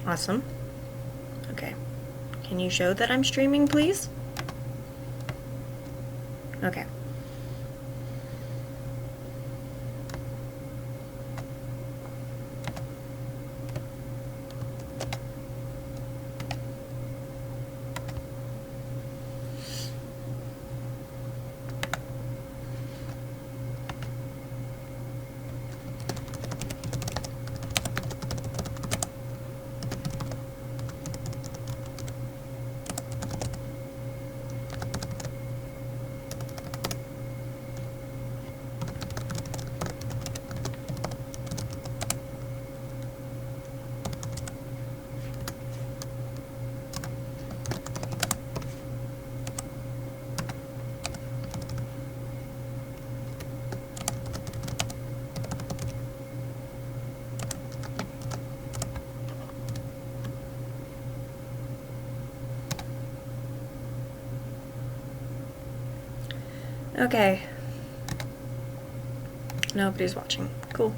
Awesome. Okay. Can you show that I'm streaming, please? Okay. Okay. Nobody's watching. Cool.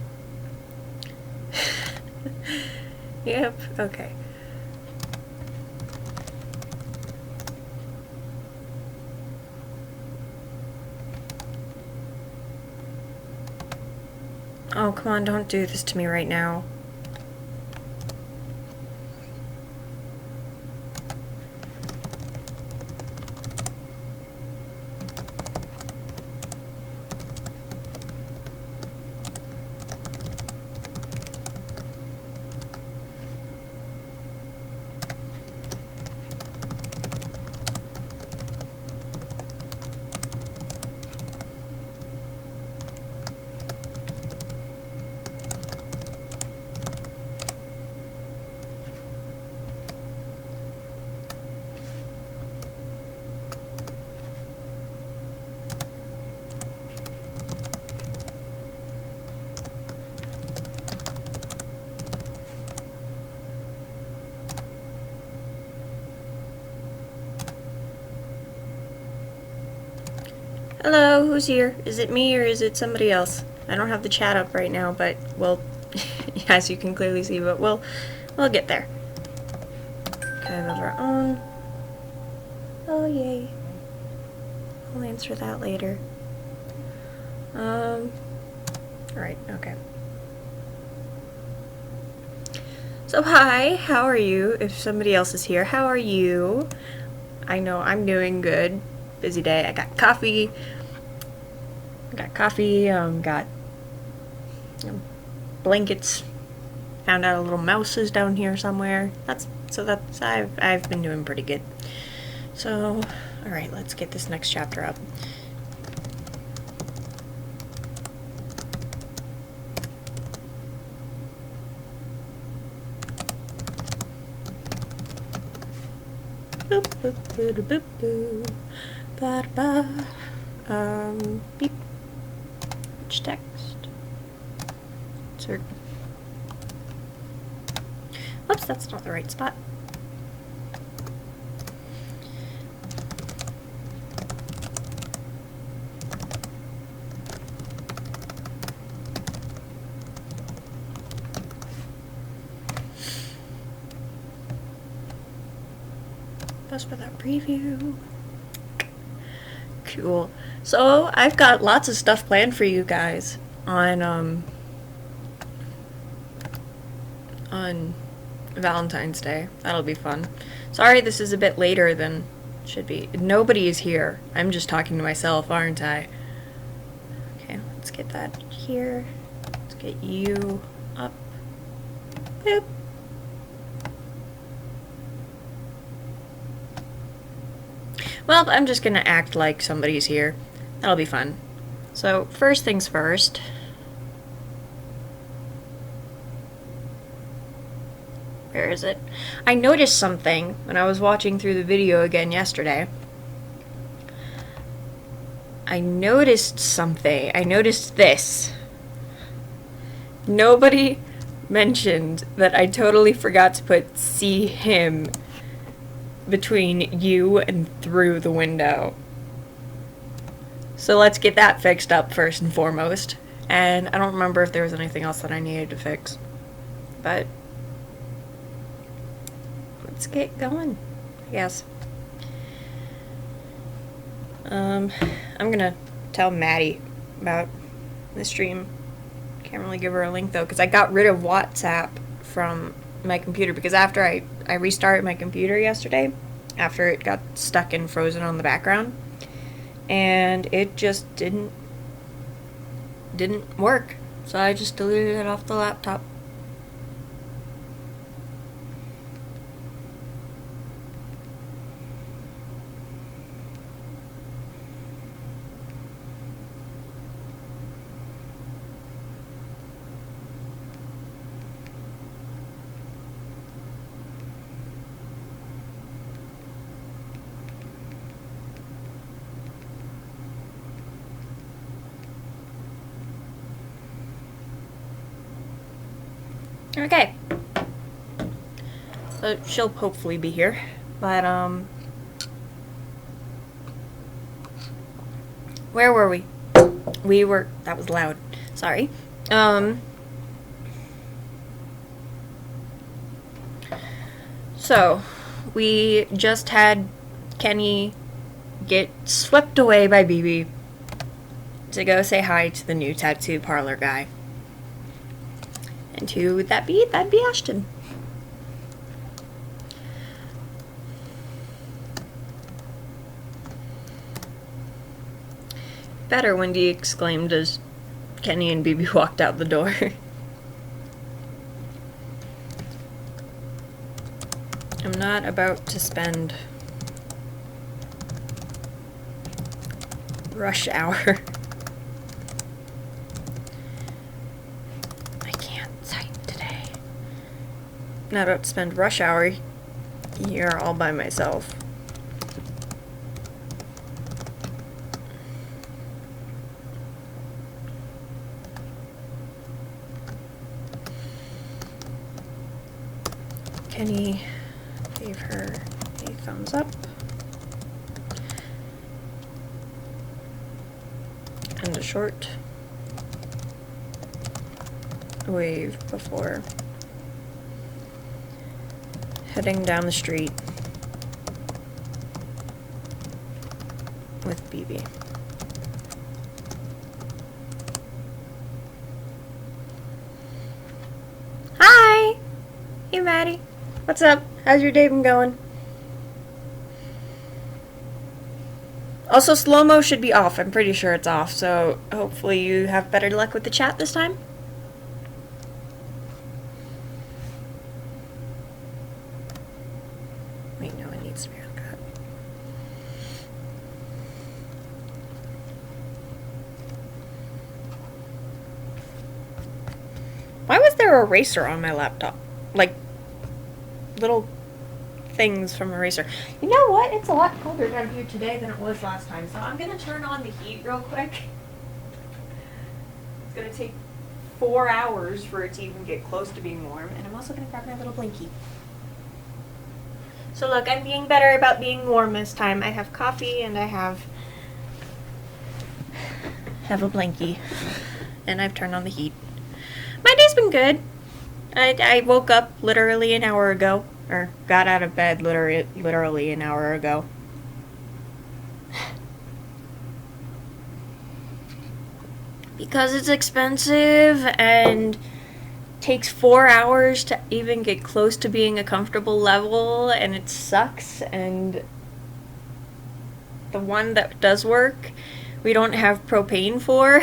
Yep, okay. Oh, come on, don't do this to me right now. Hello, who's here? Is it me or is it somebody else? I don't have the chat up right now, but, well, as you can clearly see, but we'll get there. Kind of our own. Oh, yay. I'll answer that later. Alright, okay. So, hi, how are you? If somebody else is here, how are you? I know I'm doing good. Busy day. I got coffee. Got blankets. Found out a little mouse is down here somewhere. I've been doing pretty good. So, all right, let's get this next chapter up. Boop boop boop boop boop. Ba ba. Beep. Which text? Insert. Oops, that's not the right spot. That's for that preview. Cool. So I've got lots of stuff planned for you guys on Valentine's Day. That'll be fun. Sorry this is a bit later than should be. Nobody is here. I'm just talking to myself, aren't I? Okay, let's get that here. Let's get you up. Boop. Well, I'm just gonna act like somebody's here. That'll be fun. So, first things first. Where is it? I noticed something when I was watching through the video again yesterday. I noticed something. I noticed this. Nobody mentioned that I totally forgot to put see him between you and through the window. So let's get that fixed up first and foremost. And I don't remember if there was anything else that I needed to fix. But let's get going, I guess. I'm gonna tell Maddie about the stream. Can't really give her a link though, because I got rid of WhatsApp from my computer, because after I restarted my computer yesterday, after it got stuck and frozen on the background, and it just didn't work. So I just deleted it off the laptop. Okay. So she'll hopefully be here. But, where were we? That was loud. Sorry. So, we just had Kenny get swept away by BB to go say hi to the new tattoo parlor guy. And who would that be? That'd be Ashton. Better, Wendy exclaimed as Kenny and BB walked out the door. I'm not about to spend rush hour. Not about to spend rush hour here all by myself. Kenny gave her a thumbs up and a short wave before heading down the street with BB. Hi! Hey, Maddie. What's up? How's your day been going? Also, slow-mo should be off. I'm pretty sure it's off, so hopefully you have better luck with the chat this time. Wait, no, it needs to be uncut. Why was there a eraser on my laptop? Like, little things from eraser. You know what? It's a lot colder down here today than it was last time, so I'm gonna turn on the heat real quick. It's gonna take 4 hours for it to even get close to being warm, and I'm also gonna grab my little blankie. So look, I'm being better about being warm this time. I have coffee and I have a blankie, and I've turned on the heat. My day's been good. I woke up literally an hour ago, or got out of bed literally an hour ago. Because it's expensive and takes 4 hours to even get close to being a comfortable level, and it sucks. And the one that does work, we don't have propane for.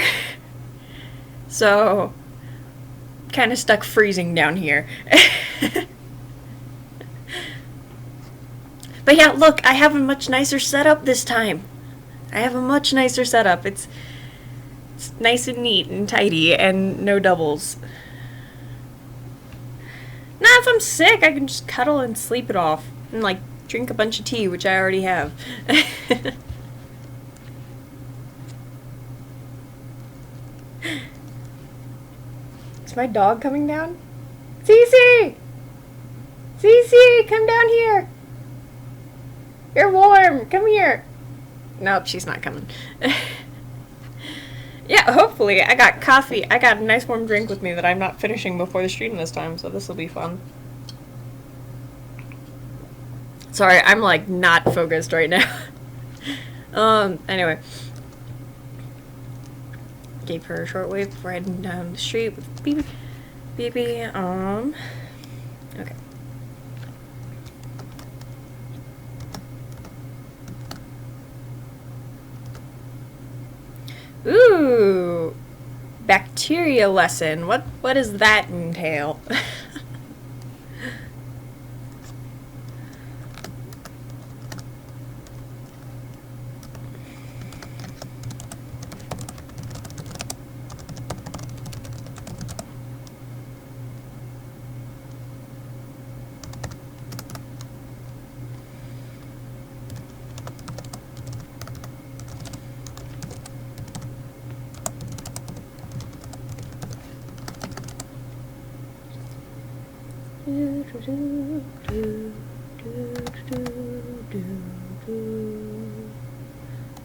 So kind of stuck freezing down here. But yeah, look, I have a much nicer setup this time. I have a much nicer setup. It's nice and neat and tidy and no doubles. Now if I'm sick, I can just cuddle and sleep it off and like drink a bunch of tea, which I already have. Is my dog coming down? Cece! Cece, come down here! You're warm! Come here! Nope, she's not coming. Yeah, hopefully. I got coffee. I got a nice warm drink with me that I'm not finishing before the stream this time, so this will be fun. Sorry, I'm like not focused right now. Anyway. Gave her a shortwave riding down the street with BB. Okay. Ooh, bacteria lesson. What does that entail?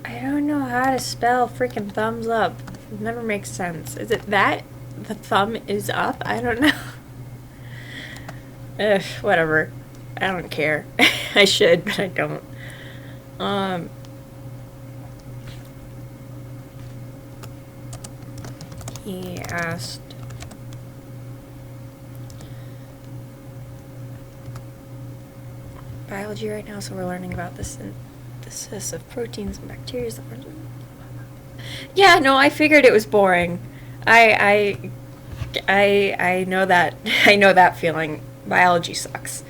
I don't know how to spell freaking thumbs up. It never makes sense. Is it that the thumb is up? I don't know. Ugh, whatever. I don't care. I should, but I don't. He asked biology right now, so we're learning about the synthesis of proteins and bacteria. Yeah, no, I figured it was boring. I know that. I know that feeling. Biology sucks.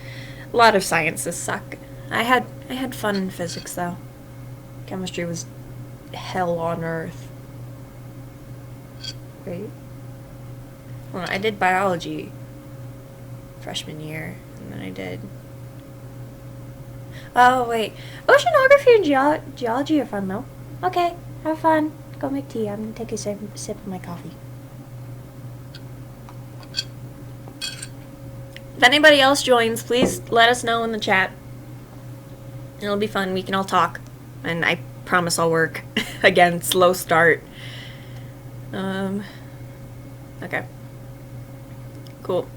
A lot of sciences suck. I had fun in physics though. Chemistry was hell on earth. Right? Well, I did biology freshman year, and then I did. Oh wait, oceanography and geology are fun though. Okay, have fun. Go make tea. I'm gonna take a sip of my coffee. If anybody else joins, please let us know in the chat. It'll be fun. We can all talk. And I promise I'll work. Again, slow start. Okay. Cool.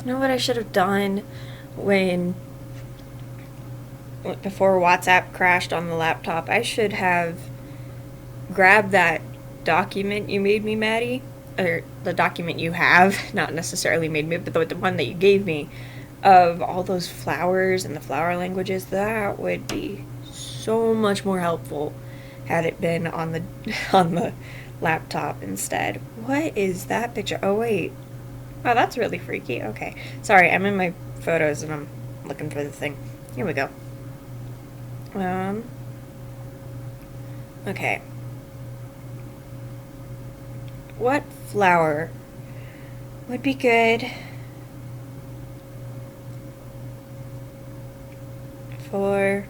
You know what I should have done before WhatsApp crashed on the laptop? I should have grabbed that document you made me, Maddie, or the document you have, not necessarily made me, but the one that you gave me, of all those flowers and the flower languages. That would be so much more helpful had it been on the laptop instead. What is that picture? Oh wait. Oh, that's really freaky. Okay. Sorry, I'm in my photos and I'm looking for the thing. Here we go. Okay. What flower would be good for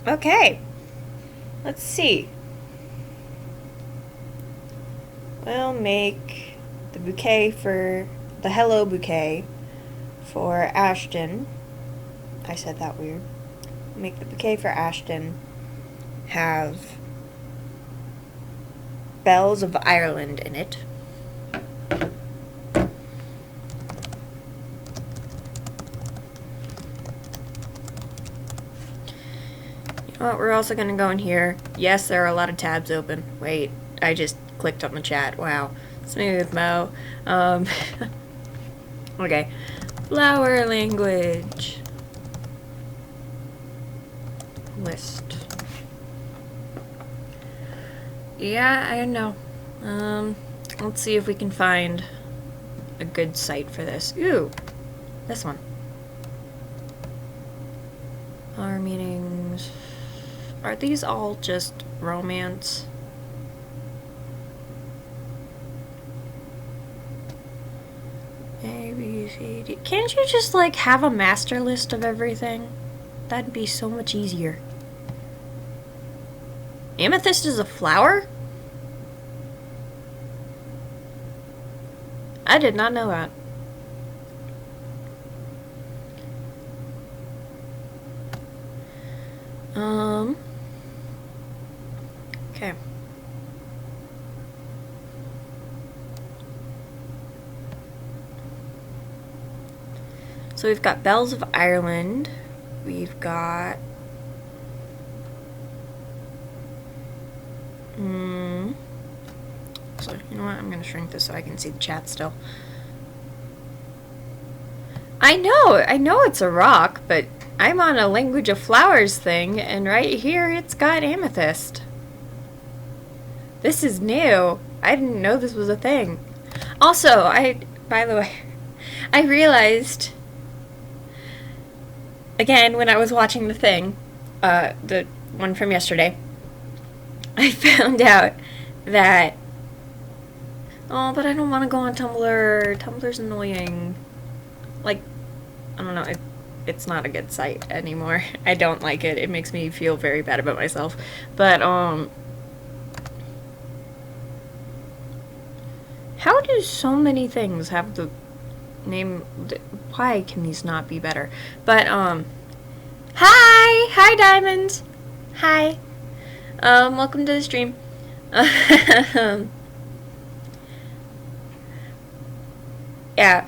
Okay, let's see. We'll make the bouquet for the hello bouquet for Ashton. I said that weird. Make the bouquet for Ashton have bells of Ireland in it. Well, we're also going to go in here. Yes, there are a lot of tabs open. Wait, I just clicked on the chat. Wow. Smooth, Mo. Okay. Flower language. List. Yeah, I don't know. Let's see if we can find a good site for this. Ooh, this one. Our meetings. Are these all just romance? Hey, A, B, C, D. Can't you just, like, have a master list of everything? That'd be so much easier. Amethyst is a flower? I did not know that. Okay. So we've got Bells of Ireland. We've got... So, you know what? I'm going to shrink this so I can see the chat still. I know it's a rock, but I'm on a language of flowers thing, and right here it's got amethyst. This is new. I didn't know this was a thing. Also, by the way, I realized, again, when I was watching the thing, the one from yesterday, I found out that, oh, but I don't want to go on Tumblr. Tumblr's annoying. Like, I don't know, it's not a good site anymore. I don't like it. It makes me feel very bad about myself. But, how do so many things have the name? Why can these not be better? But, hi, Diamond. Hi. Welcome to the stream. Yeah,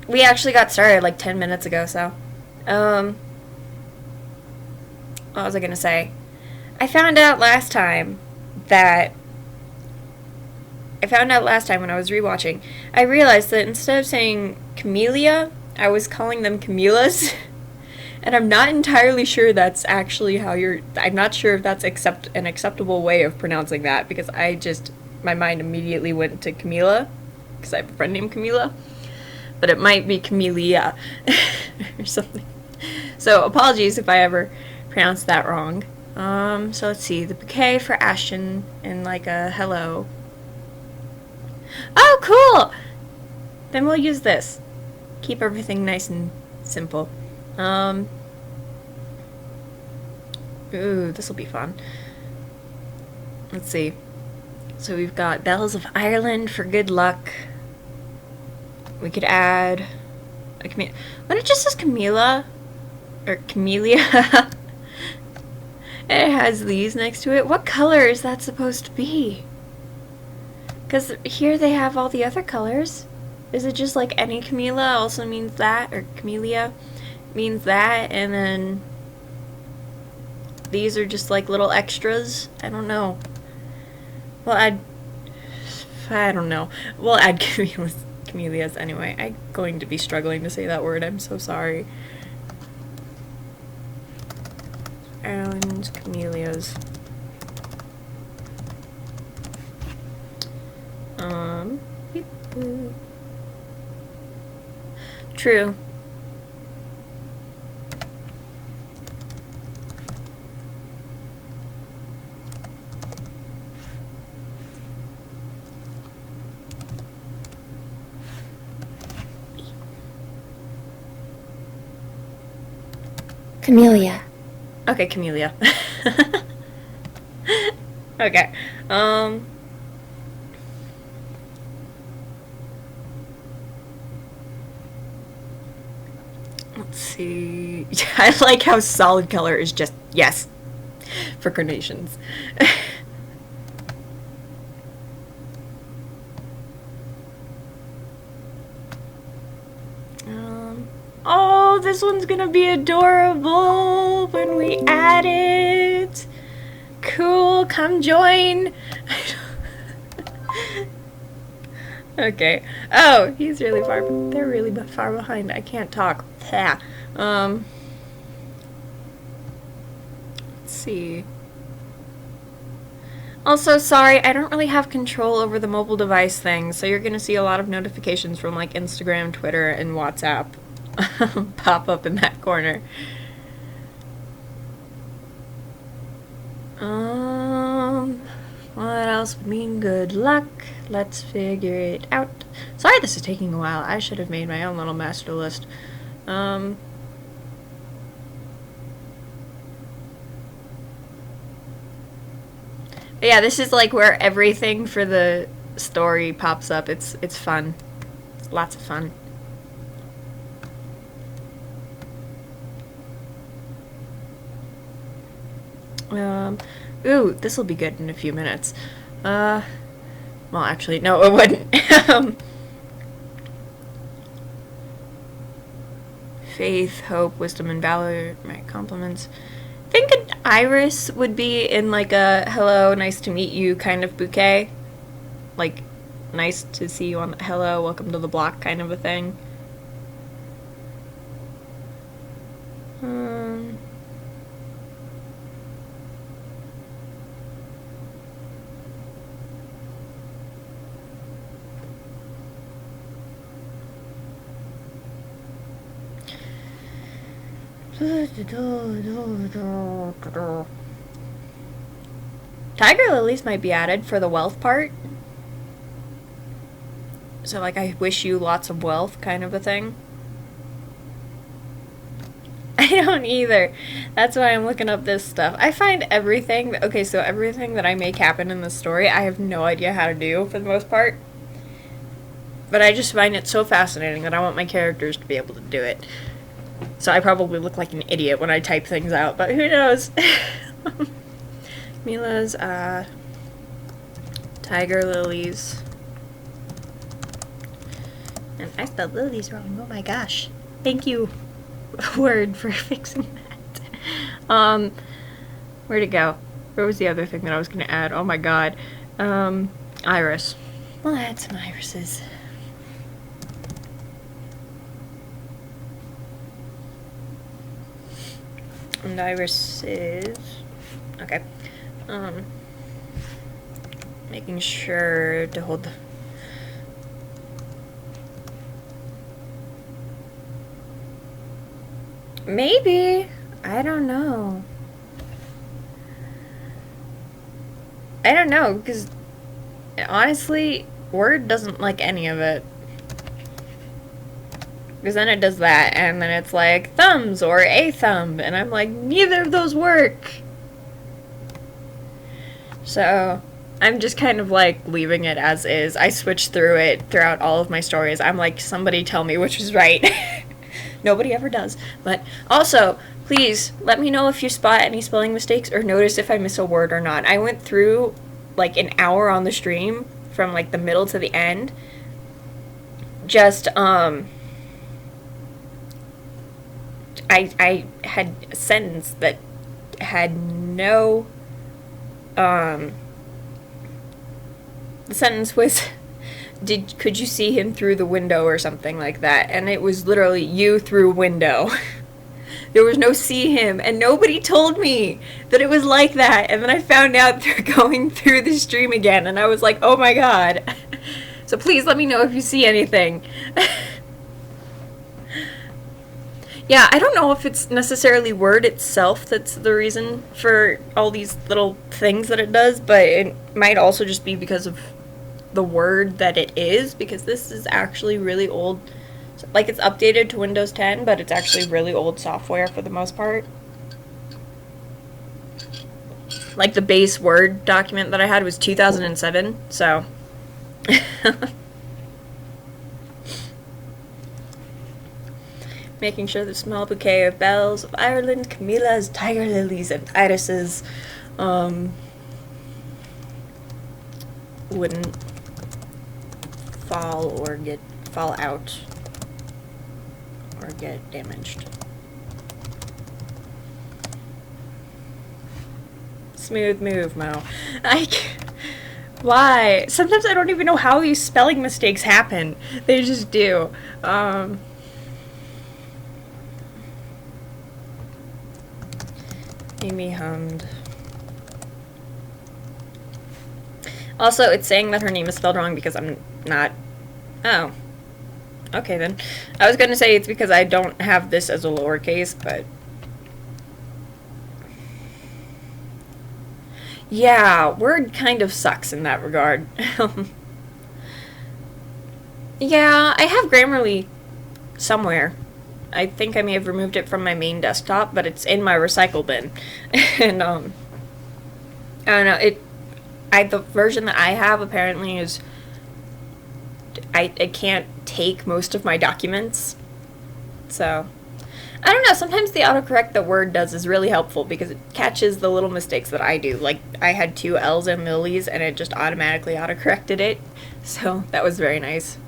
we actually got started like 10 minutes ago, so, what was I gonna say? I found out last time when I was rewatching, I realized that instead of saying camellia, I was calling them camellias. And I'm not entirely sure that's actually how I'm not sure if that's an acceptable way of pronouncing that, because my mind immediately went to Camila, because I have a friend named Camila. But it might be camellia or something. So apologies if I ever pronounced that wrong. So let's see, the bouquet for Ashton and like a hello. Oh, cool! Then we'll use this. Keep everything nice and simple. Ooh, this will be fun. Let's see. So we've got Bells of Ireland for good luck. We could add a when it just says Camila or Camellia. It has these next to it. What color is that supposed to be? Because here they have all the other colors. Is it just like any Camila also means that, or Camellia means that, and then these are just like little extras? I don't know. Well, I don't know. We'll add camellias anyway. I'm going to be struggling to say that word. I'm so sorry. Ireland camellias. True. Camellia. Okay, Camellia. Okay. Let's see. I like how solid color is just yes for carnations. Oh, this one's gonna be adorable when we add it. Cool, come join. Okay. Oh, he's really far. They're really far behind. I can't talk. Yeah. Let's see. Also, sorry, I don't really have control over the mobile device thing, so you're gonna see a lot of notifications from like Instagram, Twitter, and WhatsApp pop up in that corner. What else would mean good luck? Let's figure it out. Sorry this is taking a while. I should have made my own little master list. But yeah, this is like where everything for the story pops up. It's fun. It's lots of fun. Ooh, this will be good in a few minutes. Well, actually, no, it wouldn't. Faith, hope, wisdom, and valor. My compliments. I think an iris would be in like a hello, nice to meet you kind of bouquet. Like, nice to see you on the hello, welcome to the block kind of a thing. Tiger lilies might be added for the wealth part. So like, I wish you lots of wealth kind of a thing. I don't either. That's why I'm looking up this stuff. I find everything, okay, so everything that I make happen in this story, I have no idea how to do for the most part. But I just find it so fascinating that I want my characters to be able to do it. So I probably look like an idiot when I type things out, but who knows? Mila's, tiger lilies. And I spelled lilies wrong, oh my gosh. Thank you, Word, for fixing that. Where'd it go? Where was the other thing that I was gonna add? Oh my god. Iris. We'll add some irises. And iris is okay. Making sure to hold the maybe. I don't know. I don't know, because honestly, Word doesn't like any of it. Because then it does that, and then it's like thumbs or a thumb, and I'm like, neither of those work. So I'm just kind of like leaving it as is. I switch through it throughout all of my stories. I'm like, somebody tell me which is right. Nobody ever does. But also, please let me know if you spot any spelling mistakes or notice if I miss a word or not. I went through like an hour on the stream from like the middle to the end. Just I had a sentence that had no, the sentence was, could you see him through the window or something like that, and it was literally you through window. There was no see him, and nobody told me that it was like that, and then I found out through going through the stream again, and I was like, oh my god. So please let me know if you see anything. Yeah, I don't know if it's necessarily Word itself that's the reason for all these little things that it does, but it might also just be because of the Word that it is, because this is actually really old. Like, it's updated to Windows 10, but it's actually really old software for the most part. Like, the base Word document that I had was 2007, so... Making sure the small bouquet of bells of Ireland, camellias, tiger lilies, and irises wouldn't fall out or get damaged. Smooth move, Mo. Why? Sometimes I don't even know how these spelling mistakes happen. They just do. Amy hummed. Also, it's saying that her name is spelled wrong because I'm not... Oh. Okay, then. I was gonna say it's because I don't have this as a lowercase, but... Yeah, Word kind of sucks in that regard. Yeah, I have Grammarly somewhere. I think I may have removed it from my main desktop, but it's in my recycle bin. And I don't know, the version that I have apparently is I can't take most of my documents. So I don't know, sometimes the autocorrect that Word does is really helpful because it catches the little mistakes that I do. Like, I had 2 L's and L's and it just automatically autocorrected it. So that was very nice.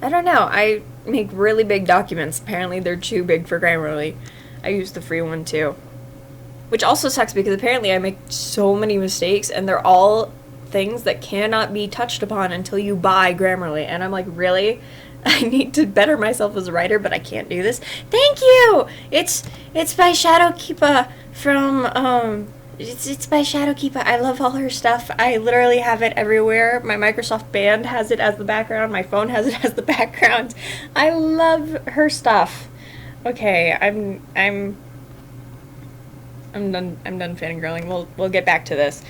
I don't know, I make really big documents. Apparently they're too big for Grammarly. I use the free one too. Which also sucks because apparently I make so many mistakes and they're all things that cannot be touched upon until you buy Grammarly. And I'm like, really? I need to better myself as a writer, but I can't do this. Thank you! It's by Shadowkeeper from, it's by Shadowkeeper. I love all her stuff. I literally have it everywhere. My Microsoft Band has it as the background. My phone has it as the background. I love her stuff. Okay, I'm done fangirling. We'll get back to this.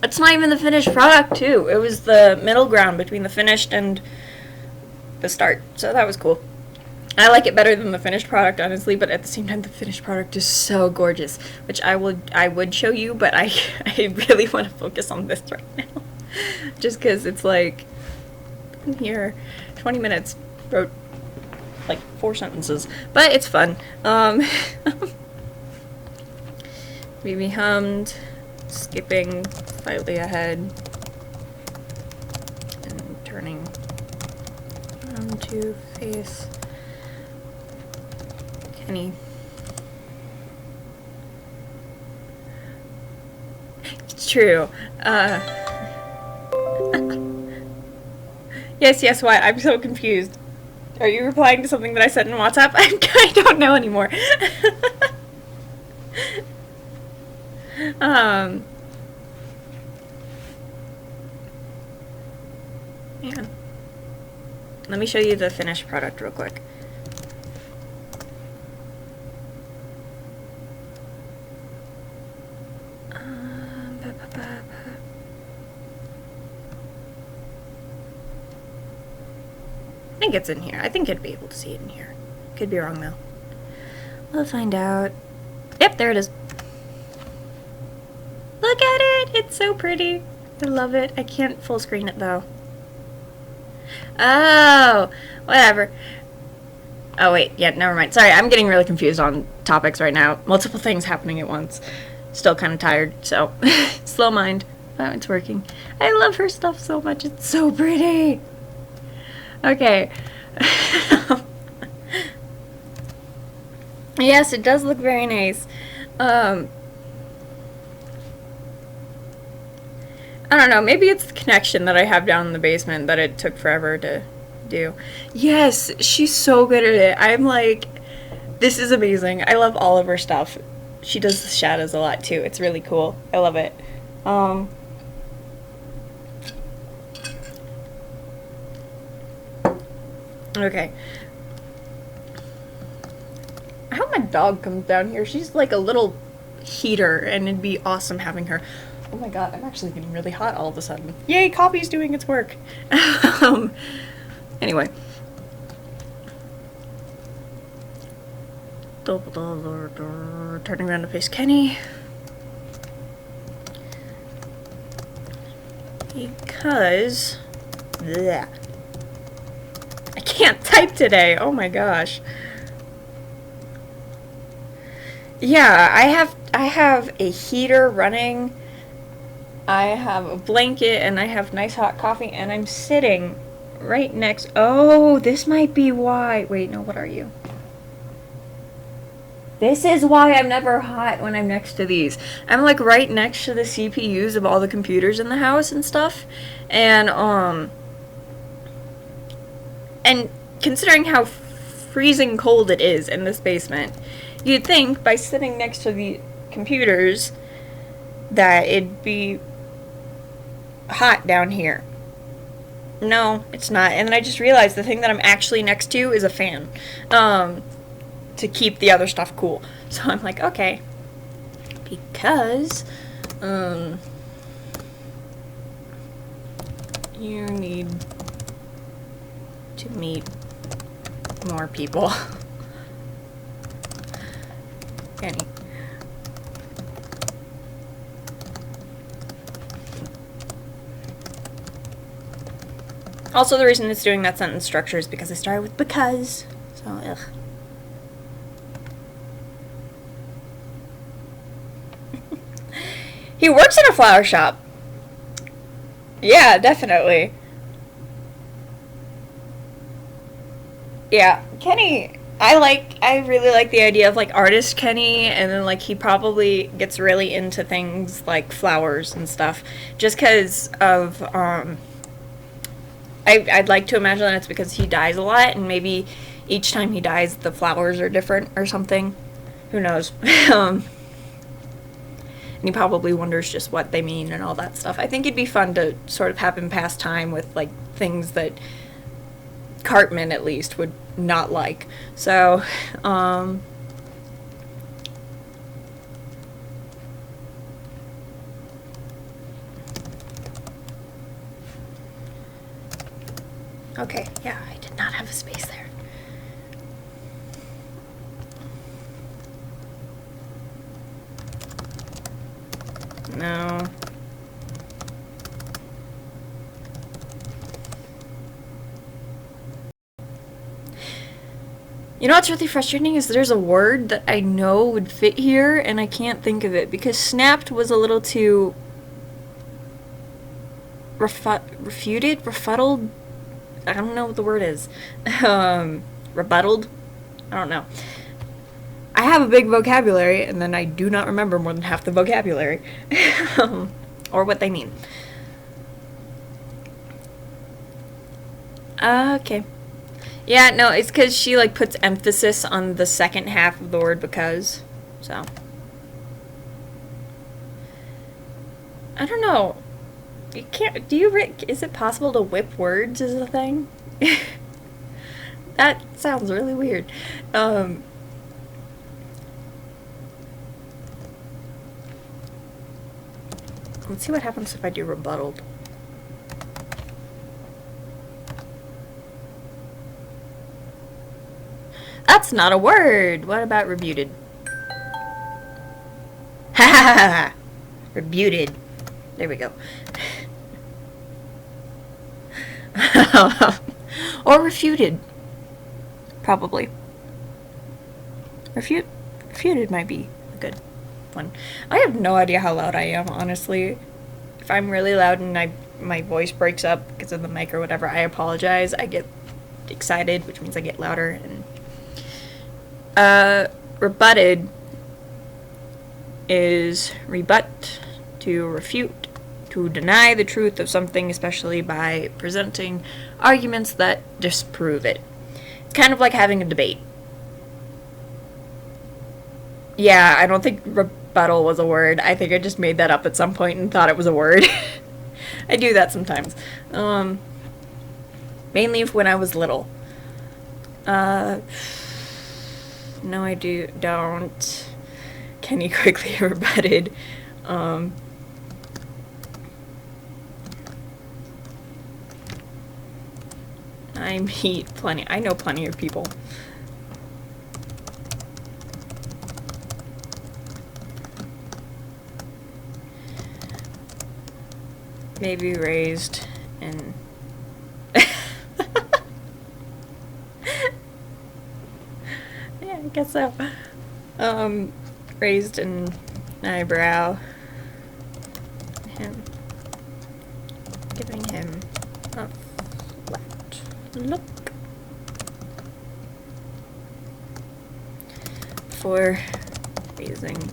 It's not even the finished product, too. It was the middle ground between the finished and the start. So that was cool. I like it better than the finished product, honestly, but at the same time, the finished product is so gorgeous, which I would show you, but I really want to focus on this right now. Just because it's like, here, 20 minutes, wrote like 4 sentences, but it's fun. Baby hummed, skipping slightly ahead, and turning around to face Kenny. It's true. Yes, why? I'm so confused. Are you replying to something that I said in WhatsApp? I don't know anymore. Man. Let me show you the finished product real quick. I think it's in here. I think I'd be able to see it in here. Could be wrong though. We'll find out. Yep, there it is. Look at it! It's so pretty. I love it. I can't full screen it though. Oh, whatever. Oh wait, yeah, never mind. Sorry, I'm getting really confused on topics right now. Multiple things happening at once. Still kind of tired, so slow mind. Oh, it's working. I love her stuff so much. It's so pretty. Okay. Yes, it does look very nice. I don't know, maybe it's the connection that I have down in the basement that it took forever to do. Yes, she's so good at it. I'm like, this is amazing. I love all of her stuff. She does the shadows a lot too. It's really cool. I love it. Okay. I hope my dog comes down here. She's like a little heater, and it'd be awesome having her. Oh my god, I'm actually getting really hot all of a sudden. Yay, coffee's doing its work. Anyway. Turning around to face Kenny. Because... bleh. I can't type today. Oh my gosh. Yeah, I have a heater running. I have a blanket and I have nice hot coffee and I'm sitting right next. Oh, this might be why. Wait, no, what are you? This is why I'm never hot when I'm next to these. I'm like right next to the CPUs of all the computers in the house and stuff. And considering how freezing cold it is in this basement, you'd think by sitting next to the computers that it'd be hot down here. No, it's not. And then I just realized the thing that I'm actually next to is a fan to keep the other stuff cool. So I'm like, okay, because You need to meet more people. Kenny. Also, the reason it's doing that sentence structure is because I started with because. So, ugh. He works in a flower shop. Yeah, definitely. Yeah, Kenny, I really like the idea of, like, artist Kenny, and then, like, he probably gets really into things like flowers and stuff, just because of, I'd like to imagine that it's because he dies a lot, and maybe each time he dies, the flowers are different or something. Who knows? And he probably wonders just what they mean and all that stuff. I think it'd be fun to sort of have him pass time with, like, things that Cartman, at least, would not like. So, okay, yeah, I did not have a space there. No. You know what's really frustrating is there's a word that I know would fit here, and I can't think of it, because snapped was a little too refuted? Refuddled? I don't know what the word is. Rebutted? I don't know. I have a big vocabulary, and then I do not remember more than half the vocabulary. Or what they mean. Okay. Yeah, no, it's because she, like, puts emphasis on the second half of the word because. So. I don't know. You can't, is it possible to whip words as a thing? That sounds really weird. Let's see what happens if I do rebutted. That's not a word. What about rebuted? Ha ha ha! Rebuted. There we go. Or refuted. Probably. Refuted might be a good one. I have no idea how loud I am, honestly. If I'm really loud and my voice breaks up because of the mic or whatever, I apologize. I get excited, which means I get louder. And rebutted is rebut, to refute, to deny the truth of something, especially by presenting arguments that disprove it. It's kind of like having a debate. Yeah, I don't think rebuttal was a word. I think I just made that up at some point and thought it was a word. I do that sometimes. Mainly when I was little. No, I don't. Kenny quickly rebutted. I know plenty of people. Maybe raised in... Yeah, I guess so. Raised an eyebrow. Giving him a flat look. For raising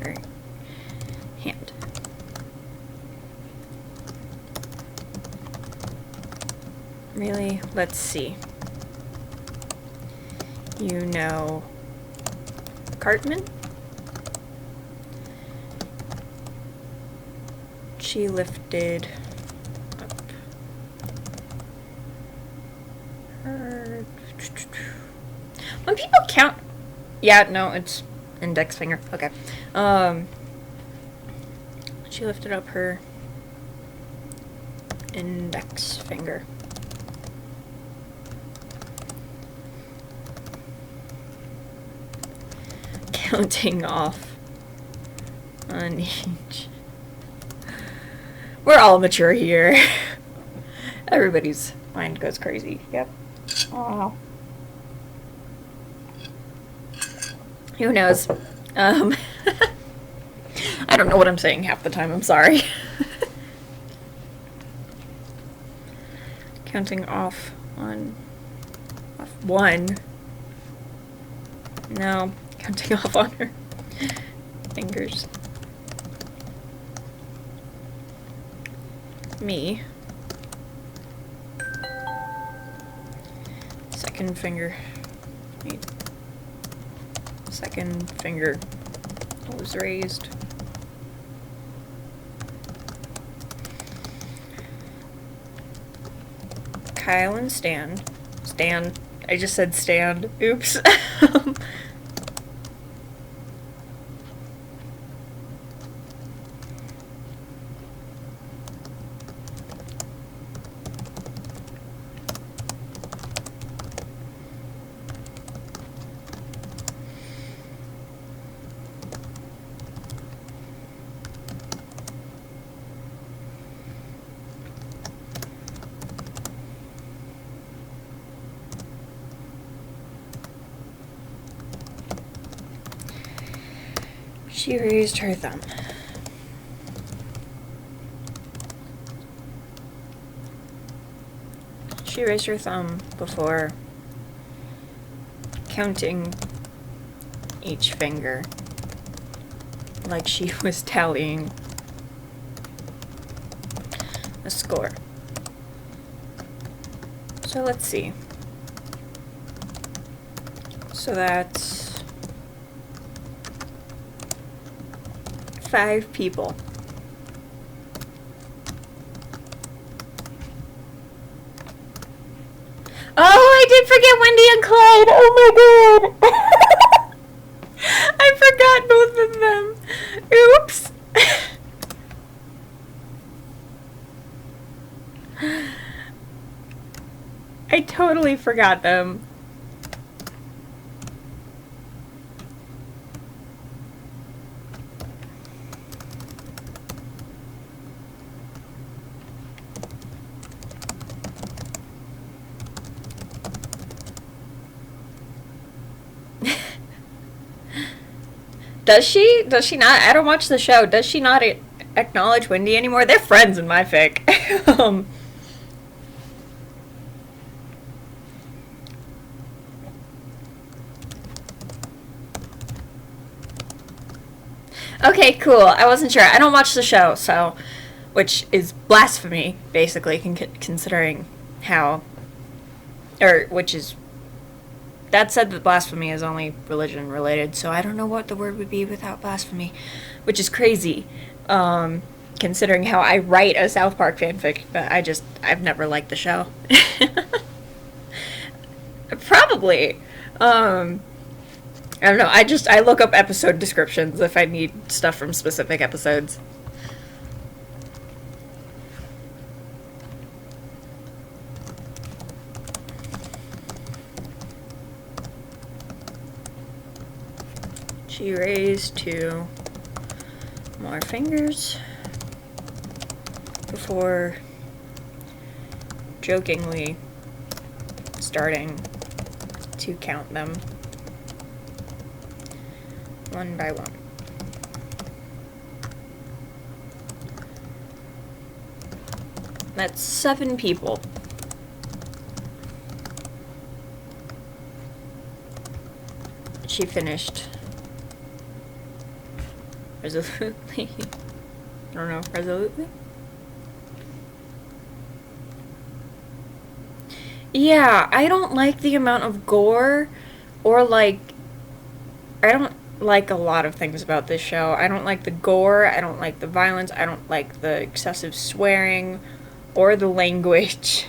her hand. Really? Let's see. You know Cartman? She lifted up her... When people count... Yeah, no, it's index finger. Okay. She lifted up her index finger. Counting off on each. We're all mature here. Everybody's mind goes crazy. Yep. Oh. Who knows? I don't know what I'm saying half the time. I'm sorry. Counting off on one. No, counting off on her fingers. Me. Second finger. Wait. Second finger was raised. Kyle and Stan. Stan. I just said stand. Oops. She raised her thumb. She raised her thumb before counting each finger like she was tallying a score. So let's see. So that's 5 people. Oh, I did forget Wendy and Clyde. Oh my god. I forgot both of them. Oops. I totally forgot them. Does she? Does she not? I don't watch the show. Does she not acknowledge Wendy anymore? They're friends in my fic. Okay, cool. I wasn't sure. I don't watch the show, so, which is blasphemy, basically, considering how, or which is. That said that blasphemy is only religion related, so I don't know what the word would be without blasphemy, which is crazy, considering how I write a South Park fanfic, but I've never liked the show. Probably. I don't know, I look up episode descriptions if I need stuff from specific episodes. She raised 2 more fingers before jokingly starting to count them one by one. That's 7 people. She finished resolutely. I don't know, resolutely? Yeah, I don't like the amount of gore, or like, I don't like a lot of things about this show. I don't like the gore, I don't like the violence, I don't like the excessive swearing, or the language.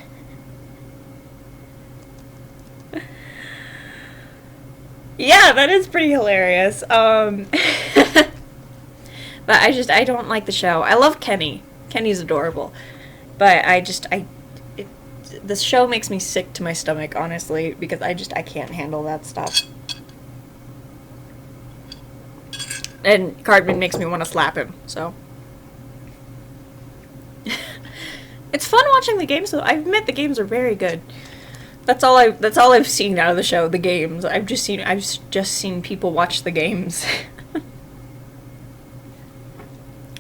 Yeah, that is pretty hilarious. But I don't like the show. I love Kenny. Kenny's adorable. But this show makes me sick to my stomach, honestly, because I can't handle that stuff. And Cartman makes me want to slap him, so. It's fun watching the games, though. I admit the games are very good. That's all I've seen out of the show, the games. I've just seen people watch the games.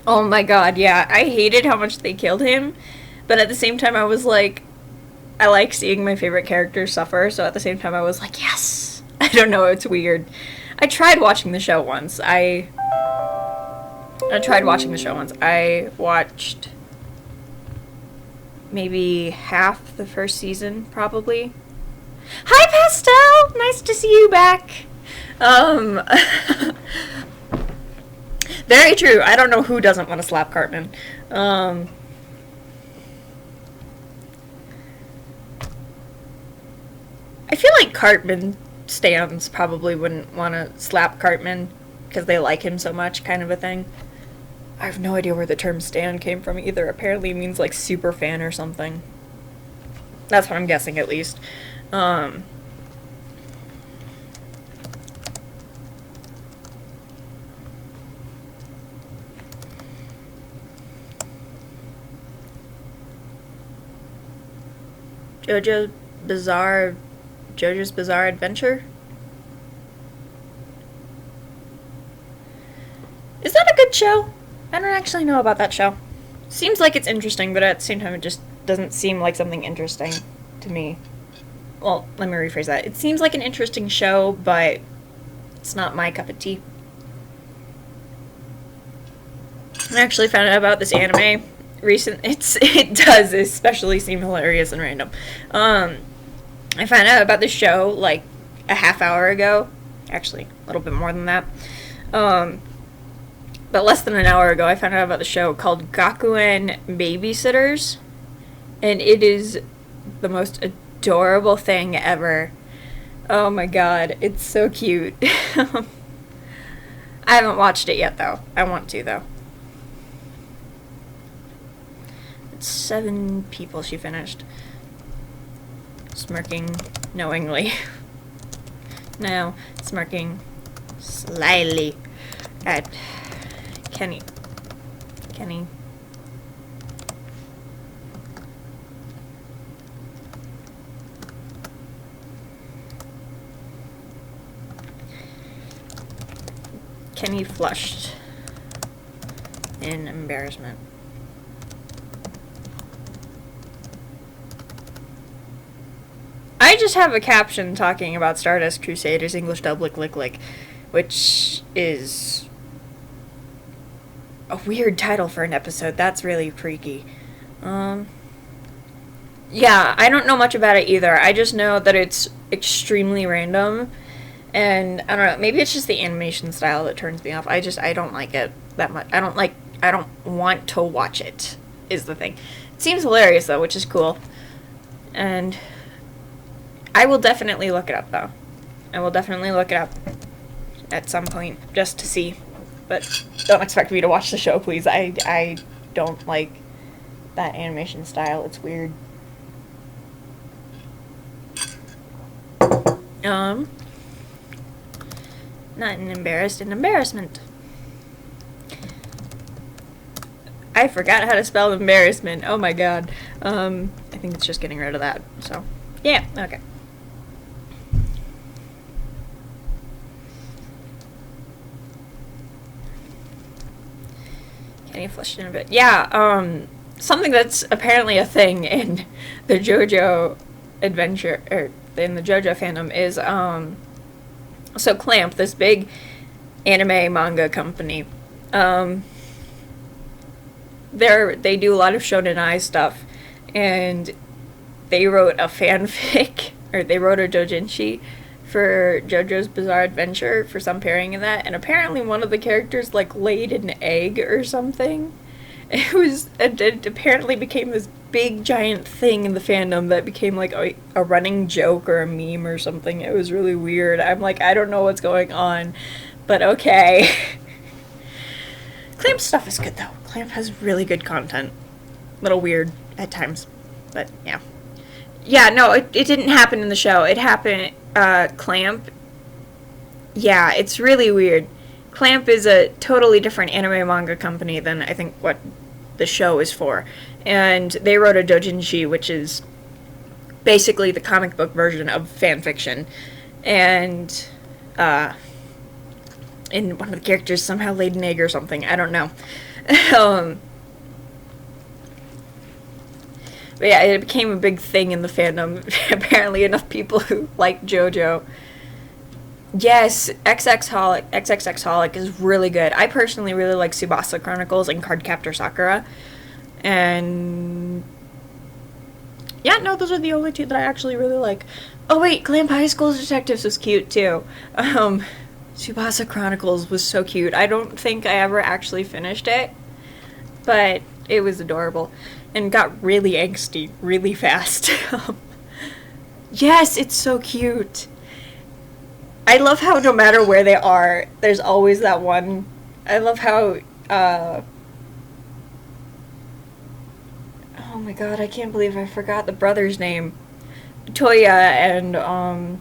Oh my god, yeah. I hated how much they killed him, but at the same time I was like, I like seeing my favorite characters suffer, so at the same time I was like, yes! I don't know, it's weird. I tried watching the show once. I watched maybe half the first season, probably. Hi, Pastel! Nice to see you back! Very true. I don't know who doesn't want to slap Cartman. I feel like Cartman stans probably wouldn't want to slap Cartman because they like him so much, kind of a thing. I have no idea where the term stan came from either. Apparently it means like super fan or something. That's what I'm guessing, at least. JoJo's Bizarre Adventure? Is that a good show? I don't actually know about that show. Seems like it's interesting, but at the same time it just doesn't seem like something interesting to me. Well, let me rephrase that. It seems like an interesting show, but it's not my cup of tea. I actually found out about this anime it does especially seem hilarious and random. I found out about this show like a half hour ago. Actually, a little bit more than that. But less than an hour ago, I found out about the show called Gakuen Babysitters. And it is the most adorable thing ever. Oh my god, it's so cute. I haven't watched it yet, though. I want to, though. 7 people she finished. Smirking knowingly. Now, smirking slyly at Kenny. Kenny. Kenny flushed in embarrassment. I just have a caption talking about Stardust Crusaders English dub lick lick lick, which is a weird title for an episode. That's really freaky. Yeah, I don't know much about it either. I just know that it's extremely random, and I don't know, maybe it's just the animation style that turns me off. I don't like it that much. I don't want to watch it, is the thing. It seems hilarious though, which is cool. And I will definitely look it up, though. I will definitely look it up at some point, just to see. But don't expect me to watch the show, please. I don't like that animation style. It's weird. Not an embarrassment. I forgot how to spell embarrassment. Oh my god. I think it's just getting rid of that. So, yeah, okay. Kenny flushed in a bit. Yeah, something that's apparently a thing in the JoJo adventure, or in the JoJo fandom is, so Clamp, this big anime manga company, they do a lot of Shonen Ai stuff, and they wrote a fanfic, or they wrote a doujinshi for JoJo's Bizarre Adventure for some pairing in that, and apparently one of the characters like laid an egg or something. It apparently became this big giant thing in the fandom that became like a running joke or a meme or something. It was really weird. I'm like, I don't know what's going on, but okay. Clamp stuff is good though. Clamp has really good content. little weird at times. But, yeah. Yeah, no, it didn't happen in the show. It happened, Clamp. Yeah, it's really weird. Clamp is a totally different anime manga company than I think what the show is for. And they wrote a doujinshi, which is basically the comic book version of fan fiction. And, and one of the characters somehow laid an egg or something. I don't know. But yeah, it became a big thing in the fandom. Apparently enough people who like JoJo. Yes, XXX Holic is really good. I personally really like Tsubasa Chronicles and Cardcaptor Sakura. And yeah, no, those are the only two that I actually really like. Oh wait, Clamp High School Detectives was cute too. Tsubasa Chronicles was so cute. I don't think I ever actually finished it, but it was adorable and got really angsty really fast. Yes, it's so cute. I love how no matter where they are, there's always that one. I love how, oh my god, I can't believe I forgot the brother's name. Toya and,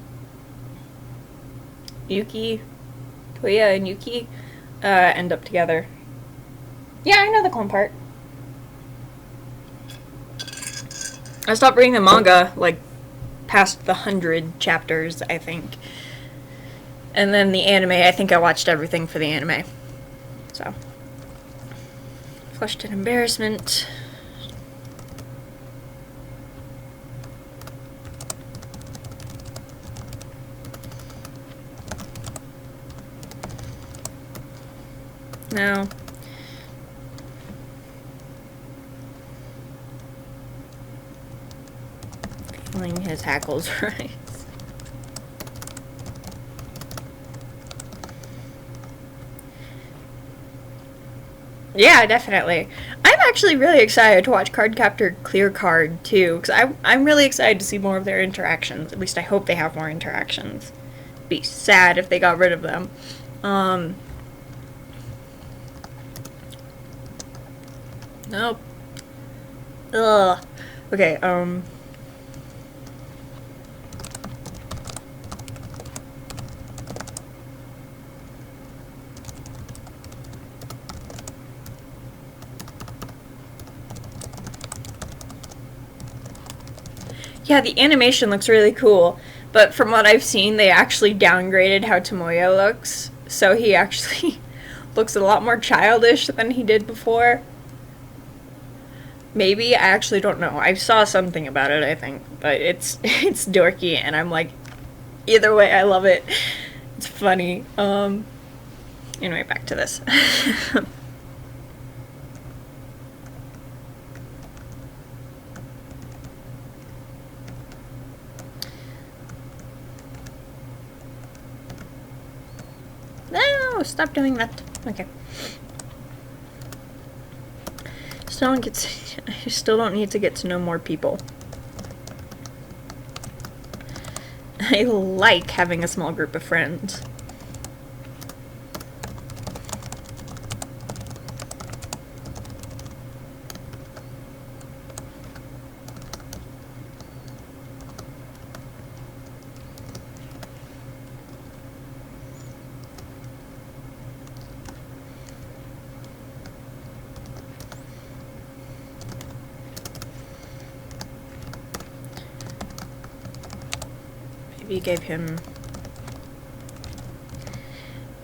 Yuki. Toya and Yuki, end up together. Yeah, I know the clone part. I stopped reading the manga, like, past the 100 chapters, I think. And then the anime, I think I watched everything for the anime. So. Flushed in embarrassment. No. Feeling his hackles right. Yeah, definitely. I'm actually really excited to watch Cardcaptor Clear Card, too, because I'm really excited to see more of their interactions. At least I hope they have more interactions. It'd be sad if they got rid of them. Nope. Ugh. Okay, yeah, the animation looks really cool, but from what I've seen, they actually downgraded how Tomoyo looks, so he actually looks a lot more childish than he did before. Maybe, I actually don't know. I saw something about it, I think, but it's dorky, and I'm like, either way, I love it. It's funny. Anyway, back to this. No, stop doing that. Okay. I still don't need to get to know more people. I like having a small group of friends. Maybe gave him...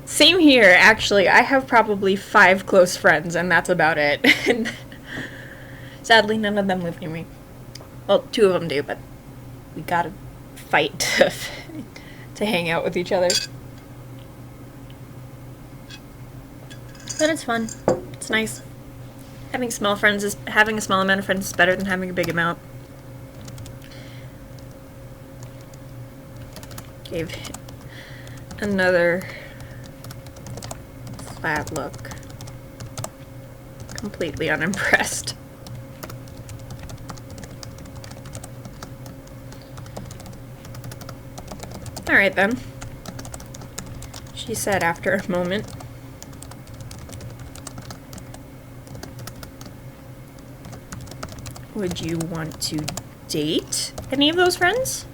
Same here, actually. I have probably 5 close friends, and that's about it. And sadly, none of them live near me. Well, 2 of them do, but we gotta fight to hang out with each other. But it's fun. It's nice. Having a small amount of friends is better than having a big amount. Gave another flat look. Completely unimpressed. Alright then, she said after a moment. Would you want to date any of those friends?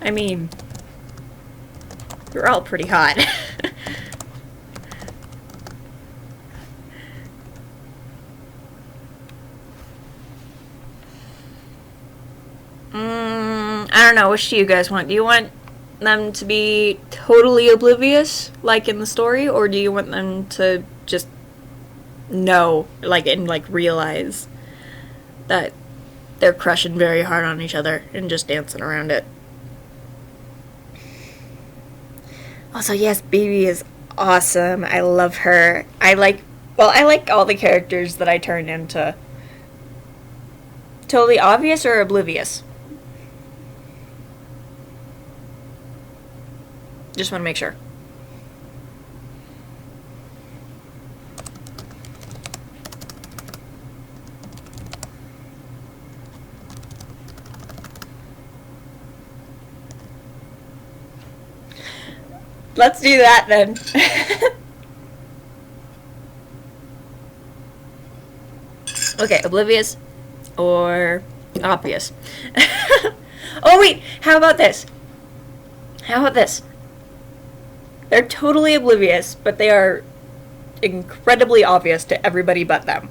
I mean, you're all pretty hot. I don't know, which do you guys want? Do you want them to be totally oblivious, like in the story, or do you want them to just know, like, and like realize that they're crushing very hard on each other and just dancing around it? Also, yes, Baby is awesome. I love her. I like all the characters that I turn into totally obvious or oblivious. Just want to make sure. Let's do that then. Okay, oblivious or obvious. Oh wait, how about this? How about this? They're totally oblivious, but they are incredibly obvious to everybody but them.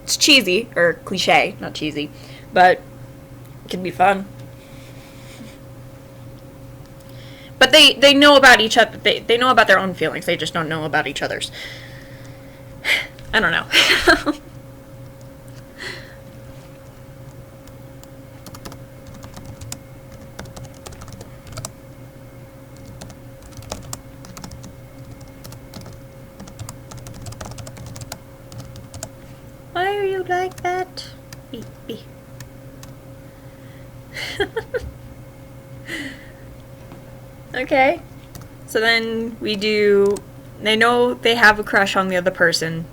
It's cheesy, or cliche, not cheesy, but it can be fun. But they know about each other. They know about their own feelings. They just don't know about each other's. I don't know. Why are you like that? Baby. Okay. So then we do... They know they have a crush on the other person.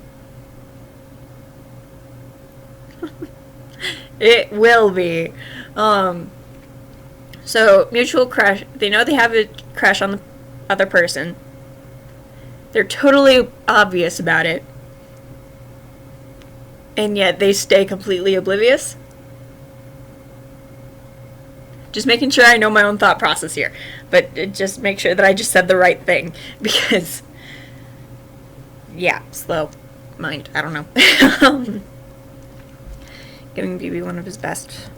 It will be. So, mutual crush. They know they have a crush on the other person. They're totally obvious about it. And yet they stay completely oblivious. Just making sure I know my own thought process here. But just make sure that I just said the right thing. Because, yeah, slow mind. I don't know. Giving BB one of his best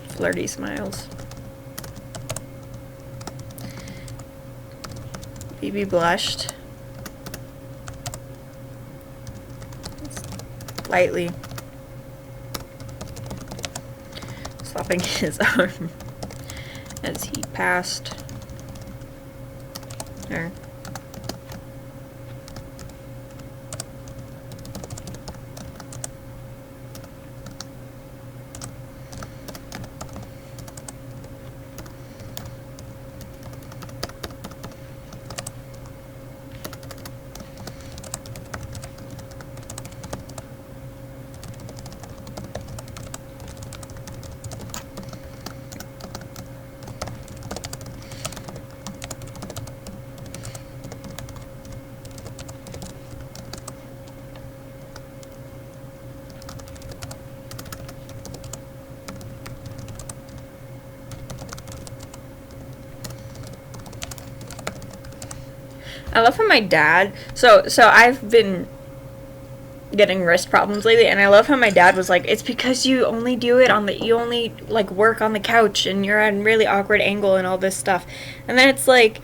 flirty smiles. BB blushed. Lightly. Slapping his arm as he passed her. I love how my dad, so I've been getting wrist problems lately, and I love how my dad was like, it's because you only do it on the, you only, like, work on the couch, and you're at a really awkward angle and all this stuff. And then it's like,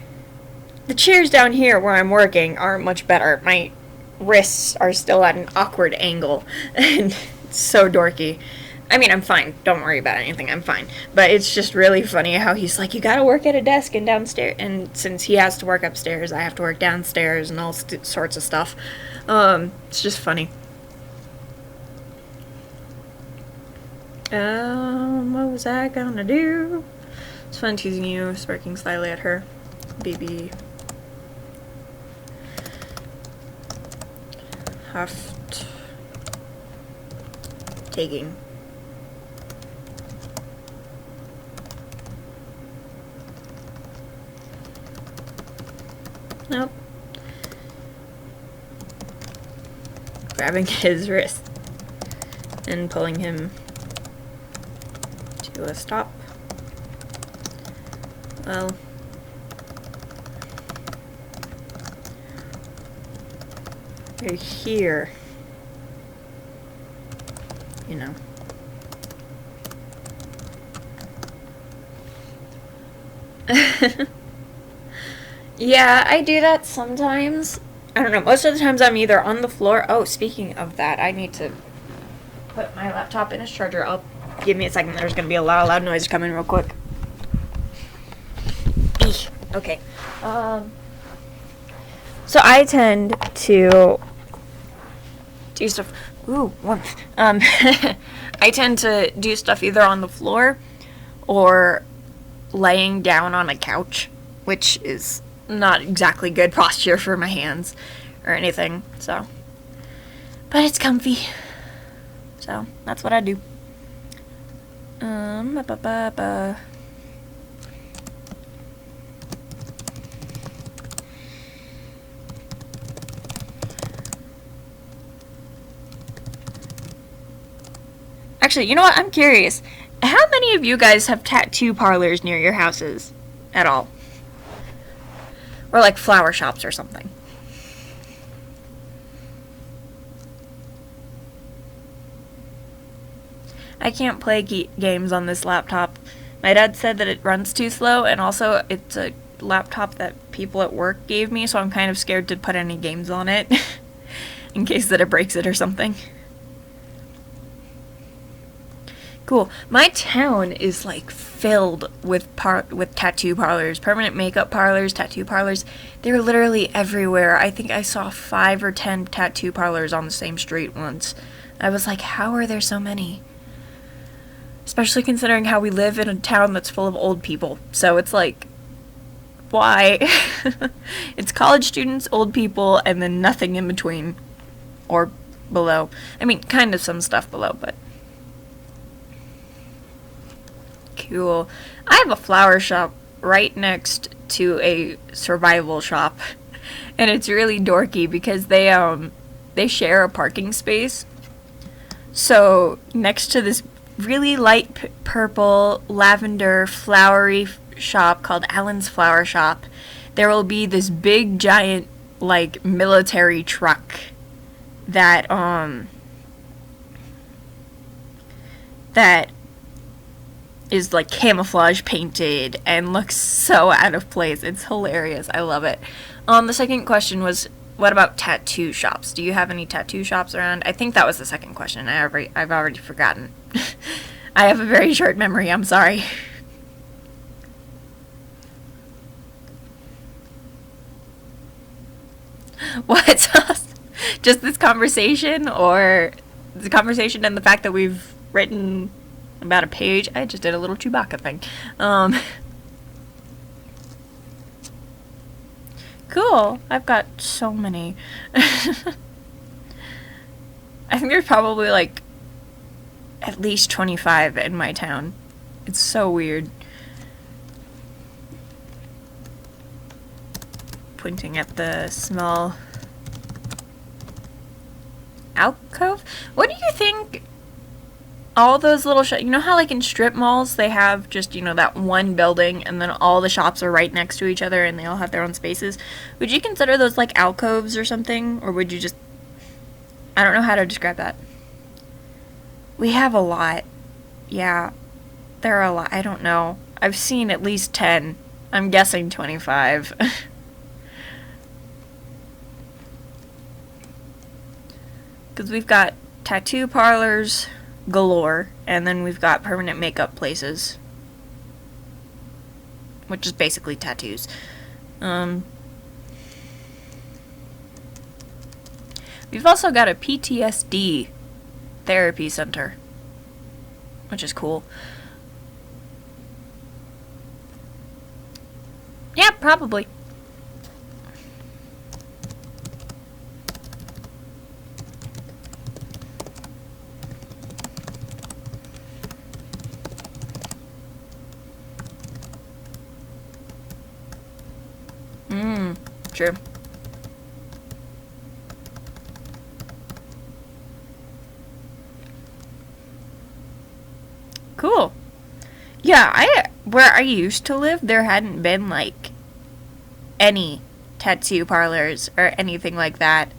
the chairs down here where I'm working aren't much better. My wrists are still at an awkward angle, and it's so dorky. I mean, I'm fine. Don't worry about anything. I'm fine. But it's just really funny how he's like, you gotta work at a desk and downstairs. And since he has to work upstairs, I have to work downstairs and all sorts of stuff. It's just funny. What was I gonna do? It's fun teasing you, smirking slyly at her. Baby. Huffed. Taking. grabbing his wrist and pulling him to a stop. Well, you're here, you know. Yeah, I do that sometimes. I don't know, most of the times I'm either on the floor. Oh, speaking of that, I need to put my laptop in its charger. Give me a second. There's going to be a lot of loud noise coming real quick. Eesh. Okay. So I tend to do stuff. Ooh, warmth. I tend to do stuff either on the floor or laying down on a couch, which is not exactly good posture for my hands or anything, so. But it's comfy. So, that's what I do. Actually, you know what? I'm curious. How many of you guys have tattoo parlors near your houses at all? Or like flower shops or something? I can't play games on this laptop. My dad said that it runs too slow, and also it's a laptop that people at work gave me, so I'm kind of scared to put any games on it in case that it breaks it or something. Cool. My town is like filled with tattoo parlors, permanent makeup parlors, tattoo parlors. They're literally everywhere. I think I saw 5 or 10 tattoo parlors on the same street once. I was like, how are there so many? Especially considering how we live in a town that's full of old people. So it's like, why? It's college students, old people, and then nothing in between. Or below. I mean, kind of some stuff below, but... Cool. I have a flower shop right next to a survival shop, and it's really dorky because they share a parking space. So next to this really light purple lavender flowery shop called Allen's Flower Shop, there will be this big giant like military truck that is like camouflage painted and looks so out of place. It's hilarious. I love it. The second question was, what about tattoo shops? Do you have any tattoo shops around? I think that was the second question. I've already forgotten. I have a very short memory. I'm sorry. What? Just this conversation, or the conversation and the fact that we've written about a page? I just did a little Chewbacca thing. Cool. I've got so many. I think there's probably like at least 25 in my town. It's so weird. Pointing at the small alcove. What do you think all those little shops, you know how like in strip malls they have just, you know, that one building and then all the shops are right next to each other and they all have their own spaces? Would you consider those like alcoves or something? Or would you just, I don't know how to describe that. We have a lot. Yeah, there are a lot. I don't know. I've seen at least 10. I'm guessing 25. Because we've got tattoo parlors galore, and then we've got permanent makeup places, which is basically tattoos. We've also got a PTSD therapy center, which is cool. Yeah, probably. True. Cool. Yeah, where I used to live, there hadn't been, like, any tattoo parlors or anything like that.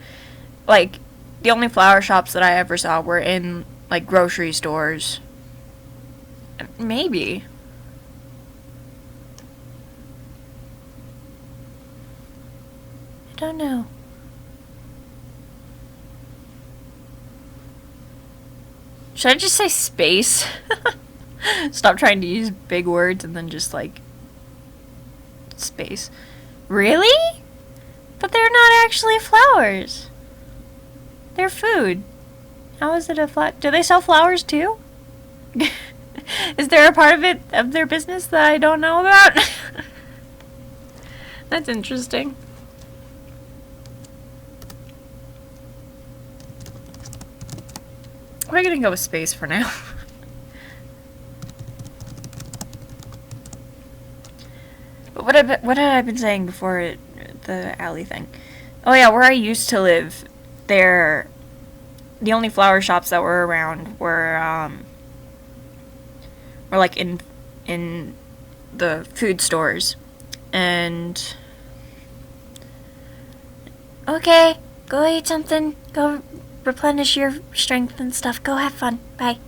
Like, the only flower shops that I ever saw were in, like, grocery stores. Maybe. I don't know. Should I just say space? Stop trying to use big words and then just, like, space. Really? But they're not actually flowers. They're food. How is it a flower? Do they sell flowers too? Is there a part of their business that I don't know about? That's interesting. We're gonna go with space for now. But what had I been saying before the alley thing? Oh yeah, where I used to live, the only flower shops that were around were like in the food stores. And okay, go eat something. Go replenish your strength and stuff. Go have fun. Bye.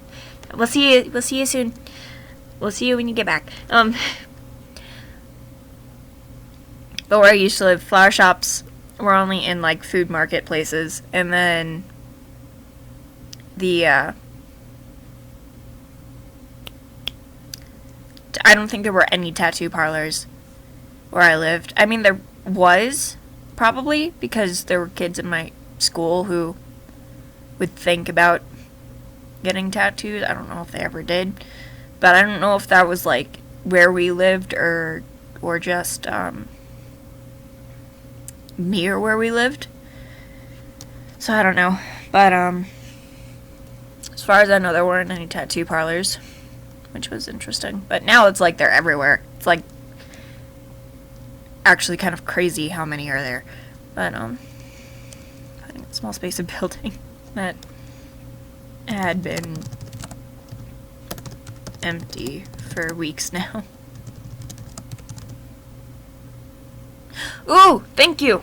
We'll see you soon. We'll see you when you get back. But where I used to live, flower shops were only in, like, food market places, and then I don't think there were any tattoo parlors where I lived. I mean, there was, probably, because there were kids in my school who would think about getting tattoos. I don't know if they ever did, but I don't know if that was, like, where we lived or just, near where we lived. So I don't know. But, as far as I know, there weren't any tattoo parlors, which was interesting. But now it's like they're everywhere. It's like actually kind of crazy how many are there. But, finding a small space of building that had been empty for weeks now. Ooh, thank you.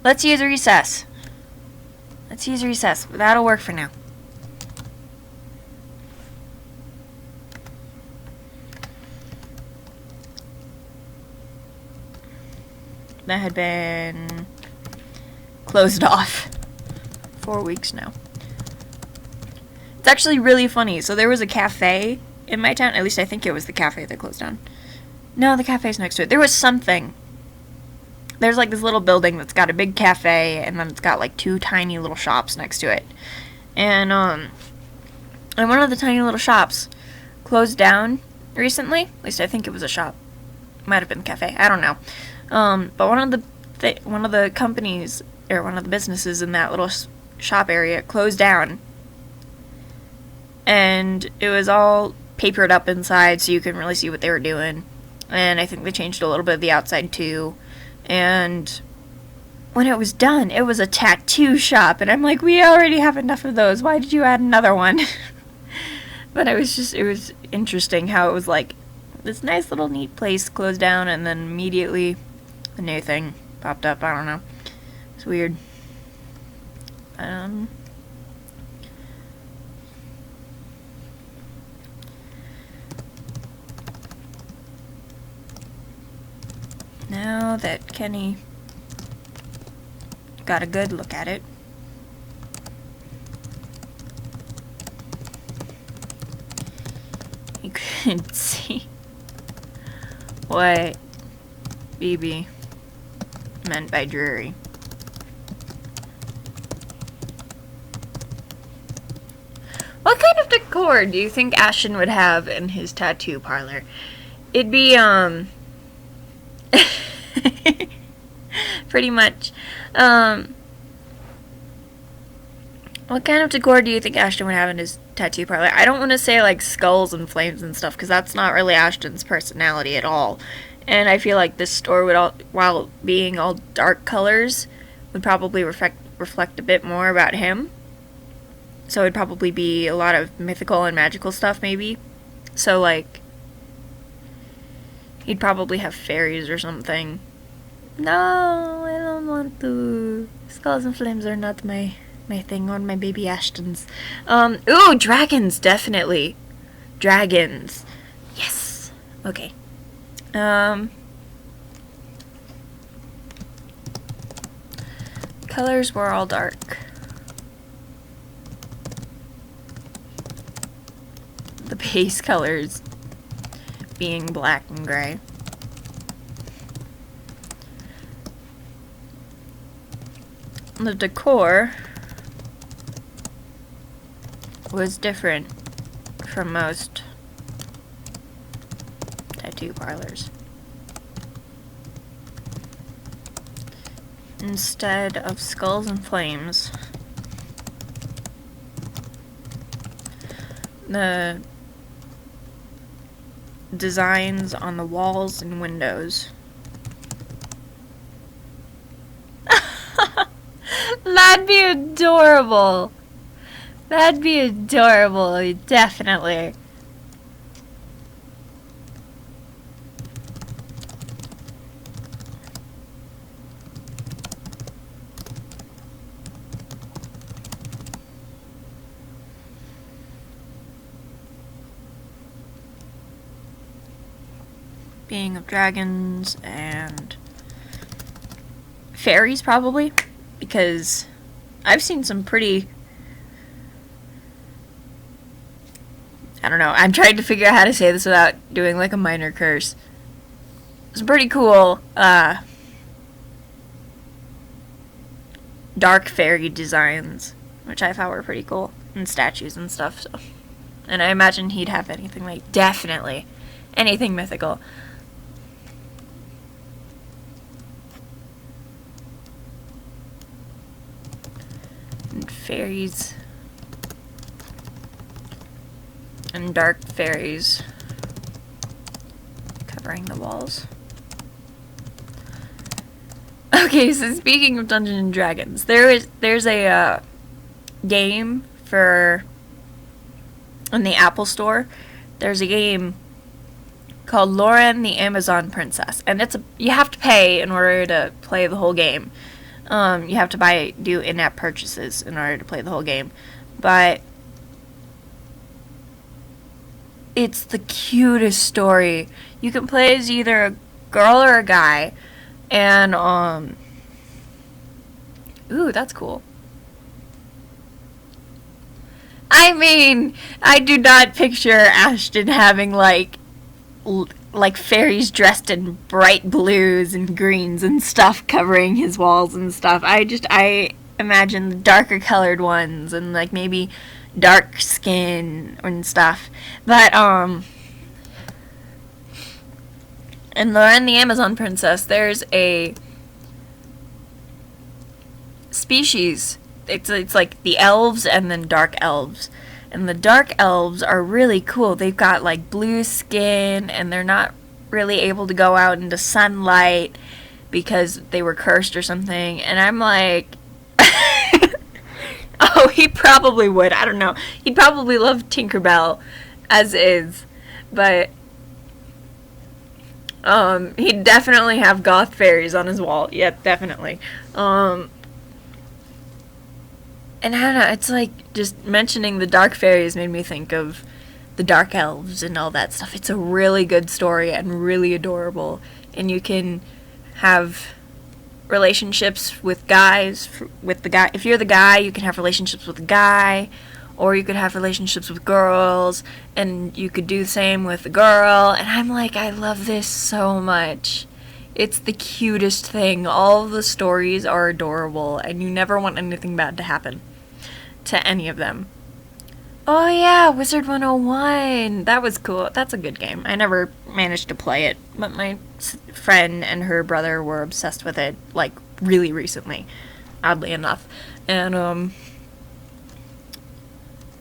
Let's use recess. That'll work for now. That had been closed off 4 weeks now. It's actually really funny. So there was a cafe in my town. At least I think it was the cafe that closed down. No, the cafe's next to it. There was something. There's like this little building that's got a big cafe, and then it's got like 2 tiny little shops next to it. And one of the tiny little shops closed down recently. At least I think it was a shop. Might have been a cafe. I don't know. But one of the companies, or one of the businesses in that little shop area closed down. And it was all papered up inside so you couldn't really see what they were doing. And I think they changed a little bit of the outside too. And when it was done, it was a tattoo shop. And I'm like, we already have enough of those. Why did you add another one? But it was interesting how it was like this nice little neat place closed down, and then immediately a new thing popped up. I don't know. It's weird. Now that Kenny got a good look at it, he couldn't see what BB meant by dreary. What kind of decor do you think Ashton would have in his tattoo parlor? It'd be, pretty much. What kind of decor do you think Ashton would have in his tattoo parlor? I don't want to say, like, skulls and flames and stuff, because that's not really Ashton's personality at all. And I feel like this store would, while being all dark colors, would probably reflect a bit more about him. So it'd probably be a lot of mythical and magical stuff, maybe. So, like, he'd probably have fairies or something. No, I don't want to. Skulls and Flames are not my thing on my baby Ashtons. Ooh, dragons, definitely. Dragons. Yes. Okay. Colors were all dark. The base colors being black and gray. The decor was different from most tattoo parlors. Instead of skulls and flames, the designs on the walls and windows. That'd be adorable. That'd be adorable, definitely. Being of dragons and fairies, probably, because I've seen some pretty, I don't know, I'm trying to figure out how to say this without doing like a minor curse. Some pretty cool dark fairy designs, which I thought were pretty cool, and statues and stuff. So, and I imagine he'd have anything like, definitely anything mythical. And fairies and dark fairies covering the walls. Okay, so speaking of Dungeons and Dragons, there's a game for in the Apple Store. There's a game called Lauren the Amazon Princess, and you have to pay in order to play the whole game. You have to do in-app purchases in order to play the whole game, but it's the cutest story. You can play as either a girl or a guy, and ooh, that's cool. I mean, I do not picture Ashton having like fairies dressed in bright blues and greens and stuff covering his walls and stuff. I imagine the darker colored ones and like maybe dark skin and stuff. But in Lauren the Amazon Princess, there's a species. It's like the elves and then dark elves. And the dark elves are really cool. They've got like blue skin and they're not really able to go out into sunlight because they were cursed or something. And I'm like, oh, he probably would. I don't know. He'd probably love Tinkerbell as is. But he'd definitely have goth fairies on his wall. Yep, definitely. And I don't know, it's like, just mentioning the dark fairies made me think of the dark elves and all that stuff. It's a really good story and really adorable. And you can have relationships with guys, if you're the guy, you can have relationships with the guy, or you could have relationships with girls, and you could do the same with the girl. And I'm like, I love this so much. It's the cutest thing. All of the stories are adorable, and you never want anything bad to happen to any of them. Oh yeah, Wizard 101. That was cool. That's a good game. I never managed to play it, but my friend and her brother were obsessed with it, like, really recently, oddly enough. And,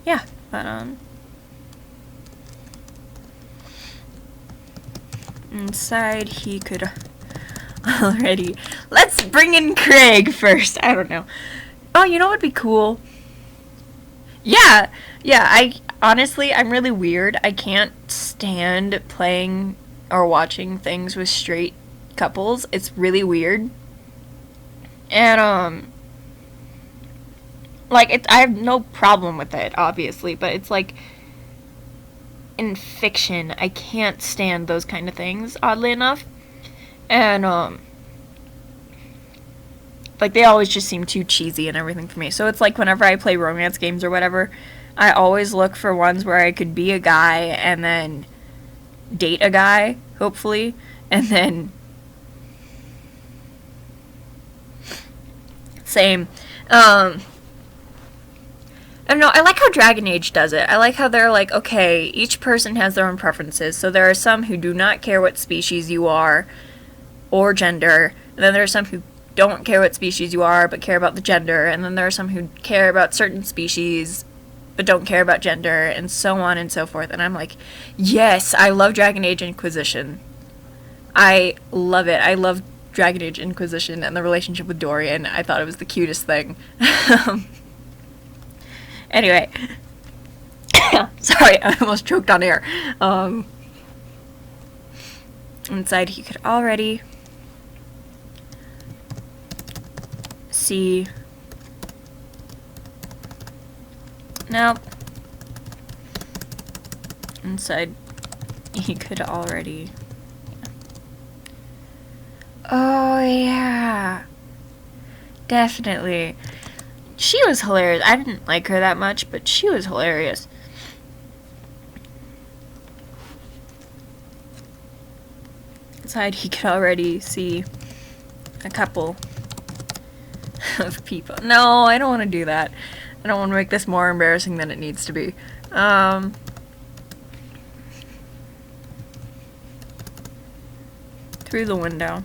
yeah, but, inside he could already... Let's bring in Craig first. I don't know. Oh, you know what would be cool? Yeah, yeah, I honestly, I'm really weird. I can't stand playing or watching things with straight couples. It's really weird. And like it's I have no problem with it, obviously, but it's like in fiction, I can't stand those kind of things, oddly enough. And like they always just seem too cheesy and everything for me. So it's like whenever I play romance games or whatever, I always look for ones where I could be a guy and then date a guy, hopefully, and then same. I don't know, I like how Dragon Age does it. I like how they're like, okay, each person has their own preferences. So there are some who do not care what species you are or gender, and then there are some who don't care what species you are but care about the gender, and then there are some who care about certain species but don't care about gender, and so on and so forth. And I'm like, yes, I love Dragon Age Inquisition. I love it. I love Dragon Age Inquisition and the relationship with Dorian. I thought it was the cutest thing. Anyway, sorry, I almost choked on air. Inside, he could already see. Nope. Inside, he could already. Oh, yeah. Definitely. She was hilarious. I didn't like her that much, but she was hilarious. Inside, he could already see a couple of people. No, I don't want to do that. I don't want to make this more embarrassing than it needs to be. Through the window.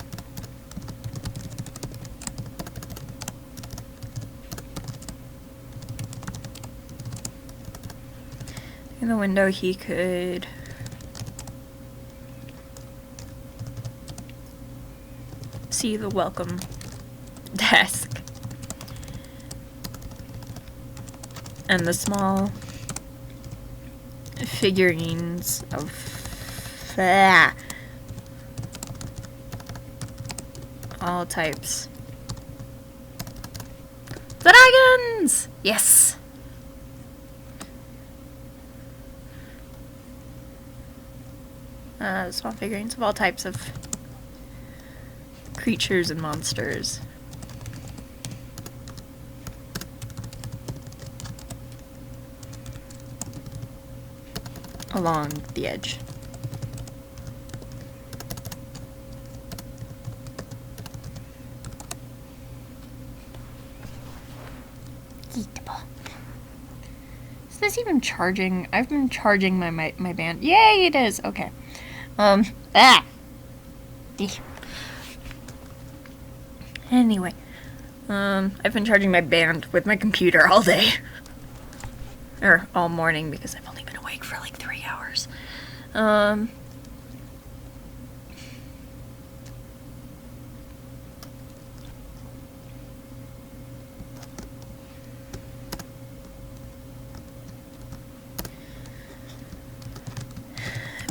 In the window, he could see the welcome desk and the small figurines of all types. Dragons! Yes! Small figurines of all types of creatures and monsters. Along the edge. Is this even charging? I've been charging my band. Yay, it is. Okay. Anyway, I've been charging my band with my computer all day. Or all morning, because I've only been awake for like 3 hours.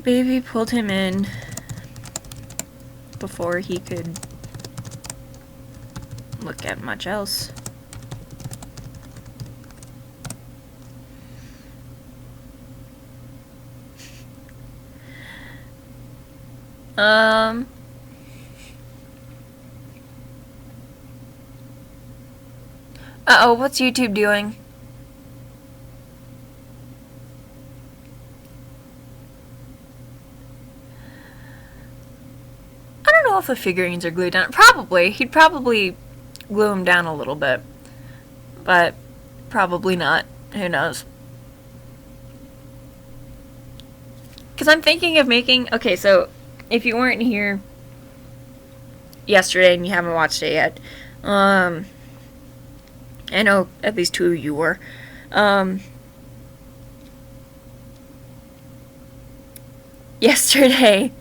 Baby pulled him in before he could look at much else. Uh-oh, what's YouTube doing? I don't know if the figurines are glued down. Probably. He'd probably glue them down a little bit. But probably not. Who knows? Because I'm thinking of making... Okay, so if you weren't here yesterday and you haven't watched it yet, I know at least 2 of you were. Yesterday,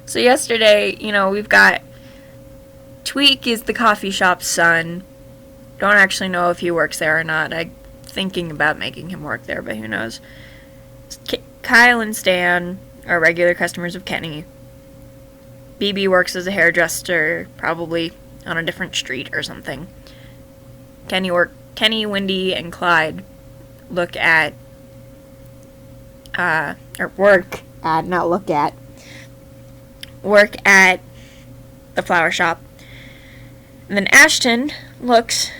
So yesterday, you know, we've got Tweak is the coffee shop's son. Don't actually know if he works there or not. I'm thinking about making him work there, but who knows. Kyle and Stan are regular customers of Kenny. BB works as a hairdresser, probably on a different street or something. Kenny, Wendy, and Clyde work at the flower shop. And then Ashton works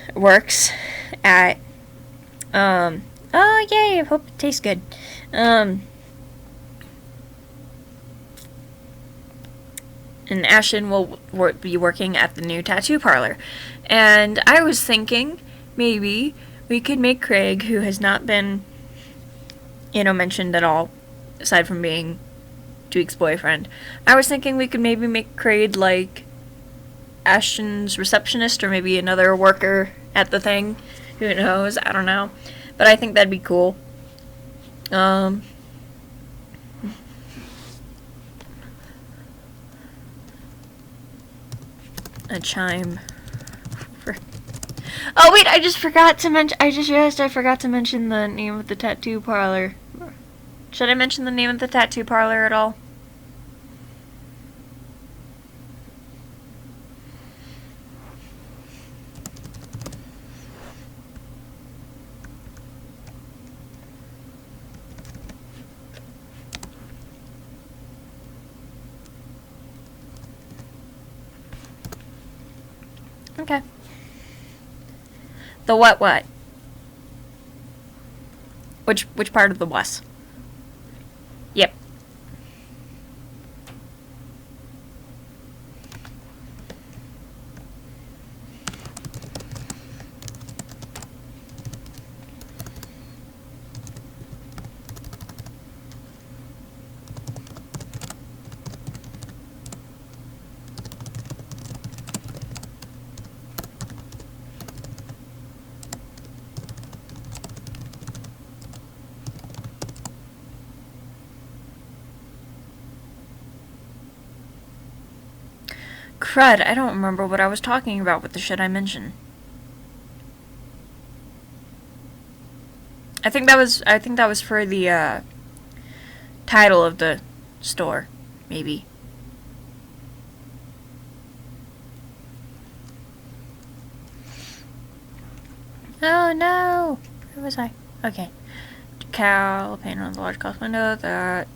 at, oh yay, I hope it tastes good. And Ashton will be working at the new tattoo parlor. And I was thinking maybe we could make Craig, who has not been, mentioned at all, aside from being Tweak's boyfriend. I was thinking we could maybe make Craig like Ashton's receptionist, or maybe another worker at the thing. Who knows? I don't know. But I think that'd be cool. A chime. Oh wait, I just realized I forgot to mention the name of the tattoo parlor. Should I mention the name of the tattoo parlor at all? Okay. The what? Which part of the was? Yep. Crud, I don't remember what I was talking about with the shit I mentioned. I think that was for the title of the store, maybe. Oh no! Where was I? Okay. Cal, paint on the large glass window, that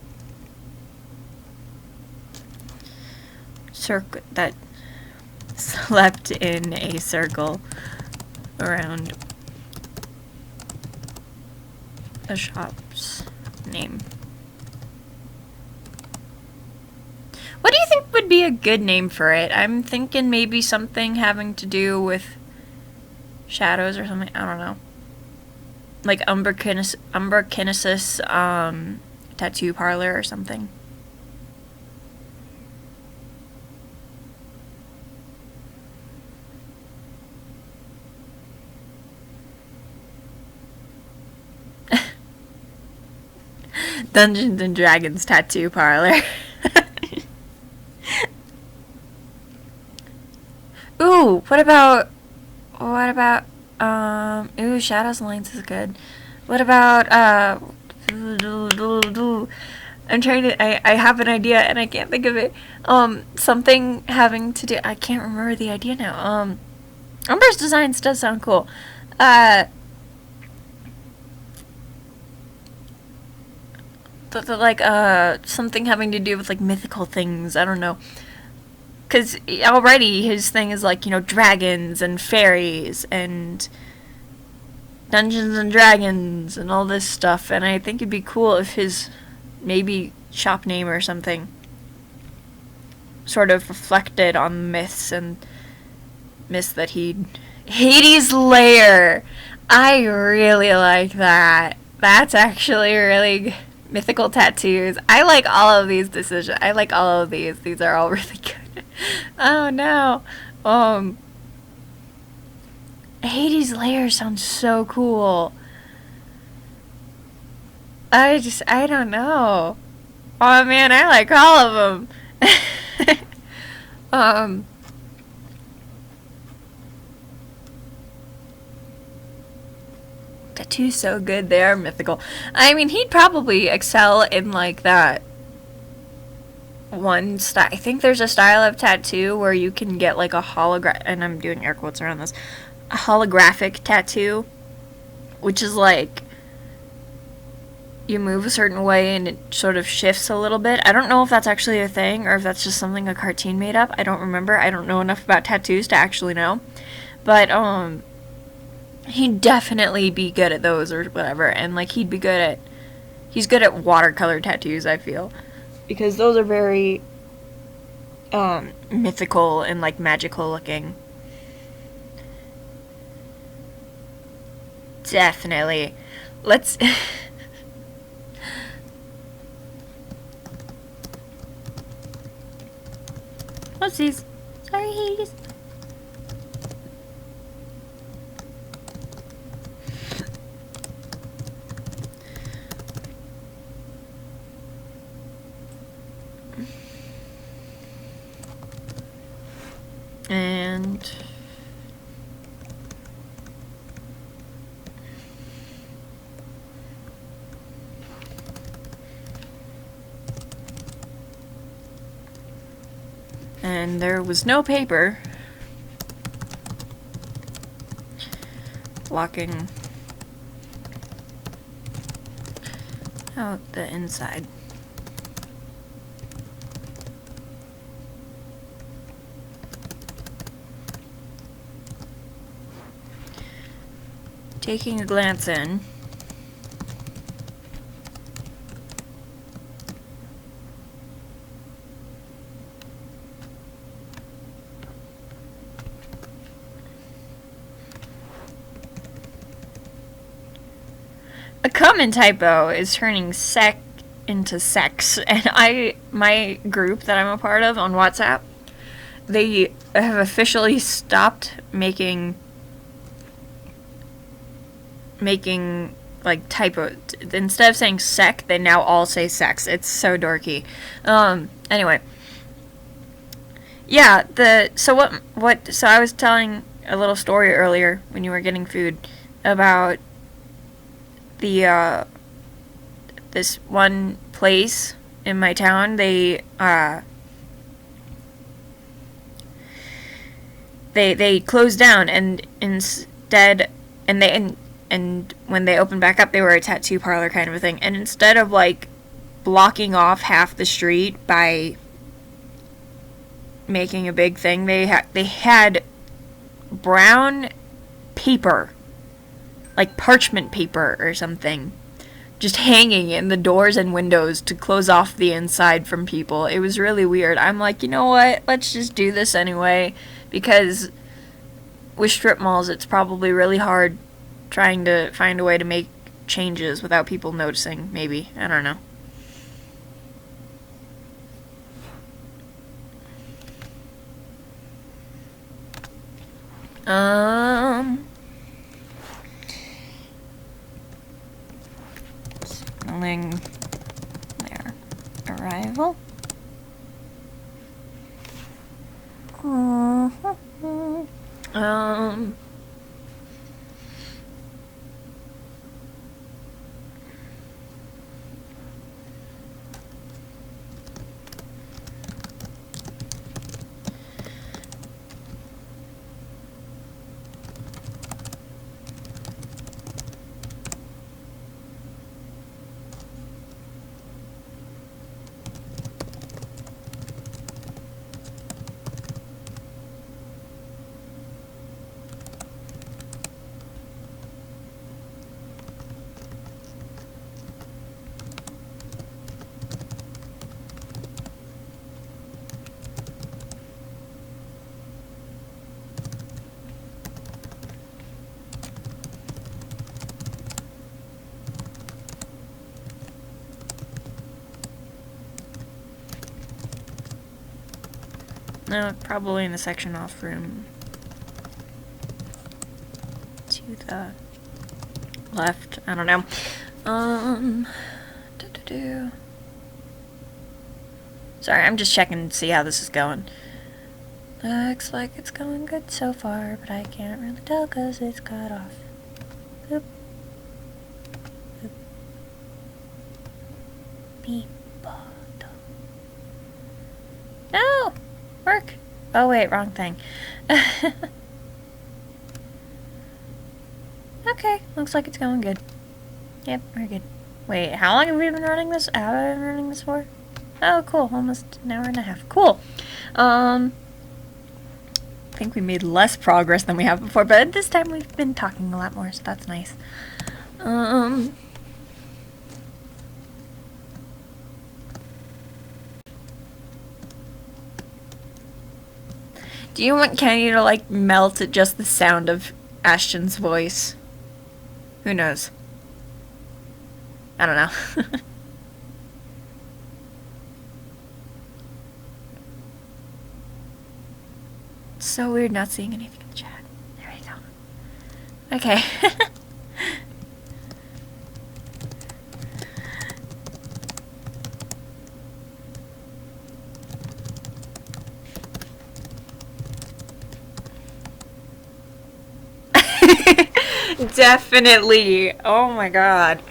circle that slept in a circle around the shop's name. What do you think would be a good name for it? I'm thinking maybe something having to do with shadows or something. I don't know. Like Umber Kinesis tattoo parlor or something. Dungeons and Dragons tattoo parlor. Ooh, what about ooh, Shadows and Lanes is good. What about I'm trying to I have an idea and I can't think of it. Something having to do, I can't remember the idea now. Umber's Designs does sound cool. Something having to do with like mythical things. I don't know. Because already his thing is like, dragons and fairies and Dungeons and Dragons and all this stuff. And I think it'd be cool if his maybe shop name or something sort of reflected on myths that he'd... Hades' Lair! I really like that. That's actually really good. Mythical tattoos. I like all of these decisions. I like all of these. These are all really good. Oh no. Hades' Lair sounds so cool. I don't know. Oh man, I like all of them. Tattoo's so good. They are mythical. I mean, he'd probably excel in like that one style. I think there's a style of tattoo where you can get like a hologram, and I'm doing air quotes around this, a holographic tattoo, which is like you move a certain way and it sort of shifts a little bit. I don't know if that's actually a thing or if that's just something a cartoon made up. I don't remember. I don't know enough about tattoos to actually know. But he'd definitely be good at those or whatever, and like he's good at watercolor tattoos, I feel. Because those are very mythical and like magical looking. Definitely. Let's Whoopsies. Sorry. And there was no paper blocking out the inside. Taking a glance in, a common typo is turning sec into sex, and my group that I'm a part of on WhatsApp, they have officially stopped making like typos. Instead of saying sec, they now all say sex. It's so dorky. Anyway. Yeah, so I was telling a little story earlier when you were getting food about the this one place in my town. They closed down, and instead, and when they opened back up, they were a tattoo parlor kind of a thing. And instead of like blocking off half the street by making a big thing, they had brown paper, like parchment paper or something, just hanging in the doors and windows to close off the inside from people. It was really weird. I'm like, you know what? Let's just do this anyway, because with strip malls, it's probably really hard trying to find a way to make changes without people noticing, maybe. I don't know. Signaling their arrival. No, probably in the section off room to the left. I don't know. Sorry, I'm just checking to see how this is going. Looks like it's going good so far, but I can't really tell because it's cut off. Boop. Boop. Beep. No! Work! Oh wait, wrong thing. Okay, looks like it's going good. Yep, we're good. Wait, how long have we been running this? How have I been running this for? Oh, cool. Almost an hour and a half. Cool. I think we made less progress than we have before, but this time we've been talking a lot more, so that's nice. Do you want Kenny to, like, melt at just the sound of Ashton's voice? Who knows? I don't know. It's so weird not seeing anything in the chat. There we go. Okay. Definitely. Oh my god.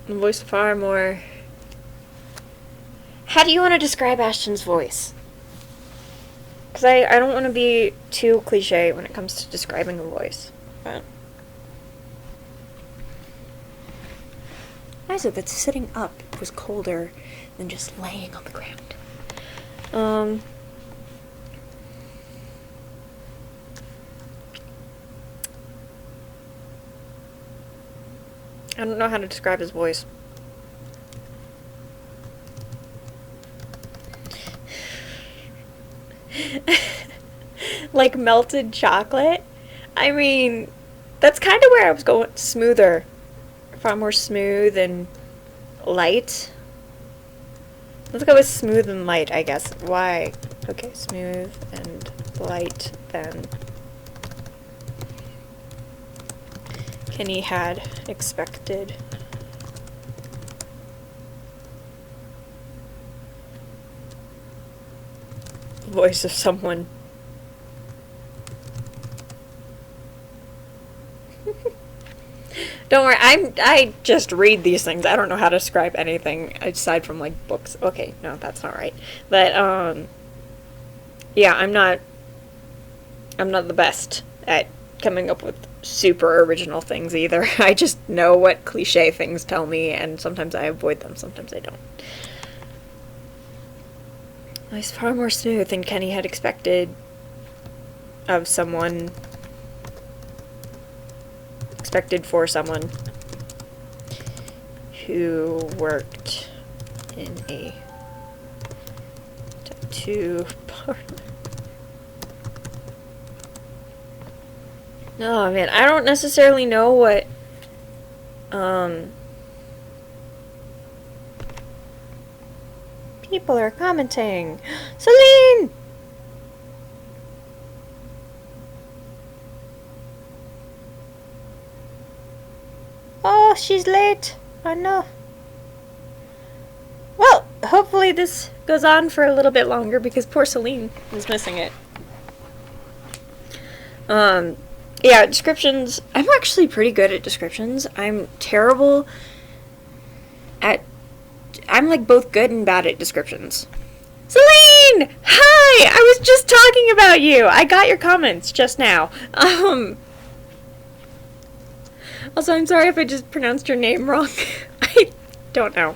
Voice far more. How do you want to describe Ashton's voice? Because I don't want to be too cliche when it comes to describing a voice. But why is it that sitting up was colder than just laying on the ground? I don't know how to describe his voice. Like melted chocolate? I mean, that's kind of where I was going. Smoother. Far more smooth and light. Let's go with smooth and light, I guess. Why? Okay, smooth and light then. Kenny had expected. Voice of someone. Don't worry, I just read these things. I don't know how to describe anything aside from like books. Okay, no, that's not right. But yeah, I'm not the best at coming up with super original things either. I just know what cliche things tell me, and sometimes I avoid them, sometimes I don't. It's far more smooth than Kenny had expected of someone. Expected for someone who worked in a tattoo parlor. No, man, I don't necessarily know what people are commenting. Celine! Oh, she's late. I know. Well, hopefully this goes on for a little bit longer because poor Celine is missing it. Yeah, descriptions. I'm actually pretty good at descriptions. I'm terrible at... I'm like both good and bad at descriptions. Celine! Hi! I was just talking about you! I got your comments just now. Also, I'm sorry if I just pronounced your name wrong. I don't know.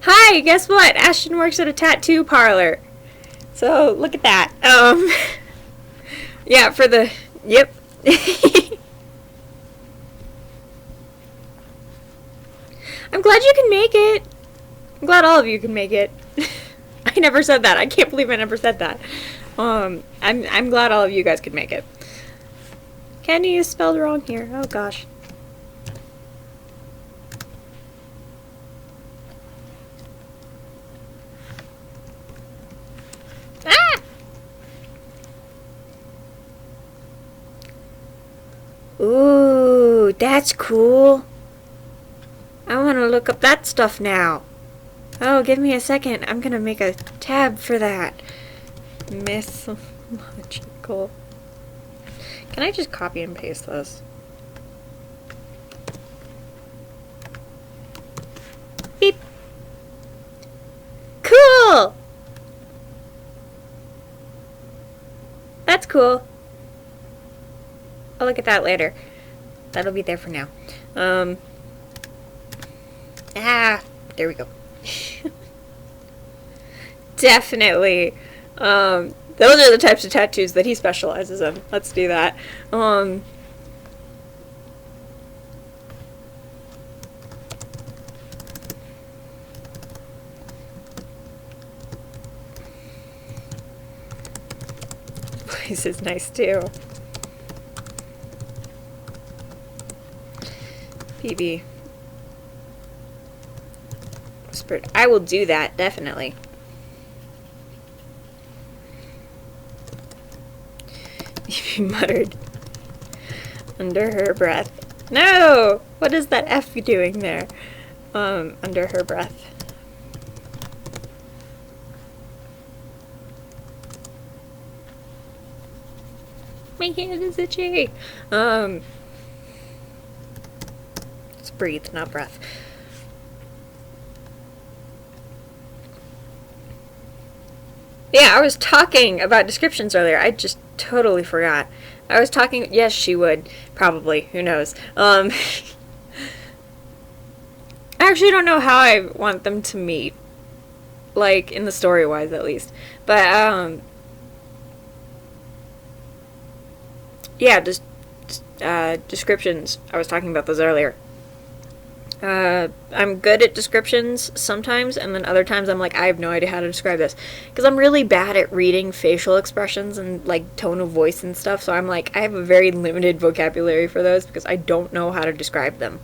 Hi, guess what? Ashton works at a tattoo parlor. So, look at that. Yeah, for the... Yep. I'm glad you can make it. I'm glad all of you can make it. I never said that. I can't believe I never said that. I'm glad all of you guys could make it. Kenny is spelled wrong here. Oh gosh. Ooh, that's cool. I want to look up that stuff now. Oh, give me a second. I'm going to make a tab for that. Mythological. Can I just copy and paste this? Beep. Cool! That's cool. I'll look at that later. That'll be there for now. There we go. Definitely. Those are the types of tattoos that he specializes in. Let's do that. This is nice too. PB. Whispered. I will do that, definitely. He muttered under her breath. No! What is that F doing there? Under her breath. My hand is itchy. It's breathe, not breath. Yeah, I was talking about descriptions earlier. I just totally forgot. I was talking... Yes, she would. Probably. Who knows? I actually don't know how I want them to meet. Like, in the story-wise, at least. But, yeah, just descriptions. I was talking about those earlier. I'm good at descriptions sometimes, and then other times I'm like, I have no idea how to describe this. Because I'm really bad at reading facial expressions and, like, tone of voice and stuff, so I'm like, I have a very limited vocabulary for those because I don't know how to describe them.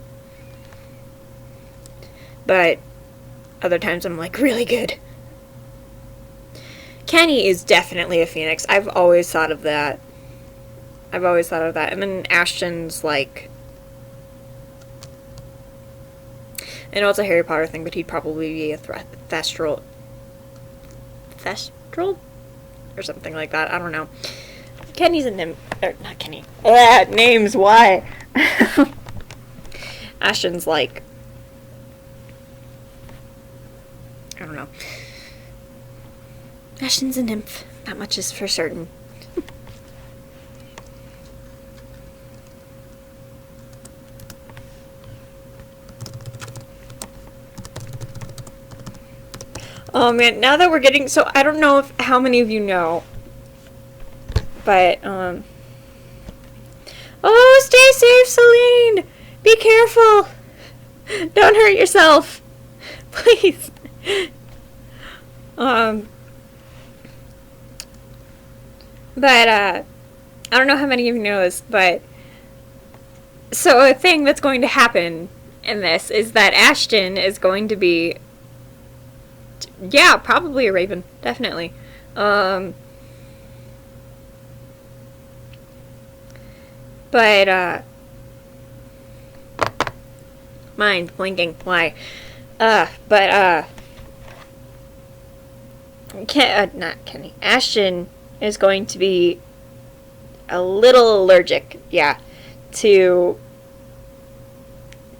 But other times I'm like, really good. Kenny is definitely a phoenix. I've always thought of that. And then Ashton's like... I know it's a Harry Potter thing, but he'd probably be a Thestral? Or something like that. I don't know. Kenny's a nymph. Not Kenny. Names, why? Ashton's like... I don't know. Ashton's a nymph. That much is for certain. Oh man, now that we're getting... So, I don't know how many of you know. But, oh, stay safe, Celine! Be careful! Don't hurt yourself! Please! But, I don't know how many of you know this, but... So, a thing that's going to happen in this is that Ashton is going to be... Yeah, probably a raven. Definitely. But, mind blinking. Why? Not Kenny. Ashton is going to be a little allergic, yeah, to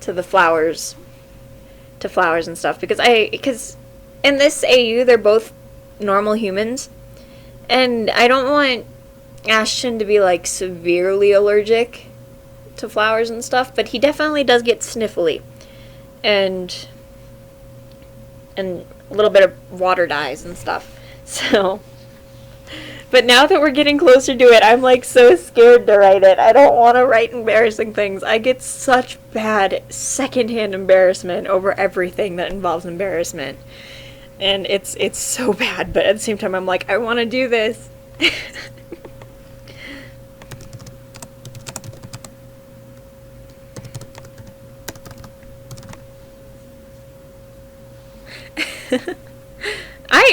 the flowers, and stuff, because in this AU, they're both normal humans, and I don't want Ashton to be, like, severely allergic to flowers and stuff, but he definitely does get sniffly, and a little bit of water dyes and stuff, so... But now that we're getting closer to it, I'm, like, so scared to write it. I don't want to write embarrassing things. I get such bad secondhand embarrassment over everything that involves embarrassment. And it's so bad, but at the same time, I'm like, I want to do this.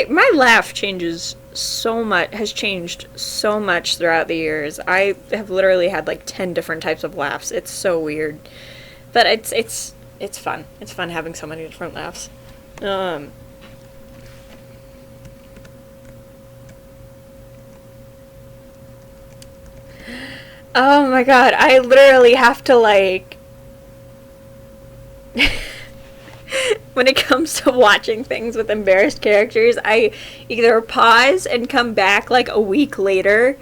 My laugh changes so much, has changed so much throughout the years. I have literally had like 10 different types of laughs. It's so weird. But it's fun. It's fun having so many different laughs. Oh my god, I literally have to like when it comes to watching things with embarrassed characters, I either pause and come back like a week later,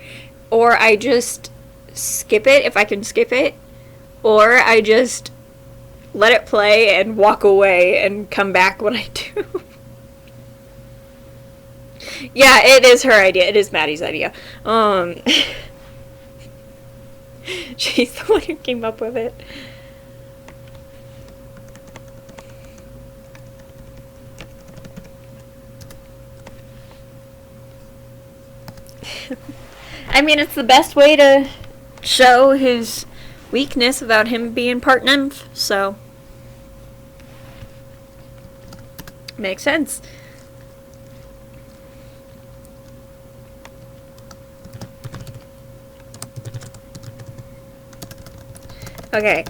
or I just skip it if I can skip it, or I just let it play and walk away and come back when I do. Yeah, it is her idea. It is Maddie's idea. She's the one who came up with it. I mean, it's the best way to show his weakness without him being part nymph, so makes sense. Okay,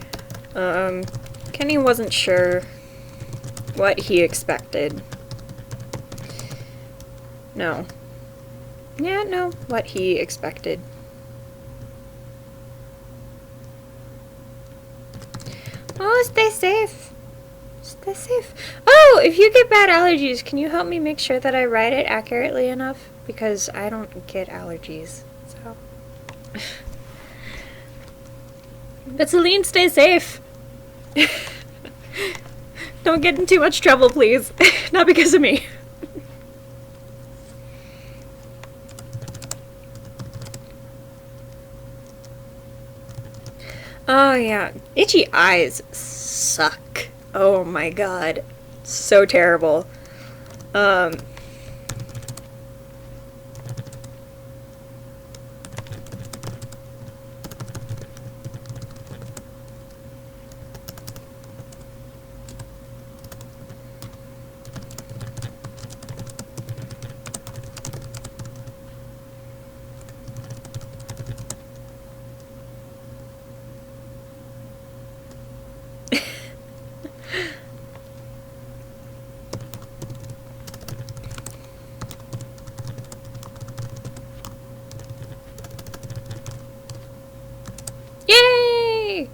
Kenny wasn't sure what he expected. No. Yeah, no, what he expected. Oh, stay safe. Stay safe. Oh, if you get bad allergies, can you help me make sure that I write it accurately enough? Because I don't get allergies, so. But Celine, stay safe. Don't get in too much trouble, please. Not because of me. Oh yeah, itchy eyes suck. Oh my god, so terrible. Yay!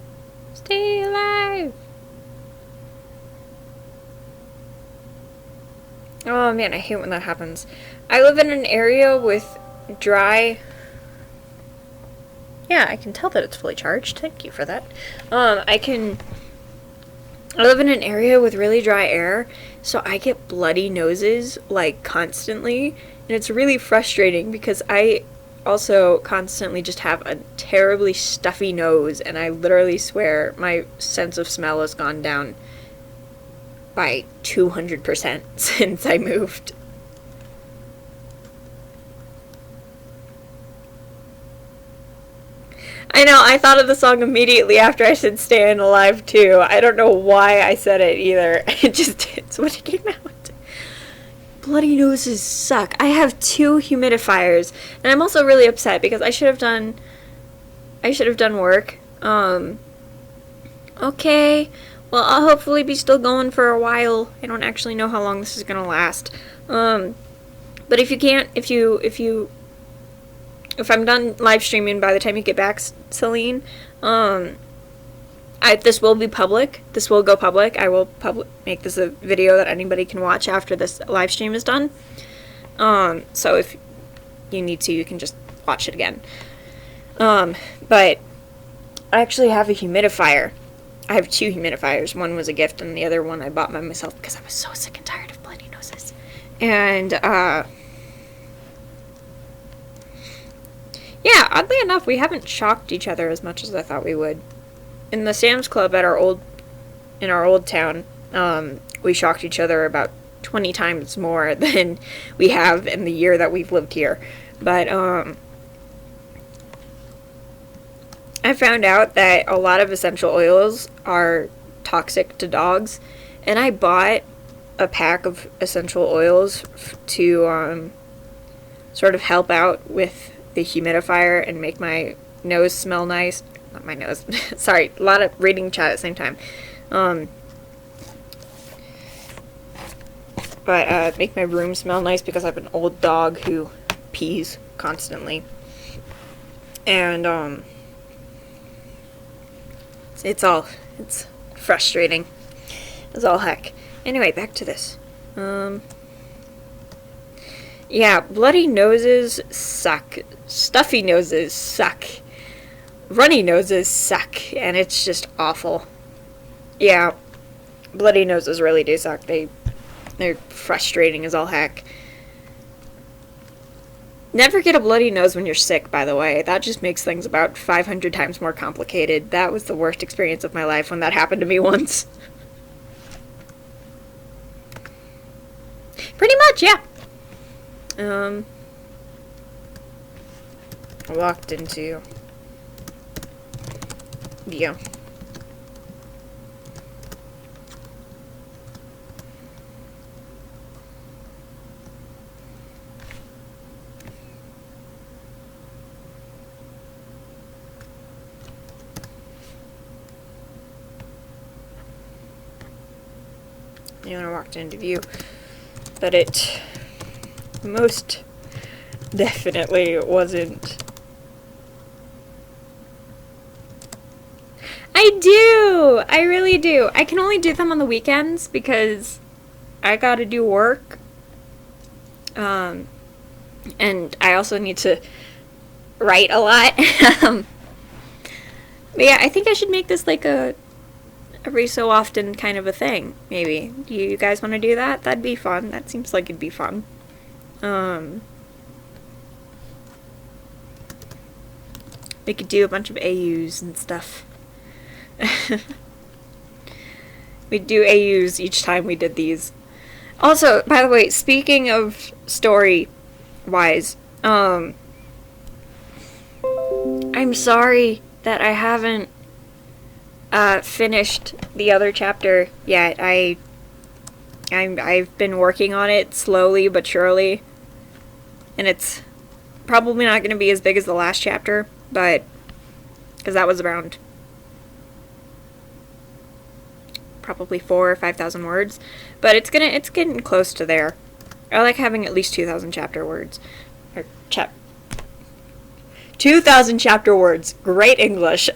Stay alive! Oh man, I hate when that happens. I live in an area with dry... Yeah, I can tell that it's fully charged. Thank you for that. I live in an area with really dry air, so I get bloody noses, like, constantly. And it's really frustrating because I also constantly just have a terribly stuffy nose, and I literally swear my sense of smell has gone down by 200% since I moved. I know, I thought of the song immediately after I said Stayin' Alive too. I don't know why I said it either. It's what it came out. Bloody noses suck. I have 2 humidifiers, and I'm also really upset because I should have done work. Okay. Well, I'll hopefully be still going for a while. I don't actually know how long this is gonna last. But if I'm done live streaming by the time you get back, Celine, this will be public. This will go public. I will make this a video that anybody can watch after this live stream is done. So if you need to, you can just watch it again. But I actually have a humidifier. I have 2 humidifiers. One was a gift, and the other one I bought by myself because I was so sick and tired of bloody noses. And, yeah, oddly enough, we haven't shocked each other as much as I thought we would. In the Sam's Club in our old town, we shocked each other about 20 times more than we have in the year that we've lived here. But, I found out that a lot of essential oils are toxic to dogs, and I bought a pack of essential oils to sort of help out with the humidifier and make my nose smell nice. Not my nose. Sorry, a lot of reading chat at the same time. But make my room smell nice because I have an old dog who pees constantly. And it's frustrating as all heck. Anyway, back to this. Yeah, bloody noses suck. Stuffy noses suck. Runny noses suck, and it's just awful. Yeah, bloody noses really do suck. They're frustrating as all heck. Never get a bloody nose when you're sick, by the way. That just makes things about 500 times more complicated. That was the worst experience of my life when that happened to me once. Pretty much, yeah. I walked into... Yeah. And I walked into view, but it most definitely wasn't. I do! I really do. I can only do them on the weekends because I gotta do work. And I also need to write a lot. But yeah, I think I should make this like a every so often kind of a thing, maybe. Do you guys want to do that? That'd be fun. That seems like it'd be fun. We could do a bunch of AUs and stuff. We'd do AUs each time we did these. Also, by the way, speaking of story-wise, I'm sorry that I haven't finished the other chapter yet. I've been working on it slowly but surely, and it's probably not going to be as big as the last chapter, but because that was around probably 4,000 or 5,000 words, but it's getting close to there. I like having at least 2,000 chapter words, or 2,000 chapter words. Great English.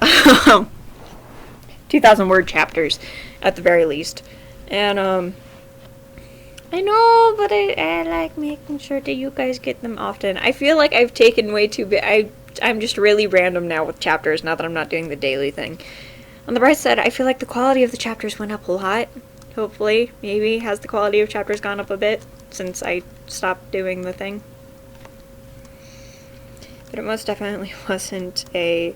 2,000 word chapters at the very least. And I know, but I like making sure that you guys get them often. I feel like I've taken way too big. I'm just really random now with chapters now that I'm not doing the daily thing. On the bright side, I feel like the quality of the chapters went up a lot. Hopefully, maybe has the quality of chapters gone up a bit since I stopped doing the thing. But it most definitely wasn't a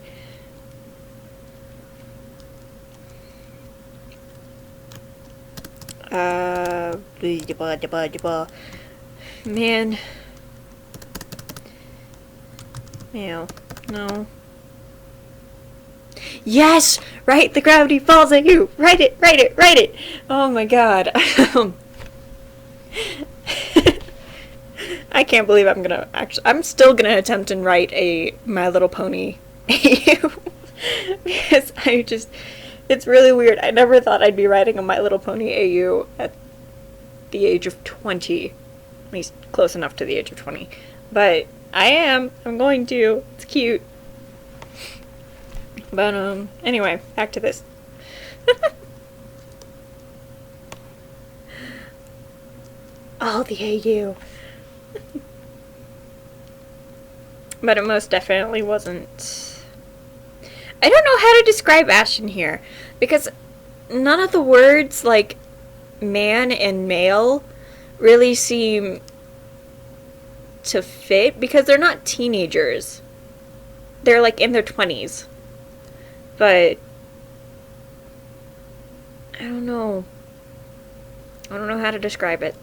man. No. Yes! Right, the gravity falls at you! Write it! Oh my god. I can't believe I'm still gonna attempt and write a My Little Pony AU. Because it's really weird. I never thought I'd be writing a My Little Pony AU at the age of 20. At least close enough to the age of 20. But I am. I'm going to. It's cute. But, anyway, back to this. Oh, the AU. But it most definitely wasn't. I don't know how to describe Ashton here, because none of the words, like, man and male, really seem to fit, because they're not teenagers. They're, like, in their 20s. But I don't know how to describe him,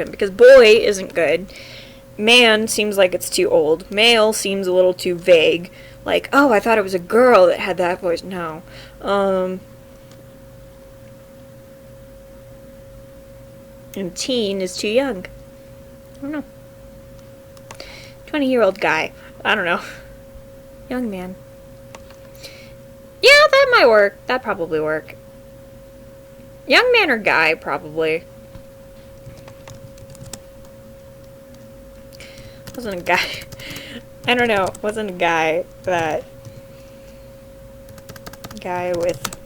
because boy isn't good. Man seems like it's too old. Male seems a little too vague. Like, oh, I thought it was a girl that had that voice. No. And teen is too young. I don't know. 20-year-old guy. I don't know. Young man. Yeah, that might work. That'd probably work. Young man or guy, probably. Wasn't a guy. I don't know. Wasn't a guy that... Guy with...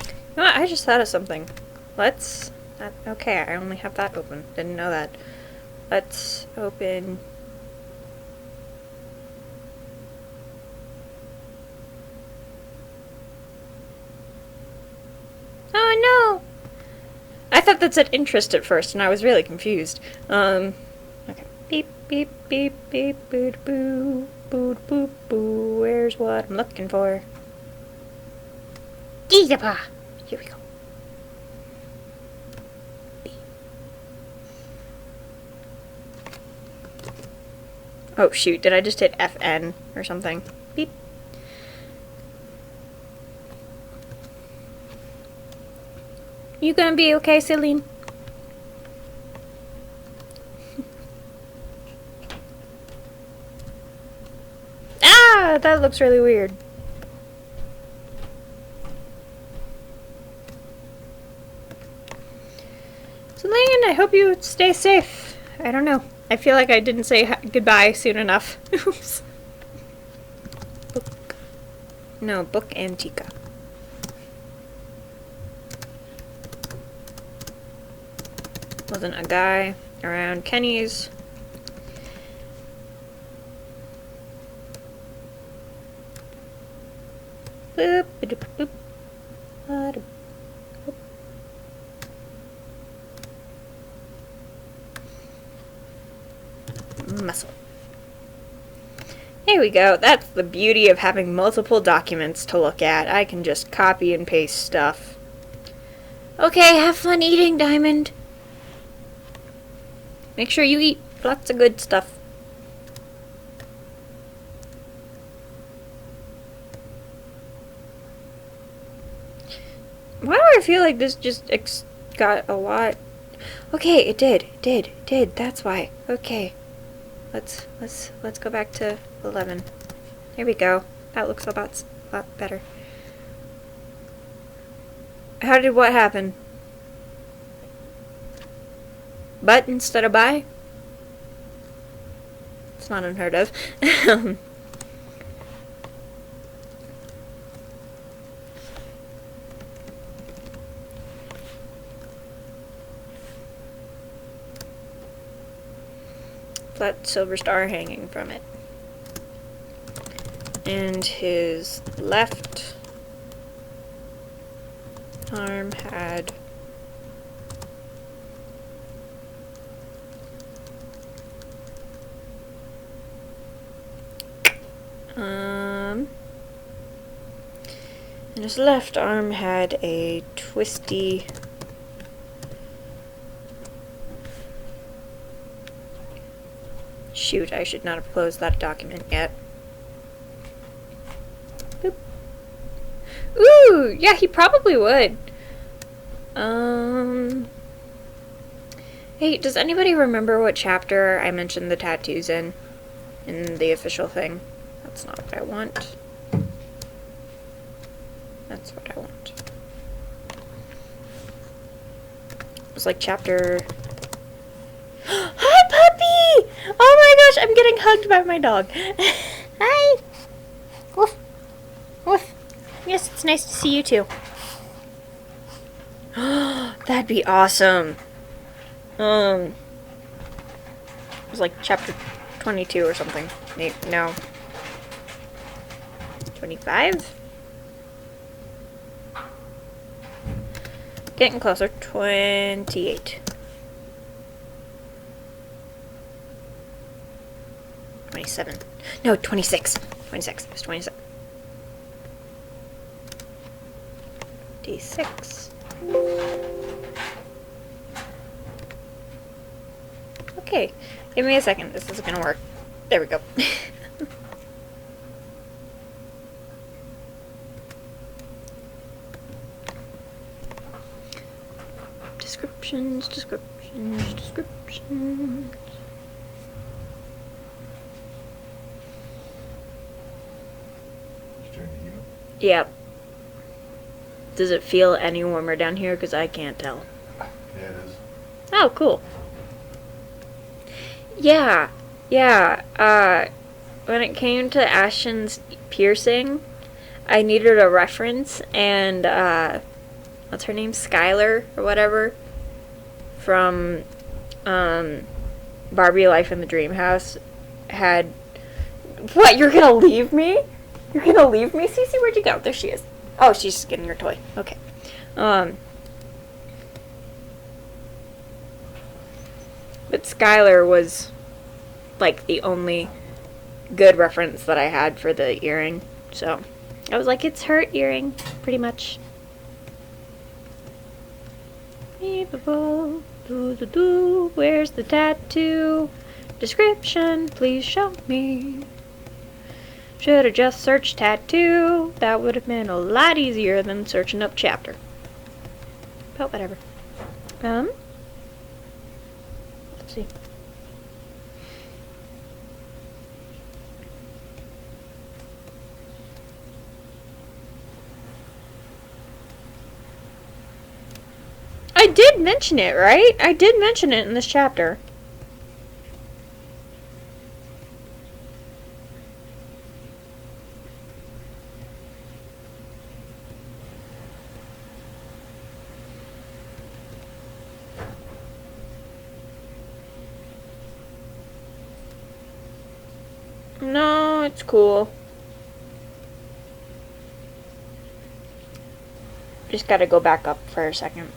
You know what? I just thought of something. Let's... okay, I only have that open. Didn't know that. Let's open... Oh no! I thought that said interest at first, and I was really confused. Okay. Beep, beep, beep, beep, boo, boo, boo, boo, boo. Where's what I'm looking for? Geezapa! Here we go. Oh shoot, did I just hit FN or something? Beep. You gonna be okay, Celine? Ah, that looks really weird. Celine, I hope you stay safe. I don't know. I feel like I didn't say goodbye soon enough. Oops. Book. No, book Antica. Wasn't a guy around Kenny's. Boop, boop, boop, boop. Muscle. There we go. That's the beauty of having multiple documents to look at. I can just copy and paste stuff. Okay, have fun eating, Diamond. Make sure you eat lots of good stuff. Why do I feel like this just got a lot? Okay, it did. That's why. Okay. Let's go back to 11. There we go. That looks a lot better. How did what happen? But instead of by? It's not unheard of. Flat silver star hanging from it. And his left arm had and his left arm had a twisty shoot, I should not have closed that document yet. Boop. Ooh, yeah, he probably would. Hey, does anybody remember what chapter I mentioned the tattoos in the official thing? That's not what I want. That's what I want. It was like chapter... Hi, puppy! Oh my gosh, I'm getting hugged by my dog. Hi! Woof. Woof. Yes, it's nice to see you too. That'd be awesome. It was like chapter 22 or something. Maybe, no. 25? Getting closer. 28. 27. No, 26. 26. It was 27. 26. Okay. Give me a second. This is gonna work. There we go. Descriptions. Description. Yep. Does it feel any warmer down here? Because I can't tell. Yeah, it is. Oh, cool. Yeah. When it came to Ashton's piercing, I needed a reference, and, what's her name? Skylar, or whatever, from, Barbie Life in the Dream House, had... What, you're gonna leave me? You're gonna leave me? Cece, where'd you go? There she is. Oh, she's just getting her toy. Okay. But Skylar was, like, the only good reference that I had for the earring. So, I was like, it's her earring, pretty much. Where's the tattoo? Description, please show me. Should have just searched tattoo. That would have been a lot easier than searching up chapter. But whatever. Let's see. I did mention it, right? I did mention it in this chapter. No, it's cool. Just gotta go back up for a second.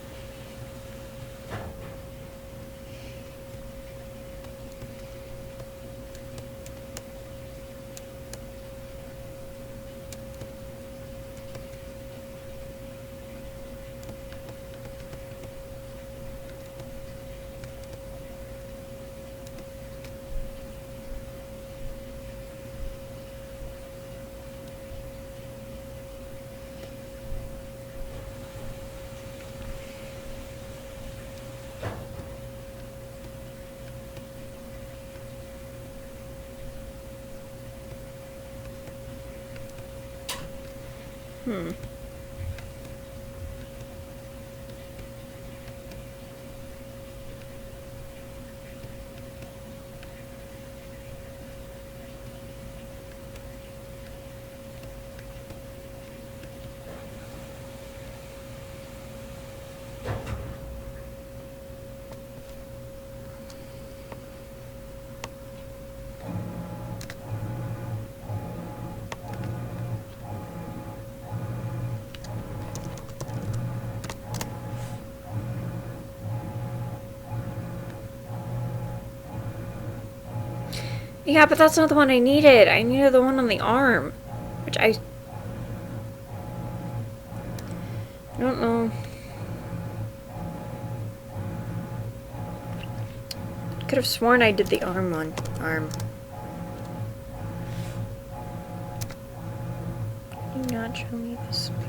Yeah, but that's not the one I needed. I needed the one on the arm. Which I don't know. Could have sworn I did the arm one. Do not show me this page.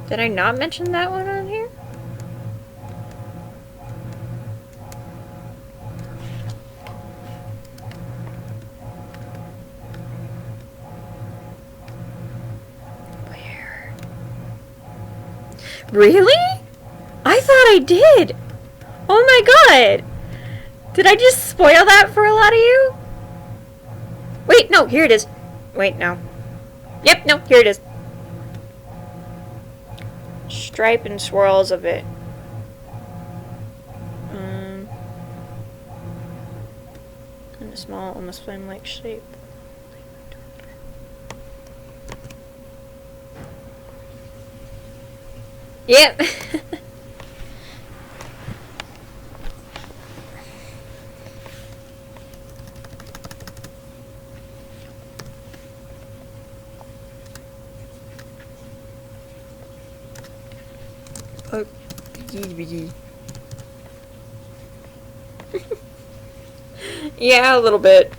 Did I not mention that one on here? Where? Really? I thought I did! Oh my god! Did I just spoil that for a lot of you? Wait, no, here it is. Wait, no. Yep, no, here it is. Stripe and swirls of it. In a small, almost flame-like shape. Yep. Yeah, a little bit.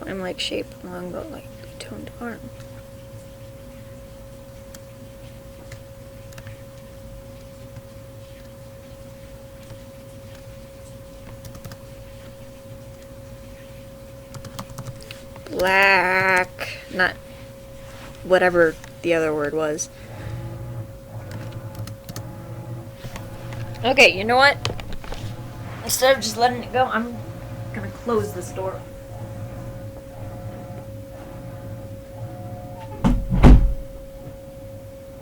I'm like shaped along the like toned arm. Black, not whatever the other word was. Okay, you know what? Instead of just letting it go, I'm gonna close this door.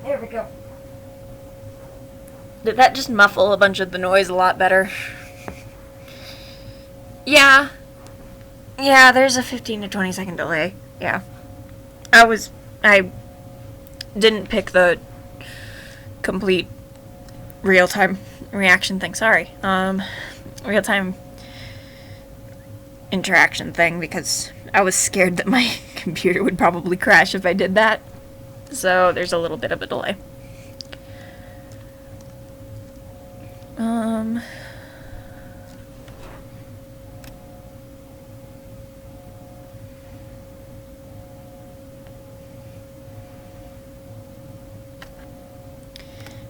There we go. Did that just muffle a bunch of the noise a lot better? Yeah. Yeah, there's a 15 to 20 second delay. Yeah. I didn't pick the complete real-time reaction thing, sorry. Real-time interaction thing because I was scared that my computer would probably crash if I did that. So there's a little bit of a delay.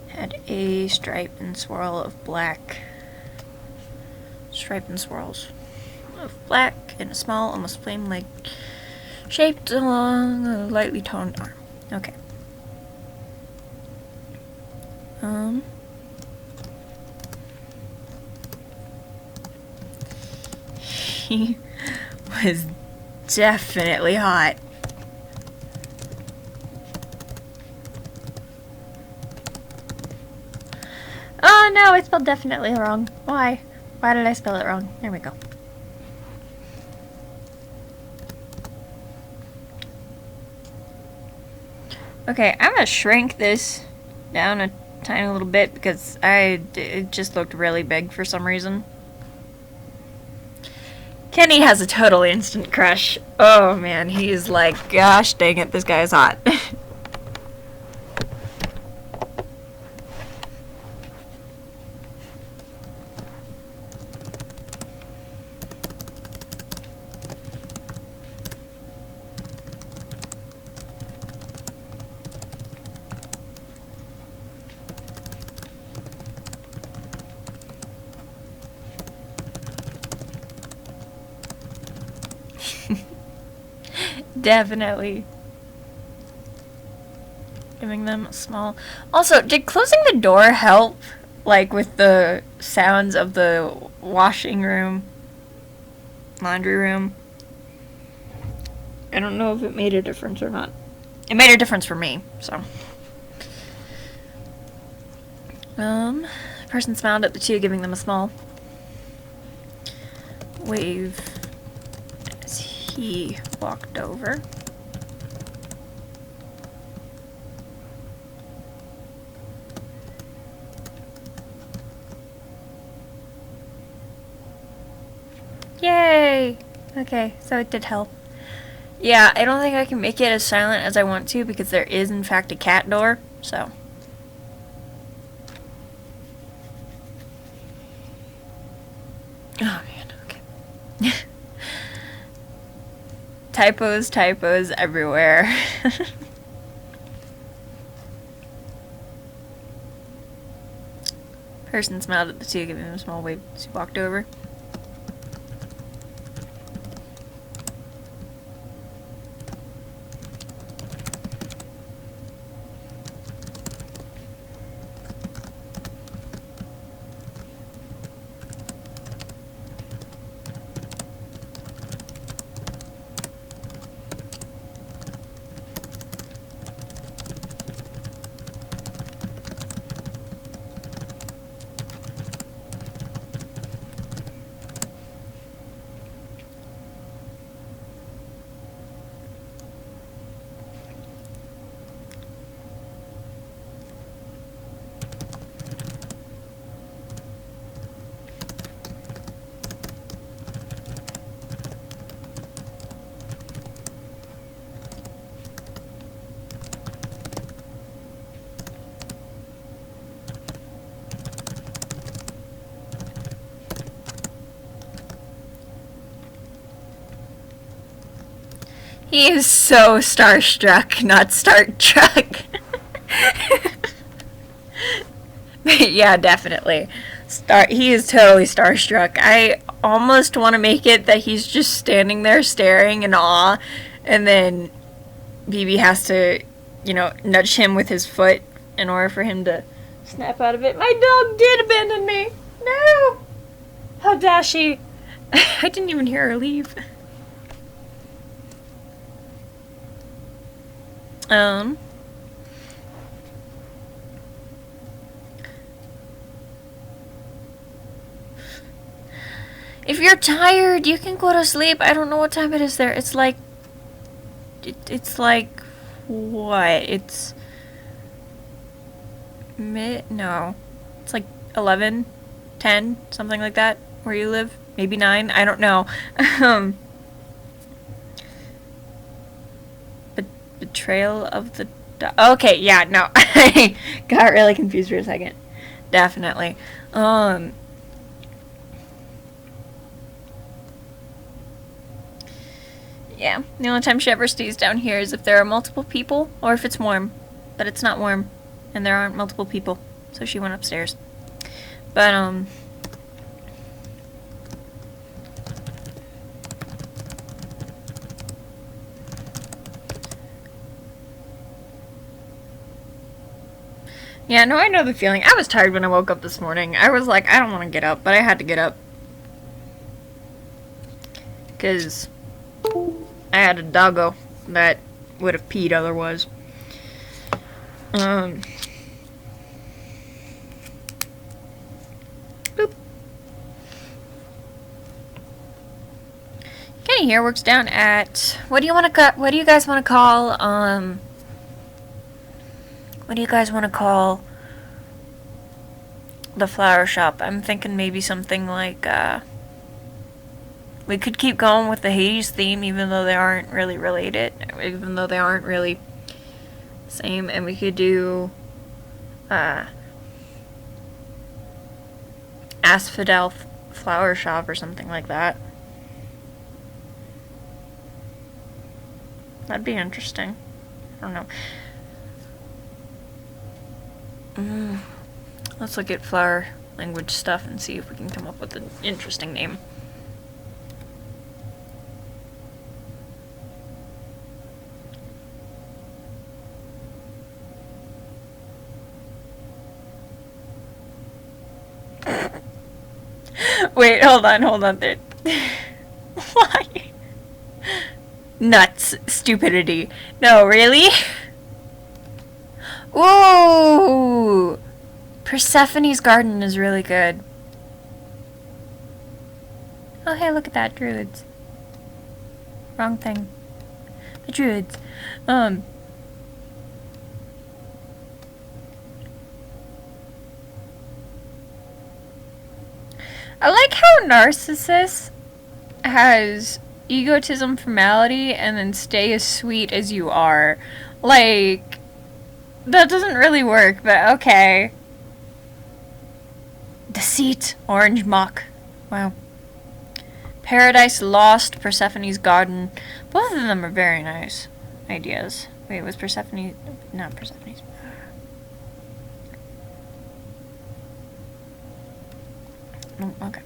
Had a stripe and swirl of black. Stripe and swirls of black in a small, almost flame-like, shaped along a lightly toned arm. Okay. He was definitely hot. Oh no, I spelled definitely wrong. Why? Why did I spell it wrong? There we go. Okay, I'm gonna shrink this down a tiny little bit because it just looked really big for some reason. Kenny has a total instant crush. Oh man, he's like, gosh dang it, this guy is hot. Definitely. Giving them a small... Also, did closing the door help? Like, with the sounds of the washing room? Laundry room? I don't know if it made a difference or not. It made a difference for me, so... The person smiled at the two, giving them a small wave as he walked over. Yay! Okay, so it did help. Yeah, I don't think I can make it as silent as I want to because there is in fact a cat door, so... Oh man, okay. Typos everywhere. Person smiled at the two, giving him a small wave as he walked over. He is so starstruck, not Star Trek. But yeah, definitely. He is totally starstruck. I almost want to make it that he's just standing there staring in awe, and then BB has to, nudge him with his foot in order for him to snap out of it. My dog did abandon me. No! How dashy. I didn't even hear her leave. If you're tired, you can go to sleep. I don't know what time it is there. It's like what? It's no. It's like 11, 10, something like that where you live. Maybe 9. I don't know. Betrayal of the okay, yeah, no. I got really confused for a second. Definitely. Yeah, the only time she ever stays down here is if there are multiple people or if it's warm. But it's not warm and there aren't multiple people. So she went upstairs. But yeah, no, I know the feeling. I was tired when I woke up this morning. I was like, I don't want to get up, but I had to get up. Because I had a doggo that would have peed otherwise. Boop. Kenny here works down at what do you guys want to call the flower shop? I'm thinking maybe something like we could keep going with the Hades theme, even though they aren't really related, even though they aren't really the same, and we could do Asphodel Flower Shop or something like that. That'd be interesting. I don't know. Let's look at flower language stuff and see if we can come up with an interesting name. Wait, hold on there. Why? Nuts. Stupidity. No, really? Ooh! Persephone's Garden is really good. Oh, hey, look at that. Druids. Wrong thing. The Druids. I like how Narcissus has egotism, formality, and then stay as sweet as you are. Like, that doesn't really work, but okay. Deceit, Orange Mock. Wow. Paradise Lost, Persephone's Garden. Both of them are very nice ideas. Wait, was Persephone... Not Persephone's... Oh, okay.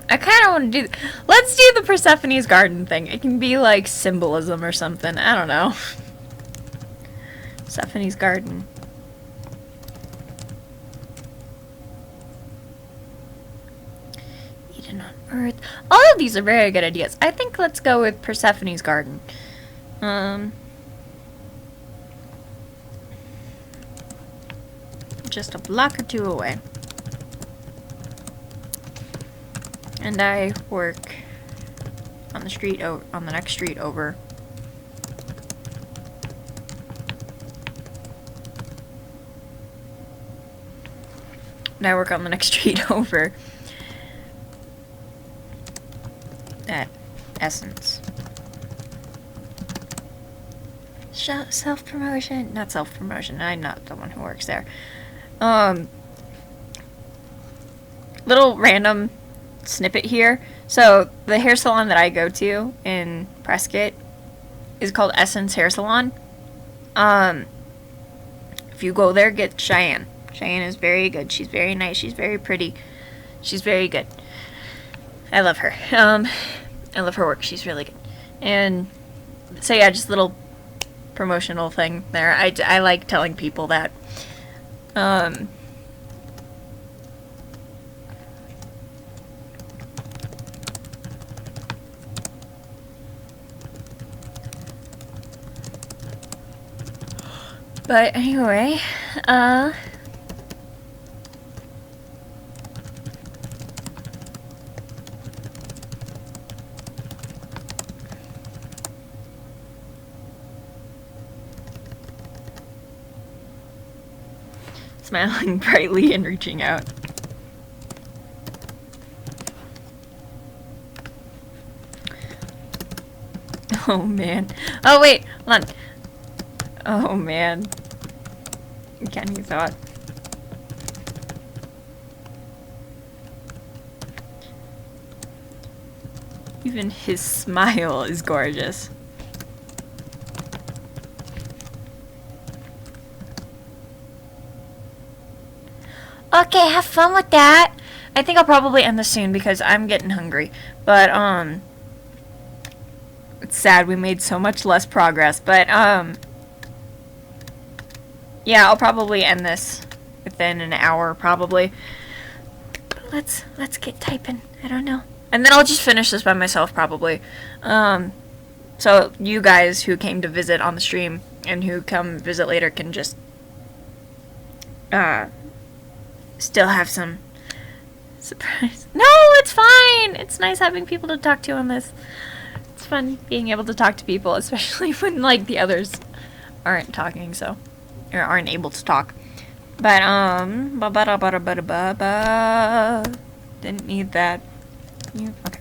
I kind of want to do... Let's do the Persephone's Garden thing. It can be like symbolism or something. I don't know. Persephone's Garden. Eden on Earth. All of these are very good ideas. I think let's go with Persephone's Garden. Just a block or two away. And I work on the street on the next street over. And I work on the next street over at Essence. Self-promotion. Not self-promotion. I'm not the one who works there. Little random snippet here. So the hair salon that I go to in Prescott is called Essence Hair Salon. If you go there, get Cheyenne. Cheyenne is very good. She's very nice. She's very pretty. She's very good. I love her. I love her work. She's really good. And so yeah, just a little promotional thing there. I like telling people that. But anyway, smiling brightly and reaching out. Oh man. Oh wait, hold on. Oh man. Kenny thought. Even his smile is gorgeous. Okay, have fun with that. I think I'll probably end this soon because I'm getting hungry. But, it's sad we made so much less progress. But, yeah, I'll probably end this within an hour, probably. But let's get typing. I don't know. And then I'll just finish this by myself, probably. So you guys who came to visit on the stream and who come visit later can just, still have some surprise. No, it's fine. It's nice having people to talk to on this. It's fun being able to talk to people, especially when, like, the others aren't talking, so, or aren't able to talk. But, didn't need that. Okay.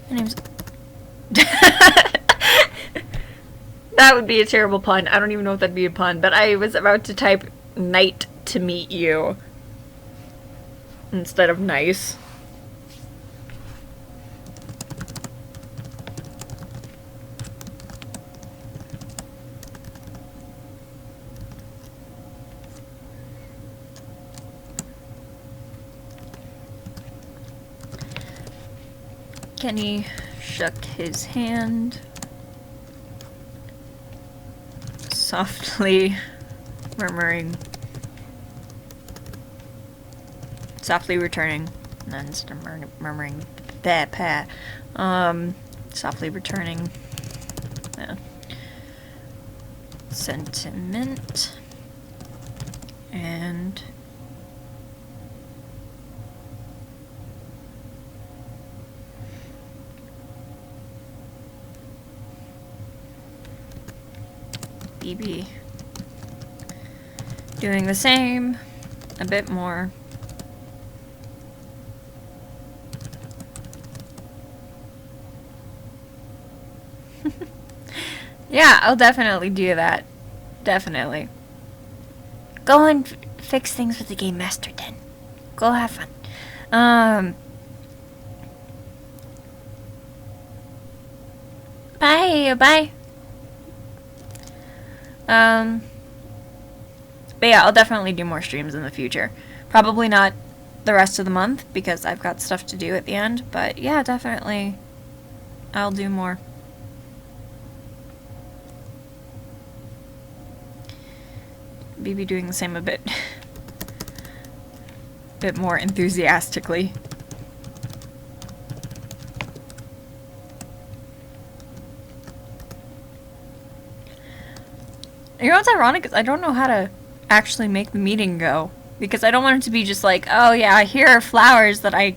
My name's... That would be a terrible pun. I don't even know if that'd be a pun, but I was about to type night to meet you instead of nice. Kenny shook his hand, softly murmuring, softly returning, and then murmuring, softly returning, sentiment, and BB doing the same, a bit more. Yeah, I'll definitely do that. Definitely. Go and fix things with the Game Master then. Go have fun. Bye. But yeah, I'll definitely do more streams in the future. Probably not the rest of the month because I've got stuff to do at the end, but yeah, definitely I'll do more. BB doing the same a bit more enthusiastically. You know what's ironic is I don't know how to actually make the meeting go. Because I don't want it to be just like, oh yeah, here are flowers that I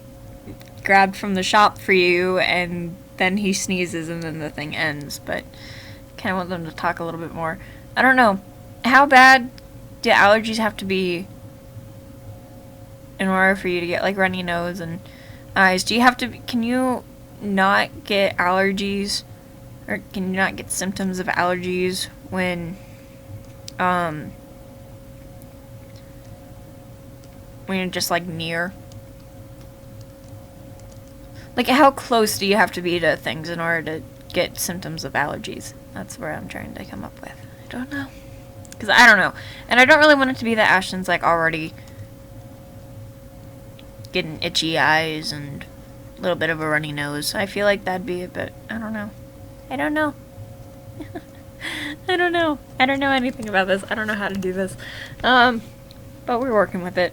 grabbed from the shop for you, and then he sneezes and then the thing ends. But I kind of want them to talk a little bit more. I don't know. How bad do allergies have to be in order for you to get like runny nose and eyes? Do you have to, can you not get allergies, or can you not get symptoms of allergies when you're just like near? Like, how close do you have to be to things in order to get symptoms of allergies? That's where I'm trying to come up with. I don't know. Because I don't know. And I don't really want it to be that Ashton's, like, already getting itchy eyes and a little bit of a runny nose. I feel like that'd be it, but I don't know. I don't know. I don't know. I don't know anything about this. I don't know how to do this. But we're working with it.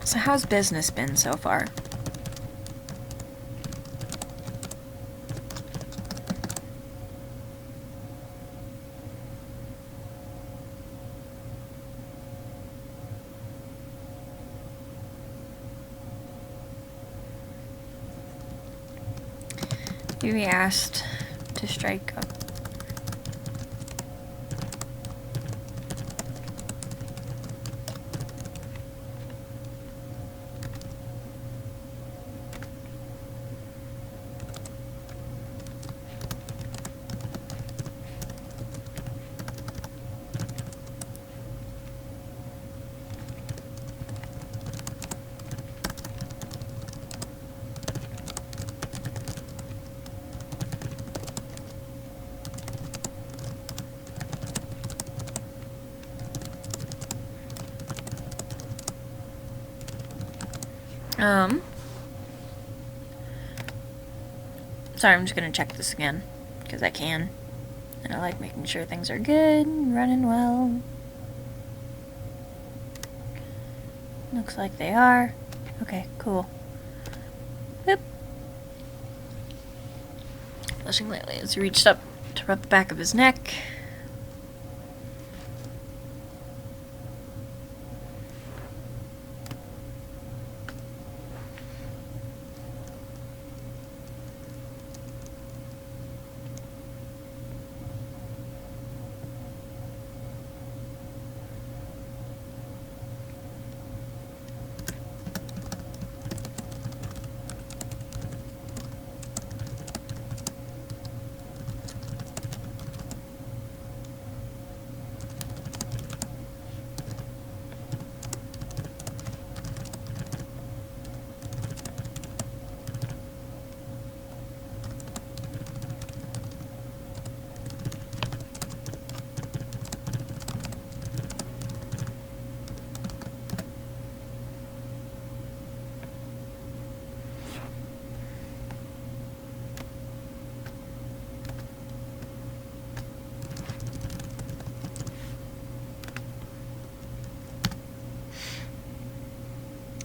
So how's business been so far? You be asked to strike up. Sorry, I'm just gonna check this again, because I can. And I like making sure things are good and running well. Looks like they are. Okay, cool. Boop. Blushing lightly as he reached up to rub the back of his neck.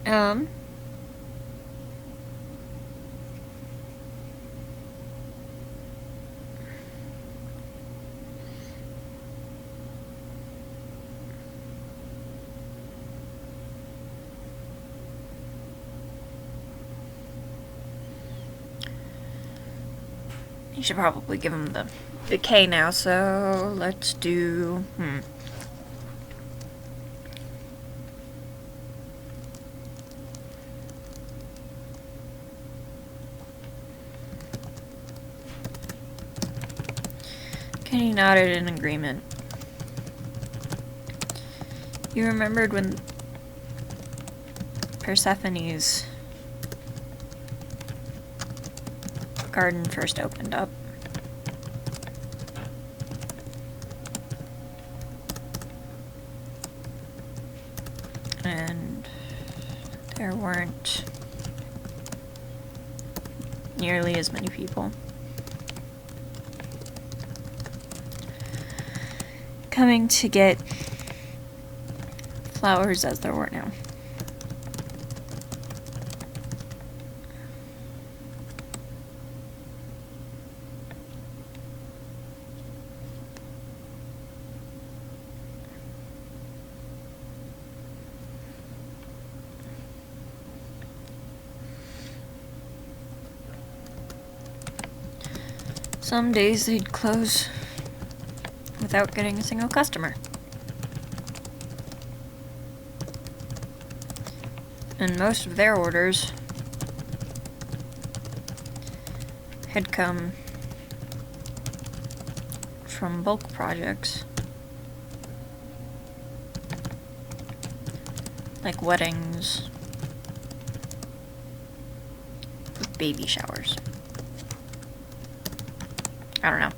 Um, you should probably give him the K now, so let's do, Kenny nodded in agreement. You remembered when Persephone's garden first opened up. And there weren't nearly as many people coming to get flowers as there were now. Some days they'd close without getting a single customer. And most of their orders had come from bulk projects, like weddings, baby showers. I don't know.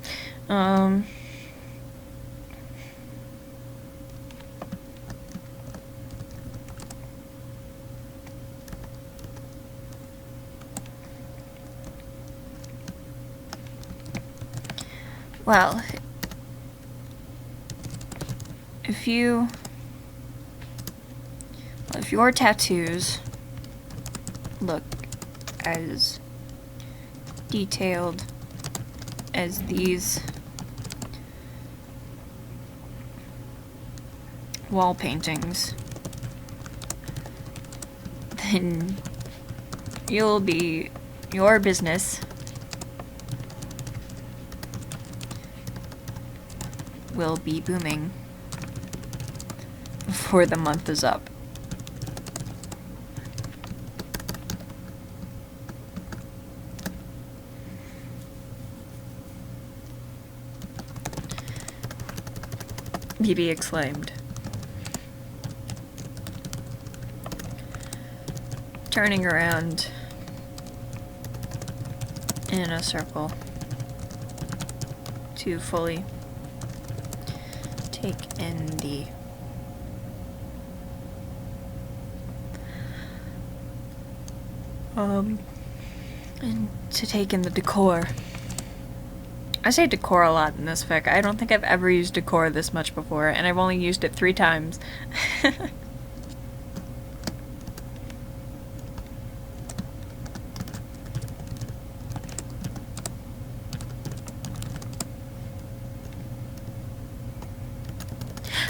Well, if your tattoos look as detailed as these wall paintings, then your business will be booming before the month is up. BB exclaimed, turning around in a circle to fully take in the and to take in the decor. I say decor a lot in this fic. I don't think I've ever used decor this much before, and I've only used it 3 times.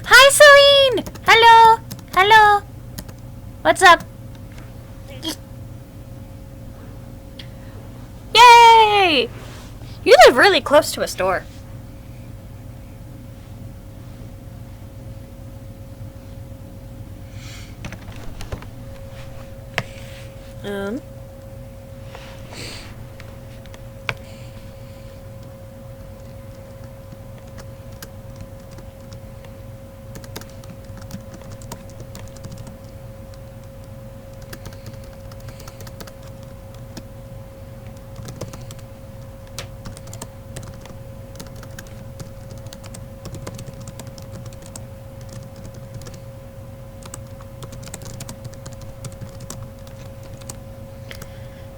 Hi, Celine! Hello! Hello! What's up? Yay! You live really close to a store.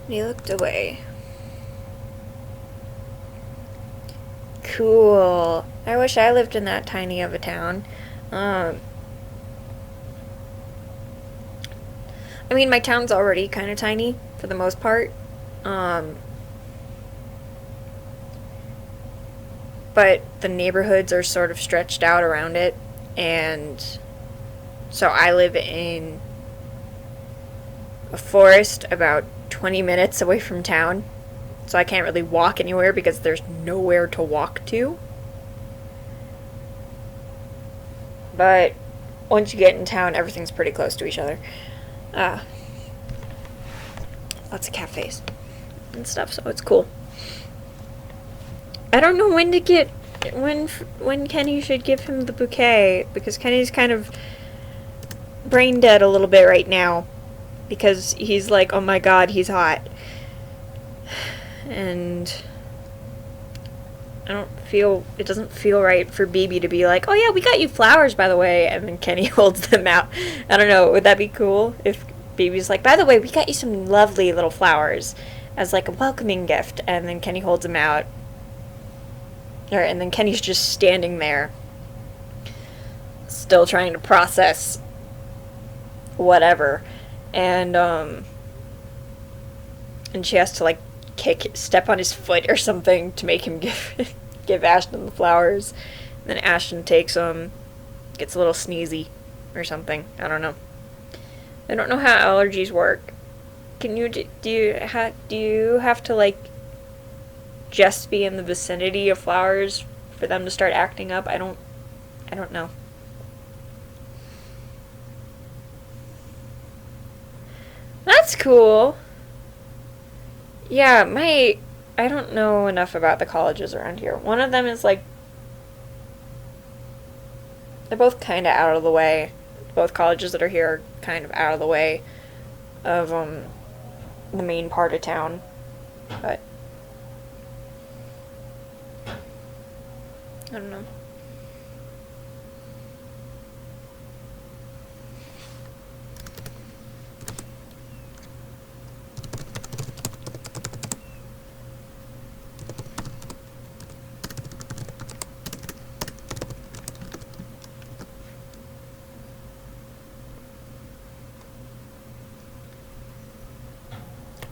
He looked away. Cool. I wish I lived in that tiny of a town. I mean, my town's already kind of tiny for the most part. But the neighborhoods are sort of stretched out around it, and so I live in a forest about 20 minutes away from town, so I can't really walk anywhere because there's nowhere to walk to. But once you get in town, everything's pretty close to each other. Lots of cafes and stuff, so it's cool. I don't know when Kenny should give him the bouquet, because Kenny's kind of brain dead a little bit right now, because he's like, oh my god, he's hot. And it doesn't feel right for BB to be like, oh yeah, we got you flowers, by the way, and then Kenny holds them out. I don't know, would that be cool if BB's like, by the way, we got you some lovely little flowers as like a welcoming gift, and then Kenny holds them out. And then Kenny's just standing there, still trying to process whatever. And she has to like step on his foot or something to make him give Ashton the flowers. And then Ashton takes them, gets a little sneezy or something. I don't know. I don't know how allergies work. Can you do you have to like just be in the vicinity of flowers for them to start acting up? I don't know. That's cool. Yeah, I don't know enough about the colleges around here. One of them is like, they're both kind of out of the way. Both colleges that are here are kind of out of the way of the main part of town. But I don't know.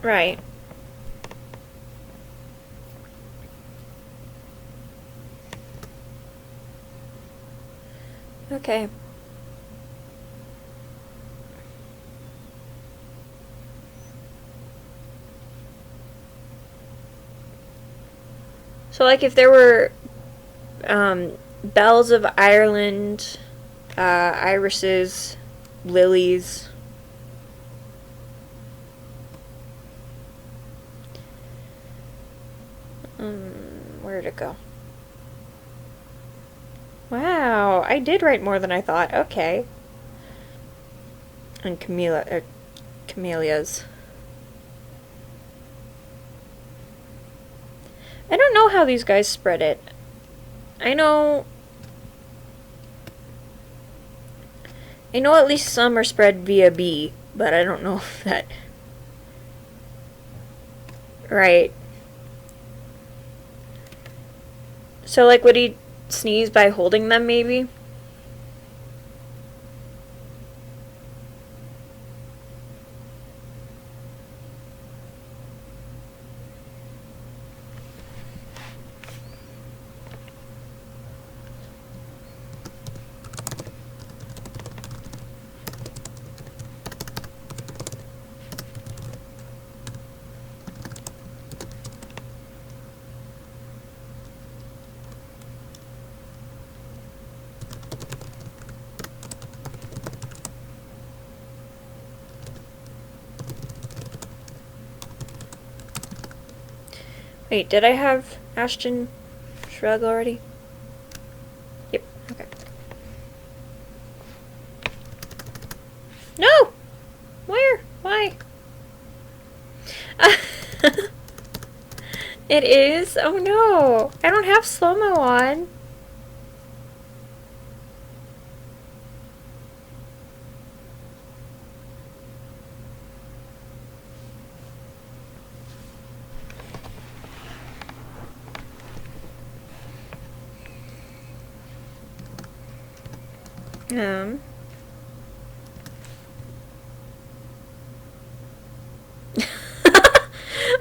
Right. Okay. So, like, if there were bells of Ireland, irises, lilies. Where did it go? Wow, I did write more than I thought. Okay. And camellias. I don't know how these guys spread it. I know at least some are spread via bee, but I don't know if that... Right. So, like, would he sneeze by holding them, maybe? Wait, did I have Ashton shrug already? Yep, okay. No! Where? Why? It is? Oh no! I don't have slow-mo on.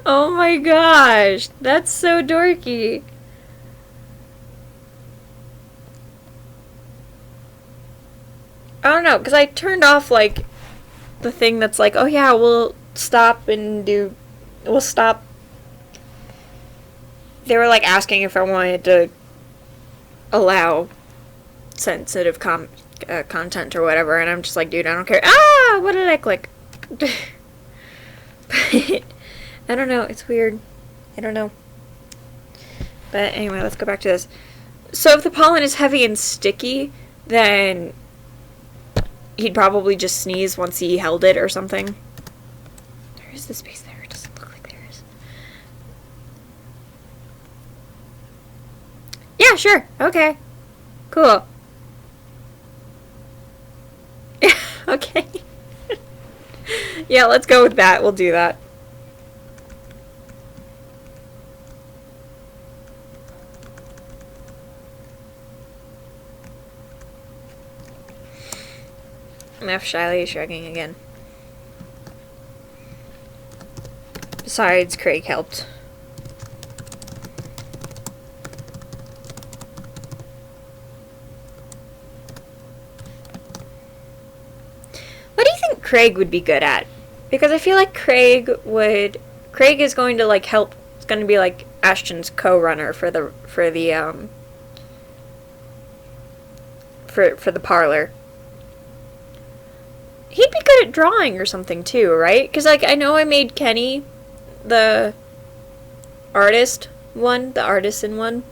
Oh my gosh, that's so dorky. I don't know, because I turned off, like, the thing that's like, oh yeah, we'll stop. They were, like, asking if I wanted to allow sensitive content or whatever, and I'm just like, dude, I don't care. Ah, what did I click? But I don't know, it's weird. I don't know. But anyway, let's go back to this. So if the pollen is heavy and sticky, then he'd probably just sneeze once he held it or something. There is the space there. It doesn't look like there is. Yeah, sure. Okay. Cool. Okay. Yeah, let's go with that. We'll do that. F. Shiley is shrugging again. Besides, Craig helped. What do you think Craig would be good at? Because I feel like Craig is going to like help. It's going to be like Ashton's co-runner for the parlor. He'd be good at drawing or something too, right? Because like I know I made Kenny the artist one, the artisan one,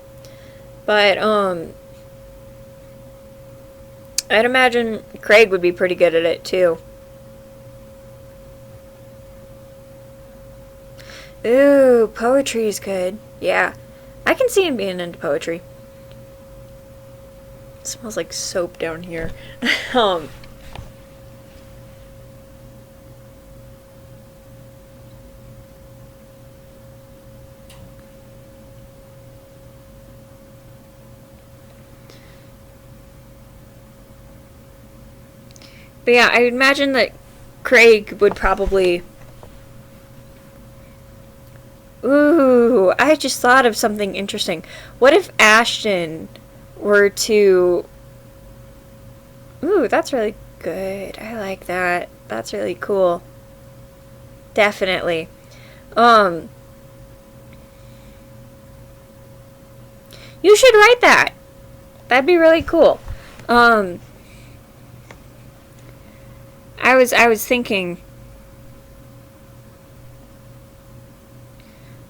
but I'd imagine Craig would be pretty good at it too. Ooh, poetry's good. Yeah, I can see him being into poetry. It smells like soap down here. But yeah, I imagine that Craig would probably... Ooh, I just thought of something interesting. What if Ashton were to... Ooh, that's really good. I like that. That's really cool. Definitely. You should write that. That'd be really cool. I was thinking,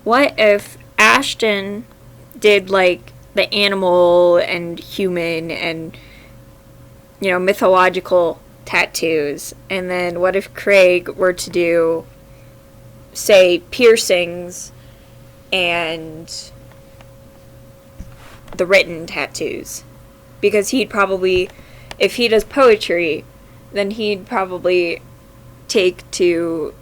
what if Ashton did like the animal and human and, you know, mythological tattoos, and then what if Craig were to do, say, piercings and the written tattoos? Because he'd probably, if he does poetry, then he'd probably take to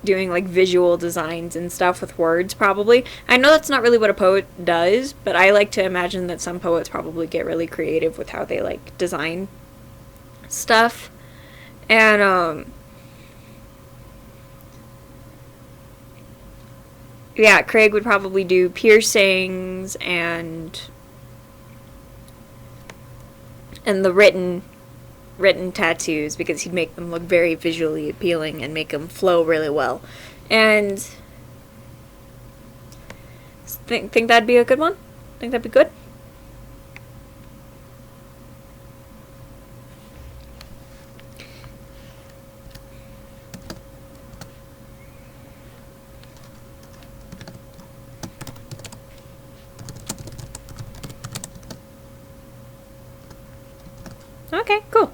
doing like visual designs and stuff with words, probably. I know that's not really what a poet does, but I like to imagine that some poets probably get really creative with how they like design stuff. And yeah, Craig would probably do piercings and the written tattoos, because he'd make them look very visually appealing and make them flow really well. And think that'd be a good one? Think that'd be good? Okay, cool.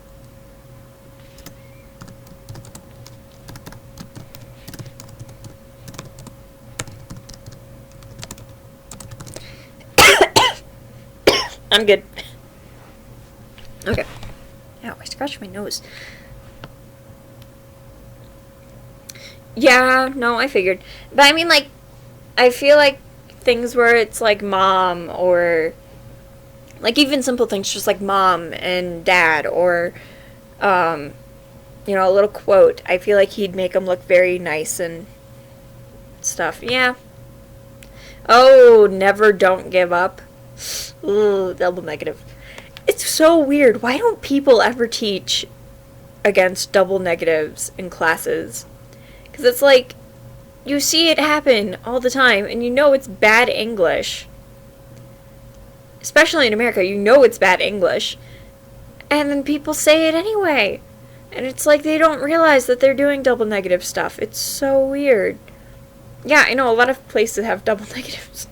I'm good. Okay. Ow, I scratched my nose. Yeah, no, I figured. But I mean, like, I feel like things where it's like mom, or like even simple things just like mom and dad, or you know, a little quote. I feel like he'd make them look very nice and stuff. Yeah. Oh, never, don't give up. Ooh, double negative. It's so weird. Why don't people ever teach against double negatives in classes? Because it's like, you see it happen all the time, and you know it's bad English. Especially in America, you know it's bad English. And then people say it anyway. And it's like they don't realize that they're doing double negative stuff. It's so weird. Yeah, I know a lot of places have double negatives.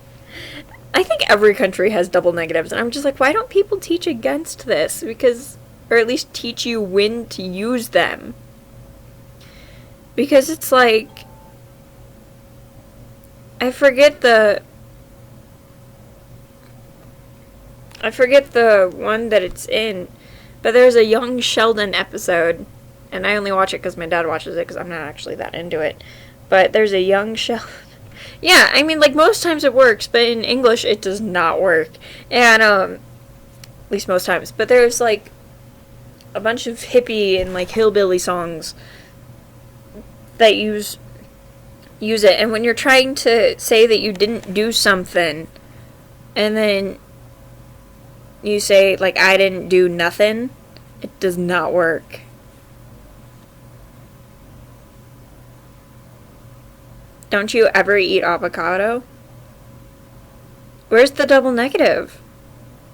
I think every country has double negatives, and I'm just like, why don't people teach against this? Because, or at least teach you when to use them. Because it's like, I forget the one that it's in, but there's a Young Sheldon episode, and I only watch it because my dad watches it, because I'm not actually that into it. But there's a Young Sheldon. Yeah, I mean, like, most times it works, but in English it does not work. And, at least most times. But there's, like, a bunch of hippie and like hillbilly songs that use it, and when you're trying to say that you didn't do something and then you say like I didn't do nothing, it does not work. Don't you ever eat avocado? Where's the double negative?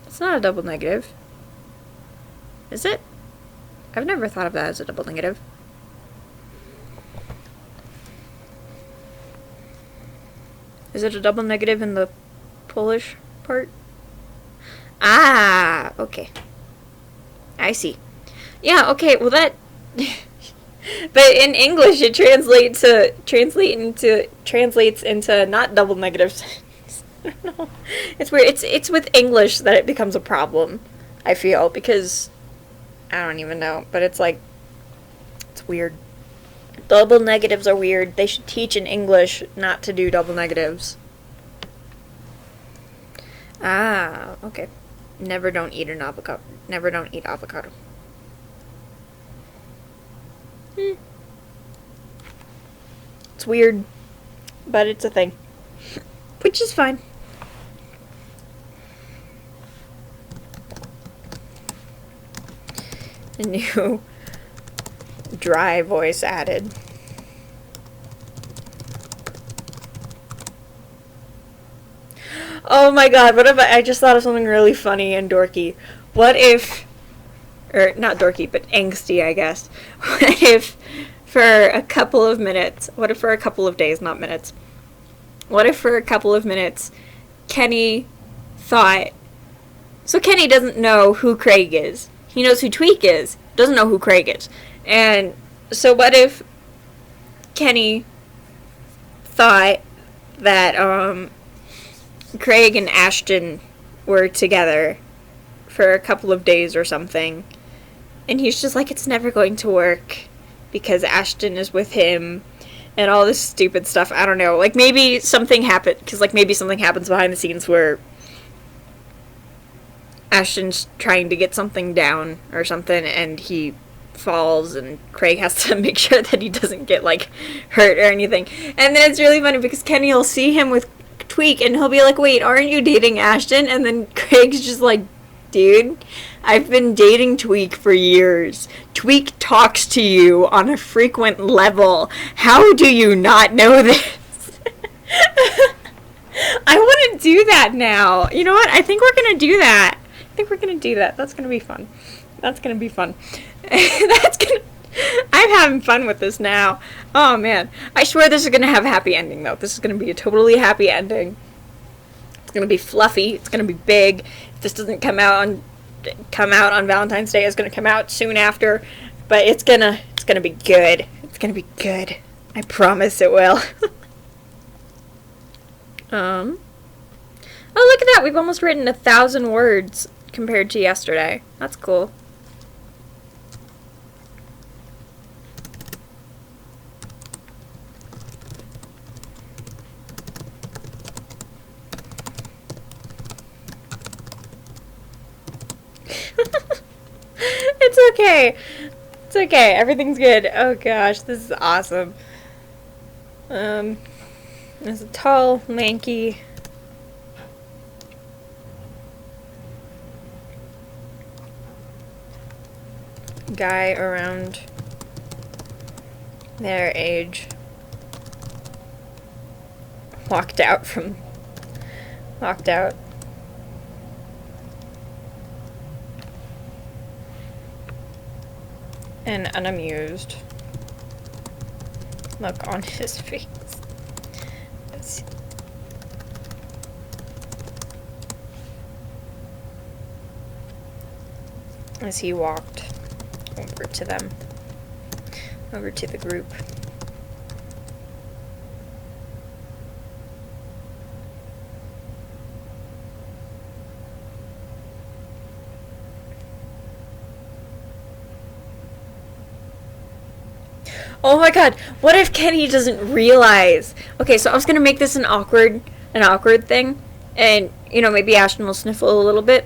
It's not a double negative. Is it? I've never thought of that as a double negative. Is it a double negative in the Polish part? Ah, okay. I see. Yeah, okay, well that... But in English it translates into not double negatives. I don't know. It's weird. It's with English that it becomes a problem, I feel, because I don't even know, but it's like it's weird. Double negatives are weird. They should teach in English not to do double negatives. Ah, okay. Never don't eat an avocado. Never don't eat avocado. It's weird, but it's a thing. Which is fine. A new dry voice added. Oh my god, what if I just thought of something really funny and dorky. What if, or not dorky, but angsty, I guess. What if for a couple of minutes, what if for a couple of days, not minutes, what if for a couple of minutes Kenny thought, so Kenny doesn't know who Craig is. He knows who Tweek is, doesn't know who Craig is. And so what if Kenny thought that Craig and Ashton were together for a couple of days or something, and he's just like, it's never going to work because Ashton is with him and all this stupid stuff. I don't know, like maybe something happened, because like maybe something happens behind the scenes where Ashton's trying to get something down or something and he falls and Craig has to make sure that he doesn't get like hurt or anything. And then it's really funny because Kenny will see him with Tweek and he'll be like, wait, aren't you dating Ashton? And then Craig's just like, dude, I've been dating Tweek for years. Tweek talks to you on a frequent level. How do you not know this? I want to do that now. You know what? I think we're going to do that. That's going to be fun. I'm having fun with this now. Oh, man. I swear this is going to have a happy ending, though. This is going to be a totally happy ending. It's going to be fluffy. It's going to be big. If this doesn't come out on Valentine's Day, it's going to come out soon after. But it's going to be good. It's going to be good. I promise it will. Oh, look at that. We've almost written 1,000 words compared to yesterday. That's cool. It's okay. It's okay. Everything's good. Oh gosh, this is awesome. There's a tall, lanky guy around their age walked out. An unamused look on his face as he walked over to them, over to the group. Oh my god, what if Kenny doesn't realize? Okay, so I was gonna make this an awkward thing, and, you know, maybe Ashton will sniffle a little bit,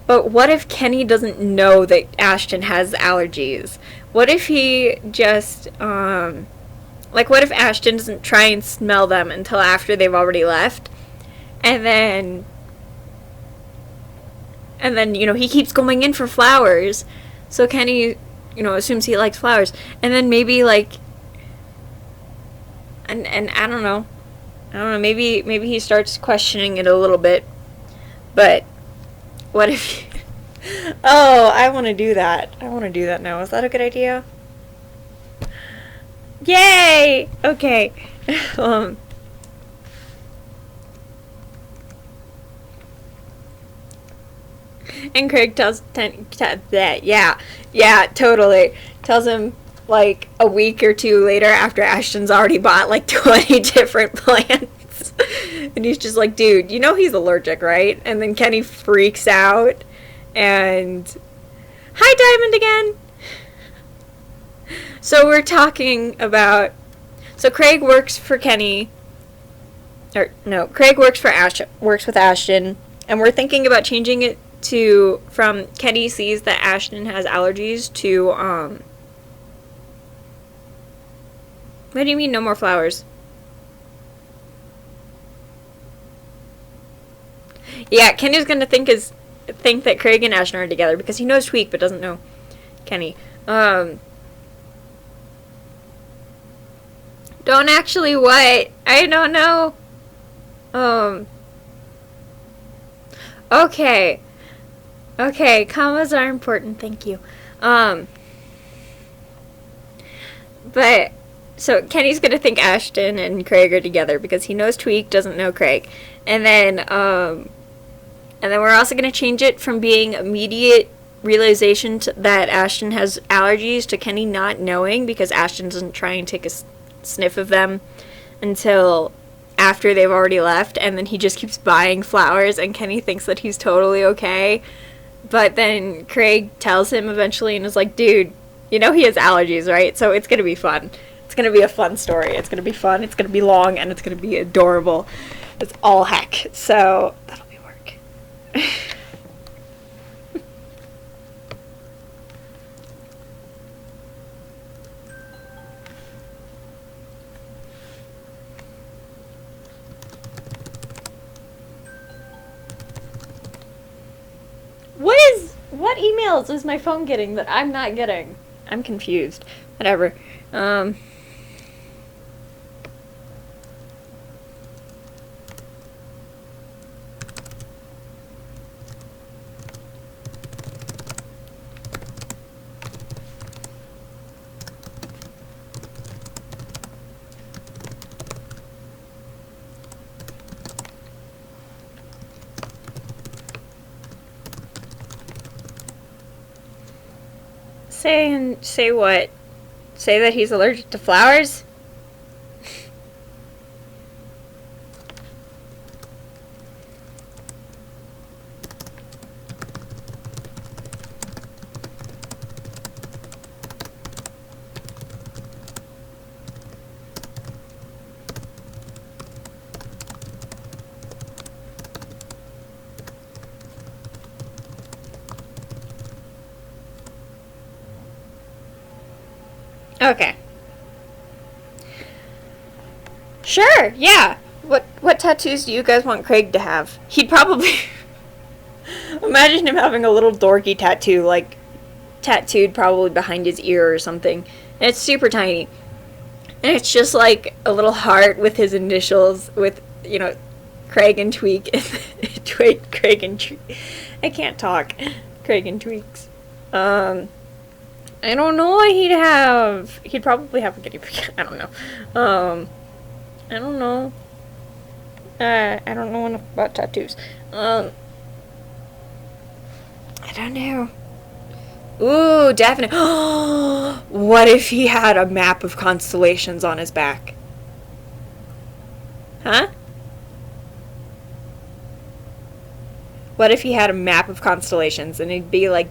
But what if Kenny doesn't know that Ashton has allergies? What if he just, like, what if Ashton doesn't try and smell them until after they've already left? And then, you know, he keeps going in for flowers. So Kenny, you know, assumes he likes flowers. And then maybe, like, and I don't know. Maybe he starts questioning it a little bit. But what if... Oh, I want to do that. I want to do that now. Is that a good idea? Yay! Okay. And Craig tells that, yeah, totally. Tells him, like, a week or two later after Ashton's already bought, like, 20 different plants. And he's just like, dude, you know he's allergic, right? And then Kenny freaks out. And... Hi, Diamond again! So we're talking about... So Craig works for Kenny... Or, no, Craig works with Ashton. And we're thinking about changing it to... From Kenny sees that Ashton has allergies to, What do you mean no more flowers? Yeah, Kenny's gonna think that Craig and Ashton are together because he knows Tweak but doesn't know Kenny. Don't actually what? I don't know. Okay. Okay, commas are important, thank you. But so Kenny's gonna think Ashton and Craig are together because he knows Tweak doesn't know Craig. And then we're also going to change it from being immediate realization that Ashton has allergies to Kenny not knowing because Ashton doesn't try and take a sniff of them until after they've already left, and then he just keeps buying flowers and Kenny thinks that he's totally okay. But then Craig tells him eventually and is like, dude, you know he has allergies, right? So it's going to be fun. It's going to be a fun story. It's going to be fun. It's going to be long and it's going to be adorable. It's all heck. So that'll be work. What emails is my phone getting that I'm not getting? I'm confused. Whatever. Say what? Say that he's allergic to flowers? Okay. Sure, yeah. What tattoos do you guys want Craig to have? He'd probably... Imagine him having a little dorky tattoo, like, tattooed probably behind his ear or something. And it's super tiny. And it's just like a little heart with his initials, with, you know, Craig and Tweak. Craig and Tweak. I can't talk. Craig and Tweaks. I don't know what he'd have. He'd probably have a guinea pig. I don't know. I don't know. I don't know enough about tattoos. I don't know. Ooh, definitely. What if he had a map of constellations on his back? Huh? What if he had a map of constellations and it'd be like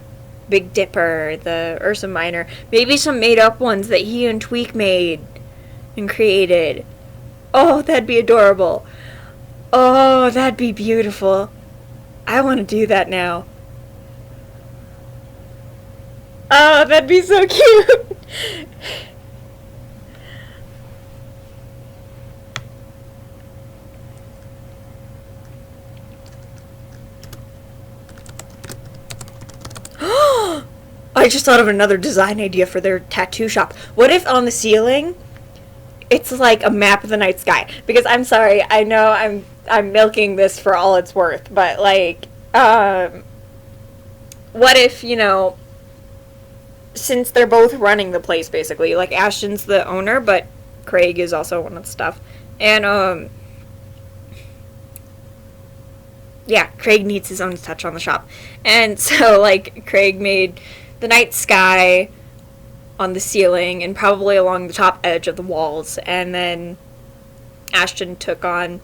Big Dipper, the Ursa Minor, maybe some made-up ones that he and Tweak made and created. Oh, that'd be adorable. Oh, that'd be beautiful. I want to do that now. Oh, that'd be so cute. I just thought of another design idea for their tattoo shop. What if on the ceiling it's like a map of the night sky? Because I'm sorry, I know I'm milking this for all it's worth, but like what if, you know, since they're both running the place basically, like Ashton's the owner, but Craig is also one of the stuff. And yeah, Craig needs his own touch on the shop. And so like Craig made the night sky on the ceiling and probably along the top edge of the walls, and then Ashton took on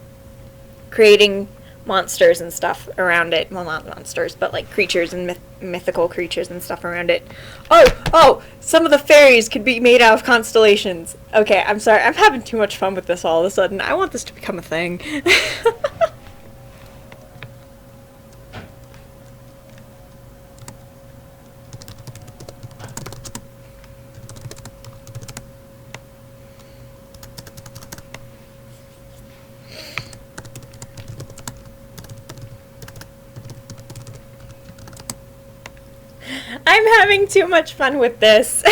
creating monsters and stuff around it. Well, not monsters, but like creatures and mythical creatures and stuff around it. Oh, some of the fairies could be made out of constellations. Okay, I'm sorry, I'm having too much fun with this all of a sudden. I want this to become a thing. I'm having too much fun with this.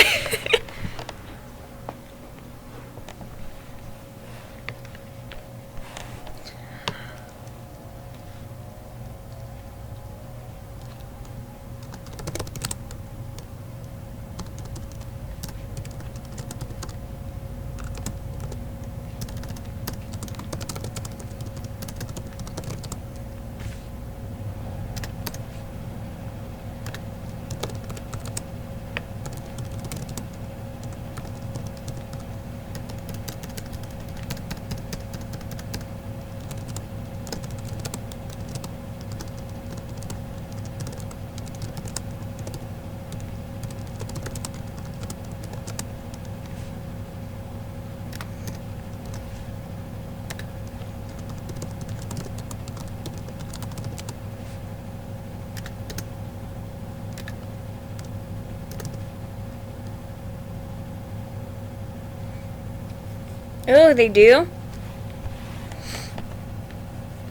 Oh, they do?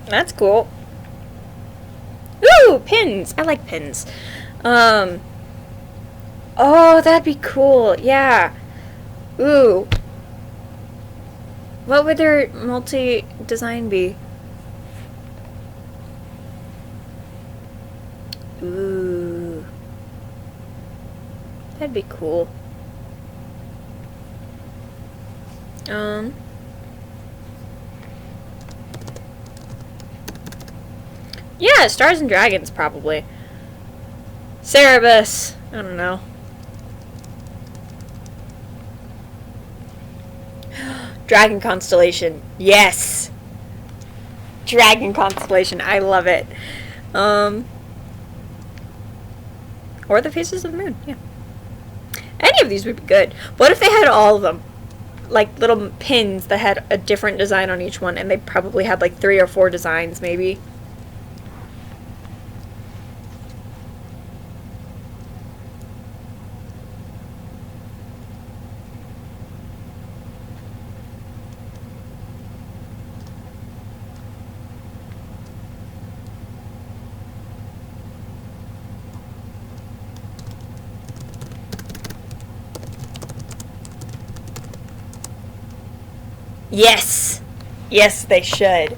That's cool. Ooh, pins! I like pins. Oh, that'd be cool. Yeah. Ooh. What would their multi-design be? Ooh. That'd be cool. Yeah, Stars and Dragons, probably. Cerebus. I don't know. Dragon Constellation. Yes! Dragon Constellation. I love it. Or the Faces of the Moon. Yeah. Any of these would be good. What if they had all of them? Like little pins that had a different design on each one, and they probably had like 3 or 4 designs, maybe. Yes! Yes, they should.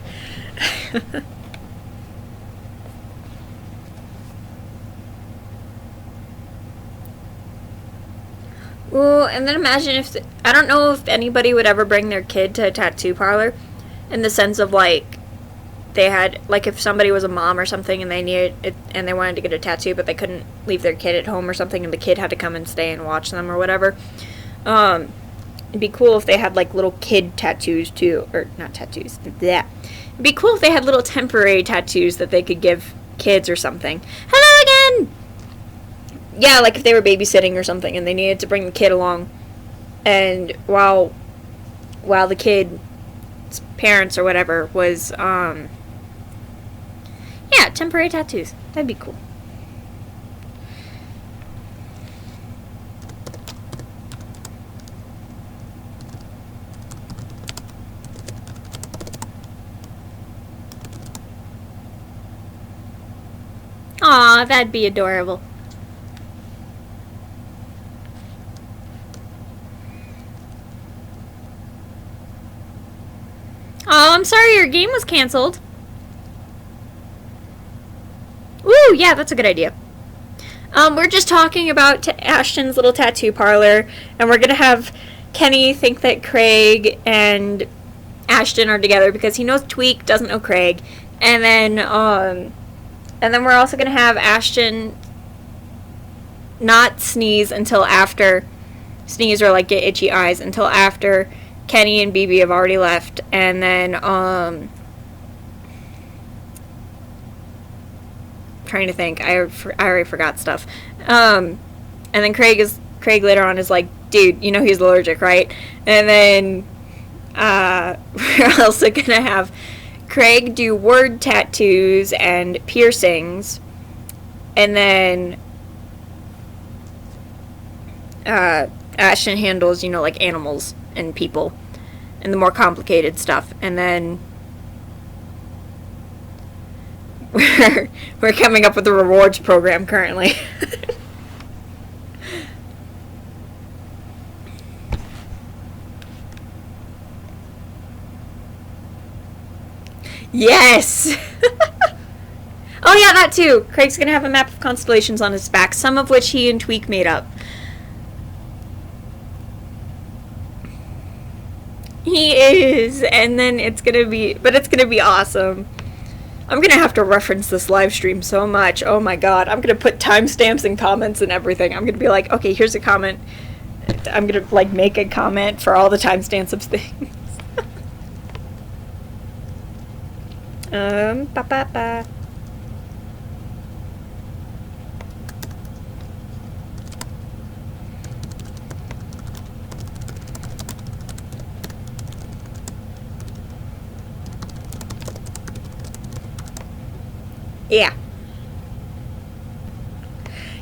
Ooh, and then imagine if... I don't know if anybody would ever bring their kid to a tattoo parlor, in the sense of, like, they had... Like, if somebody was a mom or something and they needed it, and they wanted to get a tattoo, but they couldn't leave their kid at home or something, and the kid had to come and stay and watch them or whatever. It'd be cool if they had, like, little kid tattoos, too. Or, not tattoos. Yeah. It'd be cool if they had little temporary tattoos that they could give kids or something. Hello again! Yeah, like if they were babysitting or something and they needed to bring the kid along. And while the kid's parents or whatever was, yeah, temporary tattoos. That'd be cool. Aw, that'd be adorable. Oh, I'm sorry your game was canceled. Ooh, yeah, that's a good idea. We're just talking about Ashton's little tattoo parlor, and we're gonna have Kenny think that Craig and Ashton are together because he knows Tweak, doesn't know Craig, and then we're also gonna have Ashton not sneeze until after sneeze or like get itchy eyes until after Kenny and BB have already left, and then trying to think. I already forgot stuff. And then Craig later on is like, dude, you know he's allergic, right? And then we're also gonna have Craig do word tattoos and piercings, and then Ashton handles, like animals and people and the more complicated stuff, and then we're coming up with a rewards program currently. Yes! Oh yeah, that too. Craig's gonna have a map of constellations on his back, some of which he and Tweak made up. He is, and then it's gonna be awesome. I'm gonna have to reference this live stream so much. Oh my god, I'm gonna put timestamps and comments and everything. I'm gonna be like, okay, here's a comment. I'm gonna like make a comment for all the timestamps of things. Ba ba ba. Yeah.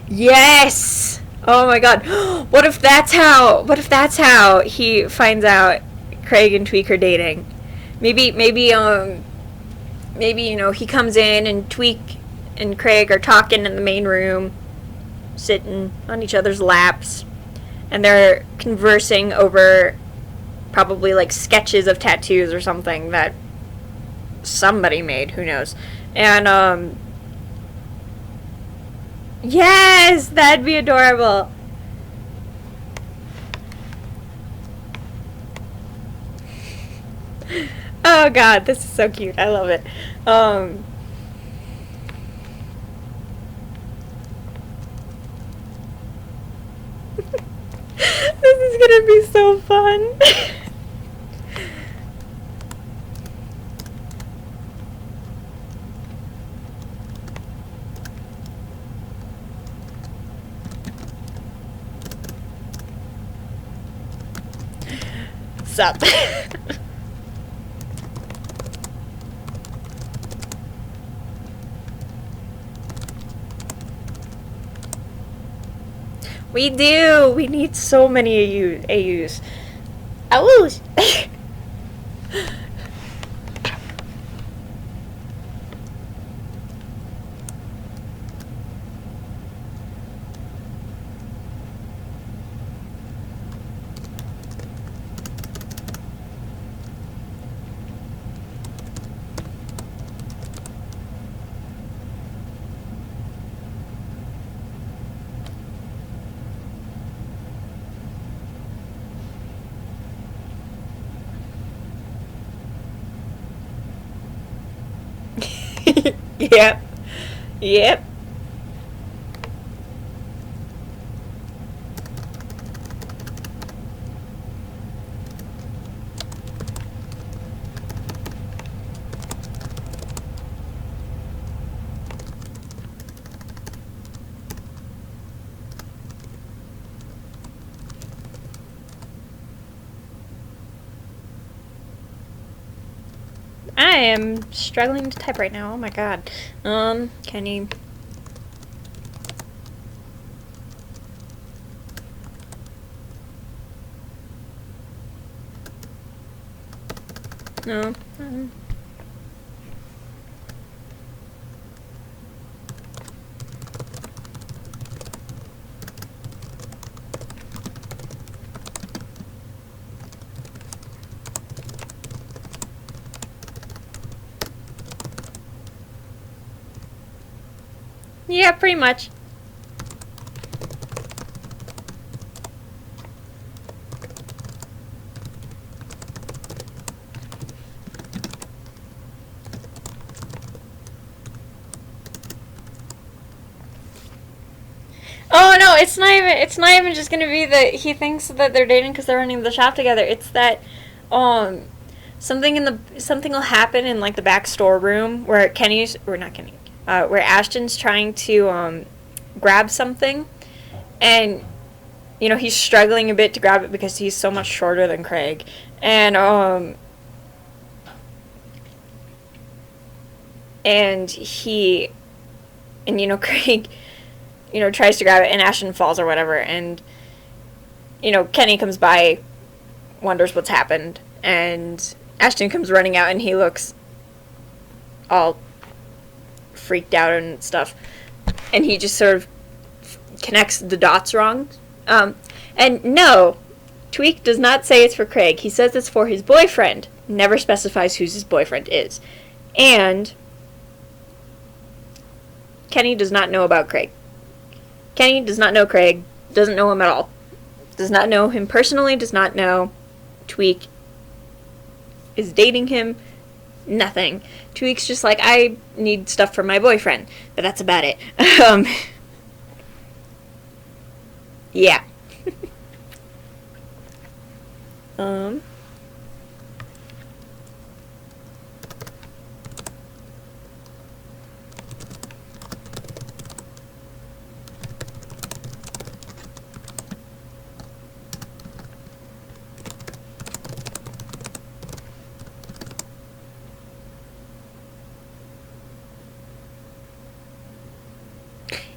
Yes! Oh my god. What if that's how he finds out Craig and Tweak are dating? Maybe, he comes in and Tweak and Craig are talking in the main room, sitting on each other's laps, and they're conversing over probably like sketches of tattoos or something that somebody made, who knows. And yes, that'd be adorable. Oh god, this is so cute. I love it. This is gonna be so fun. Sup? We do! We need so many AUs. AUs! Yep. Yep. I am struggling to type right now. Oh my god. Can you... No. Yeah, pretty much. Oh no, it's not even. It's not even just gonna be that he thinks that they're dating because they're running the shop together. It's that, um, something will happen in like the back storeroom where Kenny's or not Kenny, where Ashton's trying to grab something, and he's struggling a bit to grab it because he's so much shorter than Craig, and he, and Craig, tries to grab it, and Ashton falls or whatever, and Kenny comes by, wonders what's happened, and Ashton comes running out, and he looks all freaked out and stuff, and he just sort of connects the dots wrong. And no, Tweak does not say it's for Craig. He says it's for his boyfriend. Never specifies who his boyfriend is. And Kenny does not know about Craig. Kenny does not know Craig. Doesn't know him at all. Does not know him personally. Does not know Tweak is dating him. Nothing. Tweak's just like, I need stuff for my boyfriend. But that's about it. Yeah.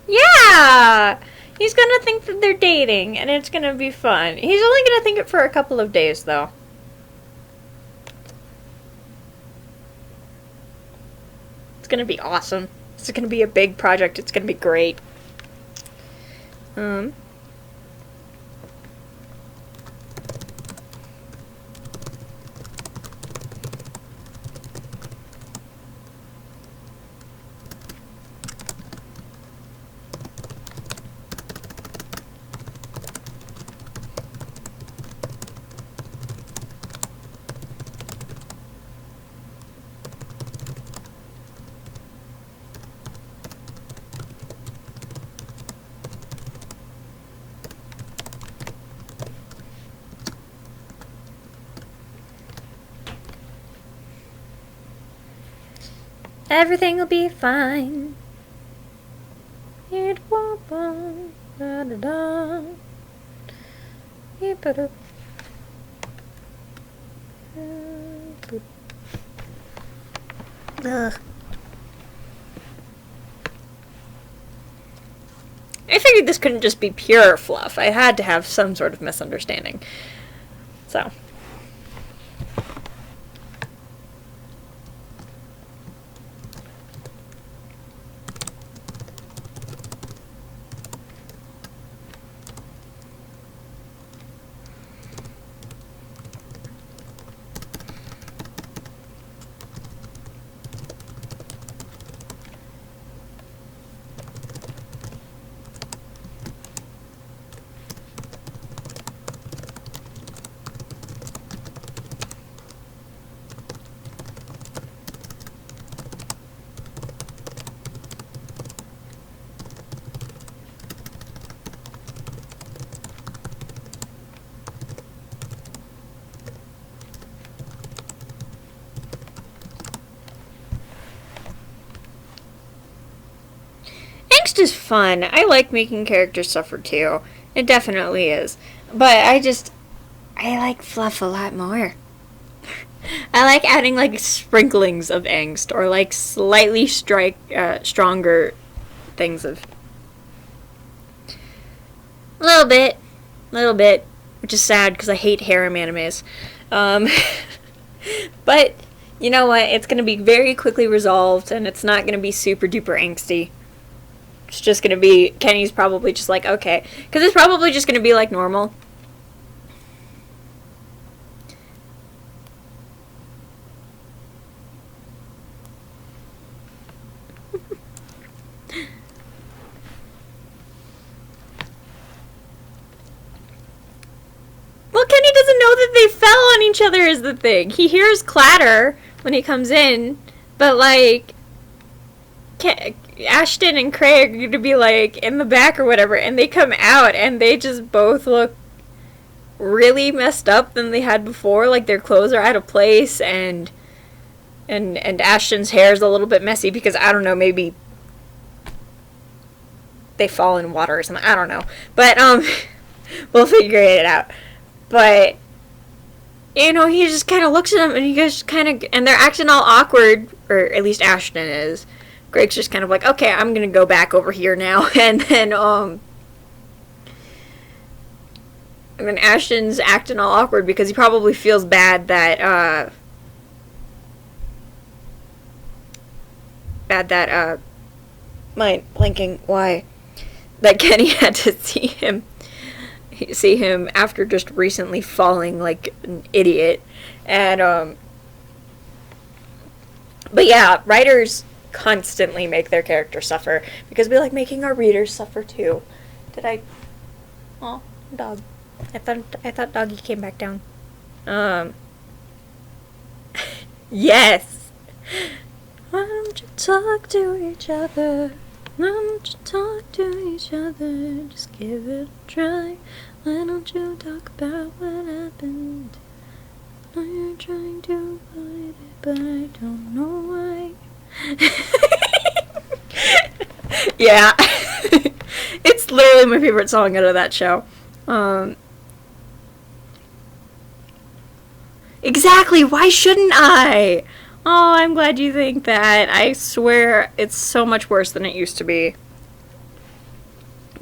Yeah! He's gonna think that they're dating, and it's gonna be fun. He's only gonna think it for a couple of days, though. It's gonna be awesome. It's gonna be a big project. It's gonna be great. Everything will be fine. It won't be. Da da da. Ugh. I figured this couldn't just be pure fluff. I had to have some sort of misunderstanding. So. Angst is fun. I like making characters suffer too. It definitely is. But I like fluff a lot more. I like adding like sprinklings of angst or like slightly stronger things of a little bit, which is sad because I hate harem animes. But you know what? It's gonna be very quickly resolved, and it's not gonna be super duper angsty. It's just gonna be Kenny's probably just like okay, because it's probably just gonna be like normal. they fell on each other is the thing. He hears clatter when he comes in, but like Ashton and Craig are gonna be like in the back or whatever, and they come out and they just both look really messed up than they had before. Like their clothes are out of place, and Ashton's hair is a little bit messy because I don't know, maybe they fall in water or something. I don't know, but we'll figure it out. But you know, he just kind of looks at them, and he just kind of, and they're acting all awkward, or at least Ashton is. Greg's just kind of like, okay, I'm gonna go back over here now, and then Ashton's acting all awkward because he probably feels bad that my blinking, why? That Kenny had to see him after just recently falling like an idiot. And but yeah, writers constantly make their characters suffer because we like making our readers suffer too. Oh, dog. I thought doggy came back down. Yes. Why don't you talk to each other? Why don't you talk to each other? Just give it a try. Why don't you talk about what happened? I know you're trying to avoid it, but I don't know why. Yeah. It's literally my favorite song out of that show. Exactly, why shouldn't I? Oh, I'm glad you think that. I swear it's so much worse than it used to be.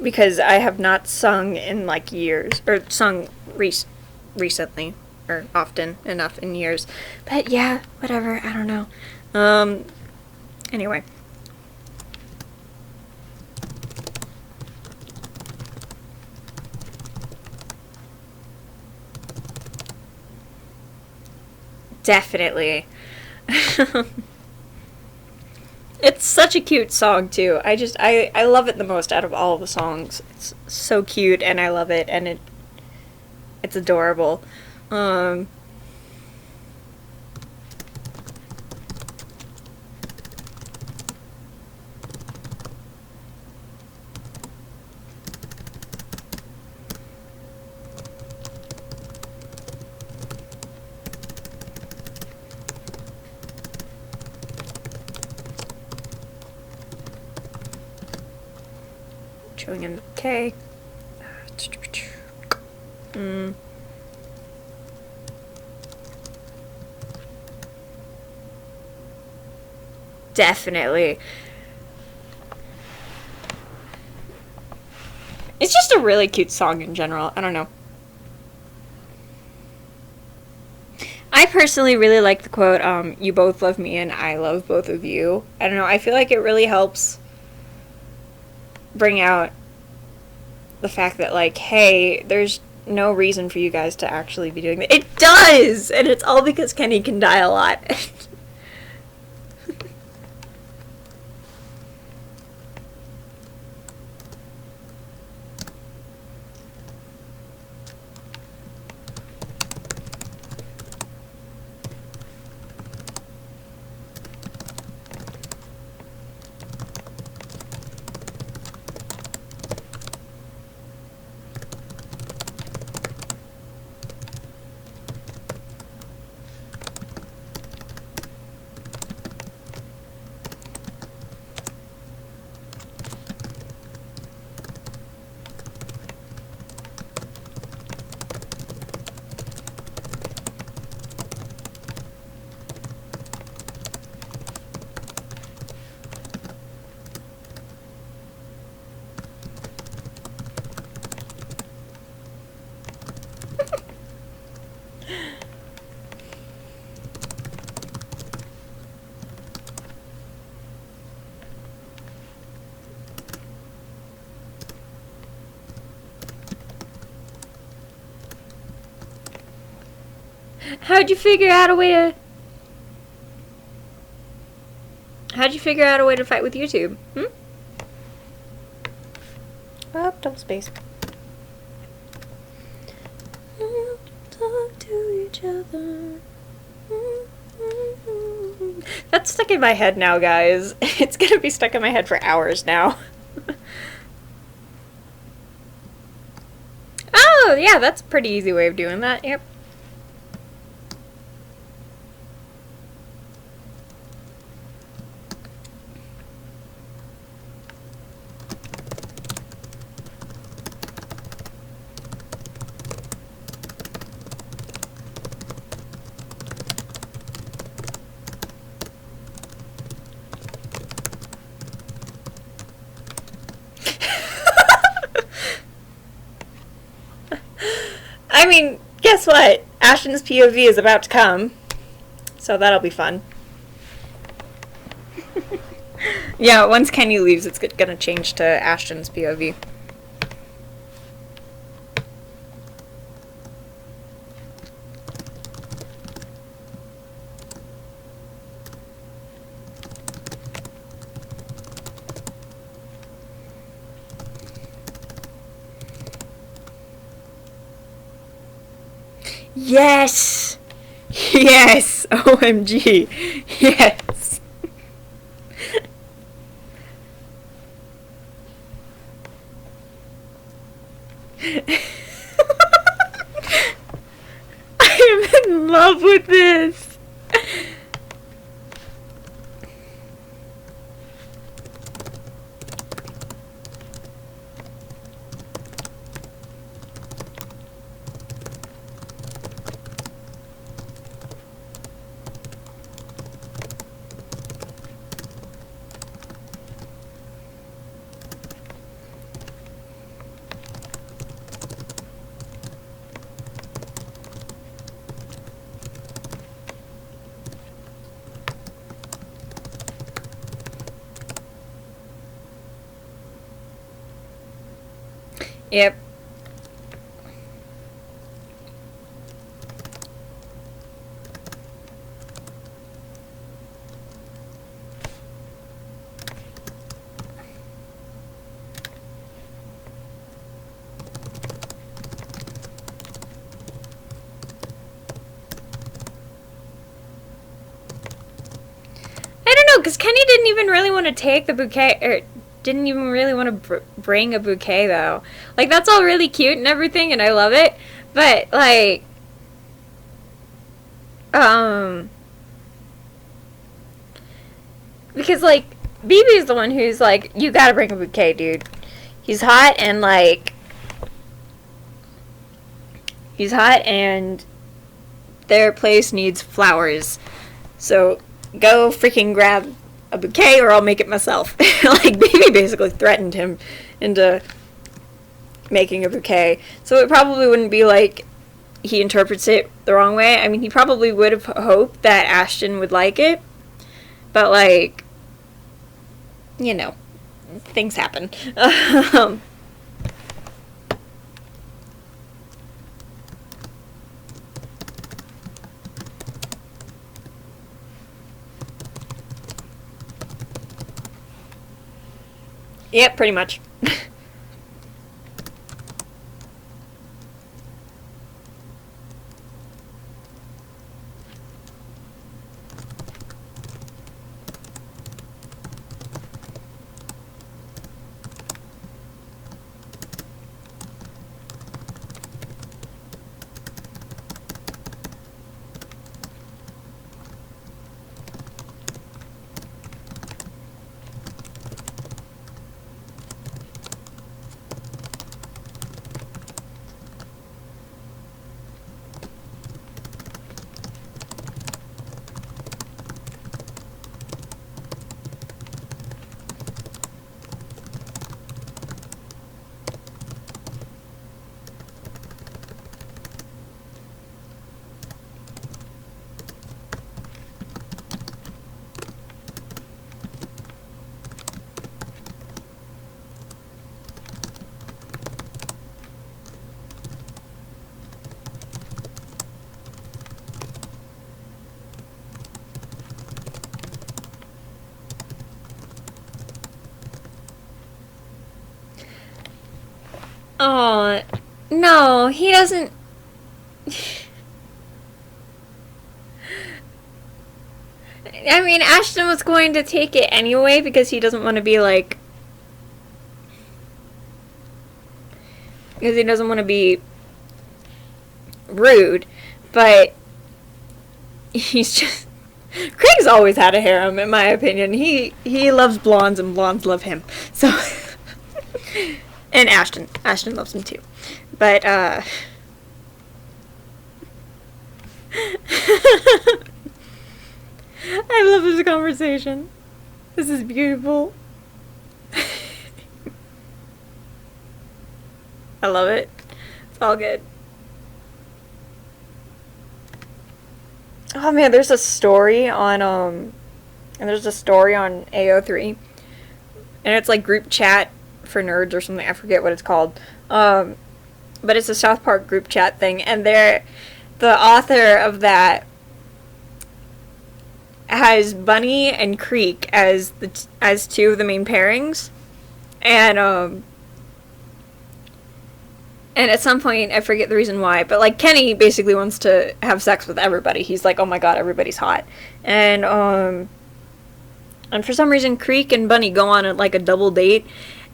Because I have not sung in like years, or sung recently, or often enough in years. But yeah, whatever, I don't know. Anyway. Definitely. It's such a cute song too. I love it the most out of all of the songs. It's so cute and I love it, and it's adorable. Chewing in K. Definitely. It's just a really cute song in general. I don't know. I personally really like the quote, you both love me and I love both of you. I don't know, I feel like it really helps bring out the fact that, like, hey, there's no reason for you guys to actually be doing that. It does! And it's all because Kenny can die a lot. How'd you figure out a way to fight with YouTube? Oh, double space. Talk to each other. That's stuck in my head now, guys. It's gonna be stuck in my head for hours now. Oh, yeah, that's a pretty easy way of doing that. Yep. I mean, guess what? Ashton's POV is about to come, so that'll be fun. Yeah, once Kenny leaves, it's gonna change to Ashton's POV. Yes! Yes! OMG! Yes! I am in love with this! Yep. I don't know, because Kenny didn't even really want to take the bouquet, or didn't even really want to bring a bouquet, though. Like, that's all really cute and everything, and I love it, but, like, because, like, BB is the one who's like, you gotta bring a bouquet, dude. He's hot, and, like, he's hot, and their place needs flowers. So, go freaking grab a bouquet or I'll make it myself. Like, BB basically threatened him into making a bouquet. So it probably wouldn't be like he interprets it the wrong way. I mean, he probably would have hoped that Ashton would like it. But, like, you know, things happen. Yep, pretty much. Oh, no, he doesn't. I mean, Ashton was going to take it anyway because he doesn't want to be like... Because he doesn't want to be rude, but he's just... Craig's always had a harem, in my opinion. He loves blondes, and blondes love him. So... and Ashton. Ashton loves him too. But, I love this conversation. This is beautiful. I love it. It's all good. Oh man, there's a story on AO3. And it's like group chat for nerds or something. I forget what it's called. But it's a South Park group chat thing, and the author of that has Bunny and Creek as two of the main pairings, and at some point, I forget the reason why, but like Kenny basically wants to have sex with everybody. He's like, oh my god, everybody's hot, and for some reason, Creek and Bunny go on a double date,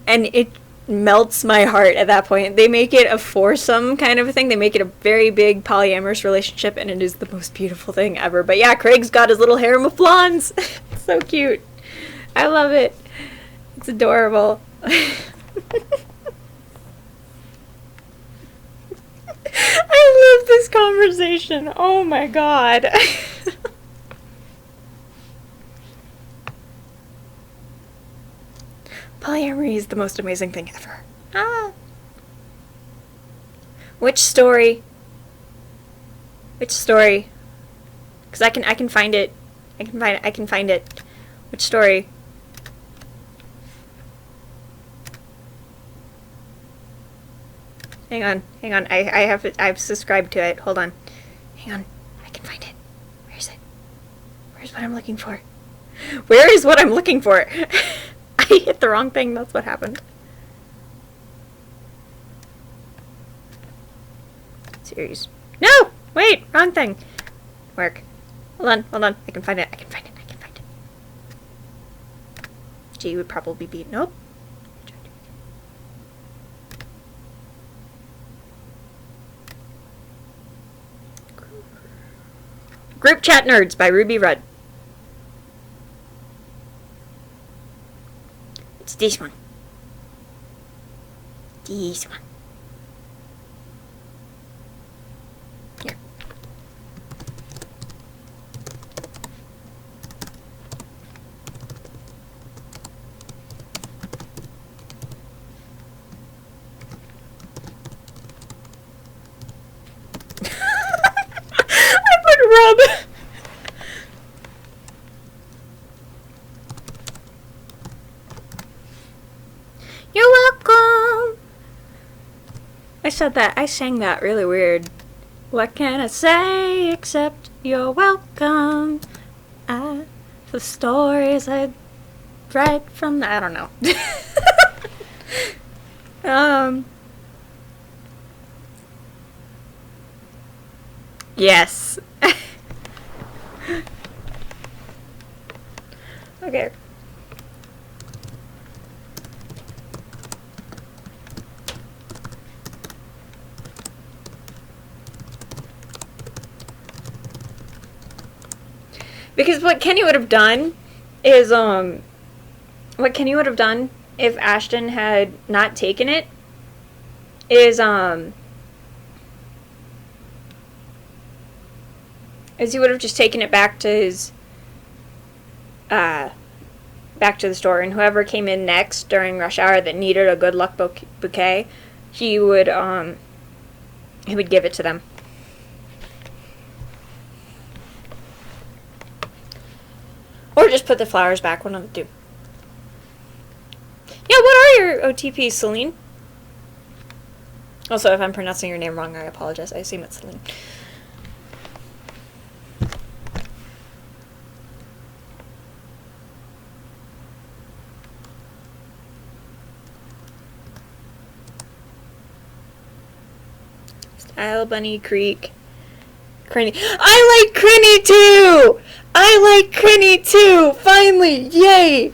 and it melts my heart at that point. They make it a foursome kind of a thing. They make it a very big polyamorous relationship, and it is the most beautiful thing ever. But yeah, Craig's got his little harem of blondes. It's so cute. I love it. It's adorable. I love this conversation. Oh my god. Polyamory is the most amazing thing ever. Ah. Which story? Which story? Because I can find it. I can find it. Which story? Hang on. I've subscribed to it. Hold on. Hang on. I can find it. Where is it? Where's what I'm looking for? Where is what I'm looking for? I hit the wrong thing. That's what happened. Series. No! Wait! Wrong thing. Work. Hold on. I can find it. G would probably be... Nope. Group Chat Nerds by Ruby Rudd. It's this one. This one. Here. I put rub. You're welcome. I sang that really weird. What can I say except you're welcome? The stories I read from I don't know. Yes. Okay. Because what Kenny would have done is, what Kenny would have done if Ashton had not taken it is he would have just taken it back to his, back to the store, and whoever came in next during rush hour that needed a good luck bouquet, he would give it to them. Or just put the flowers back, one of the two. Yeah, what are your OTPs, Celine? Also, if I'm pronouncing your name wrong, I apologize. I assume it's Celine. Style Bunny Creek. Crinny. I like Crinny too! I like Crinny too! Finally! Yay!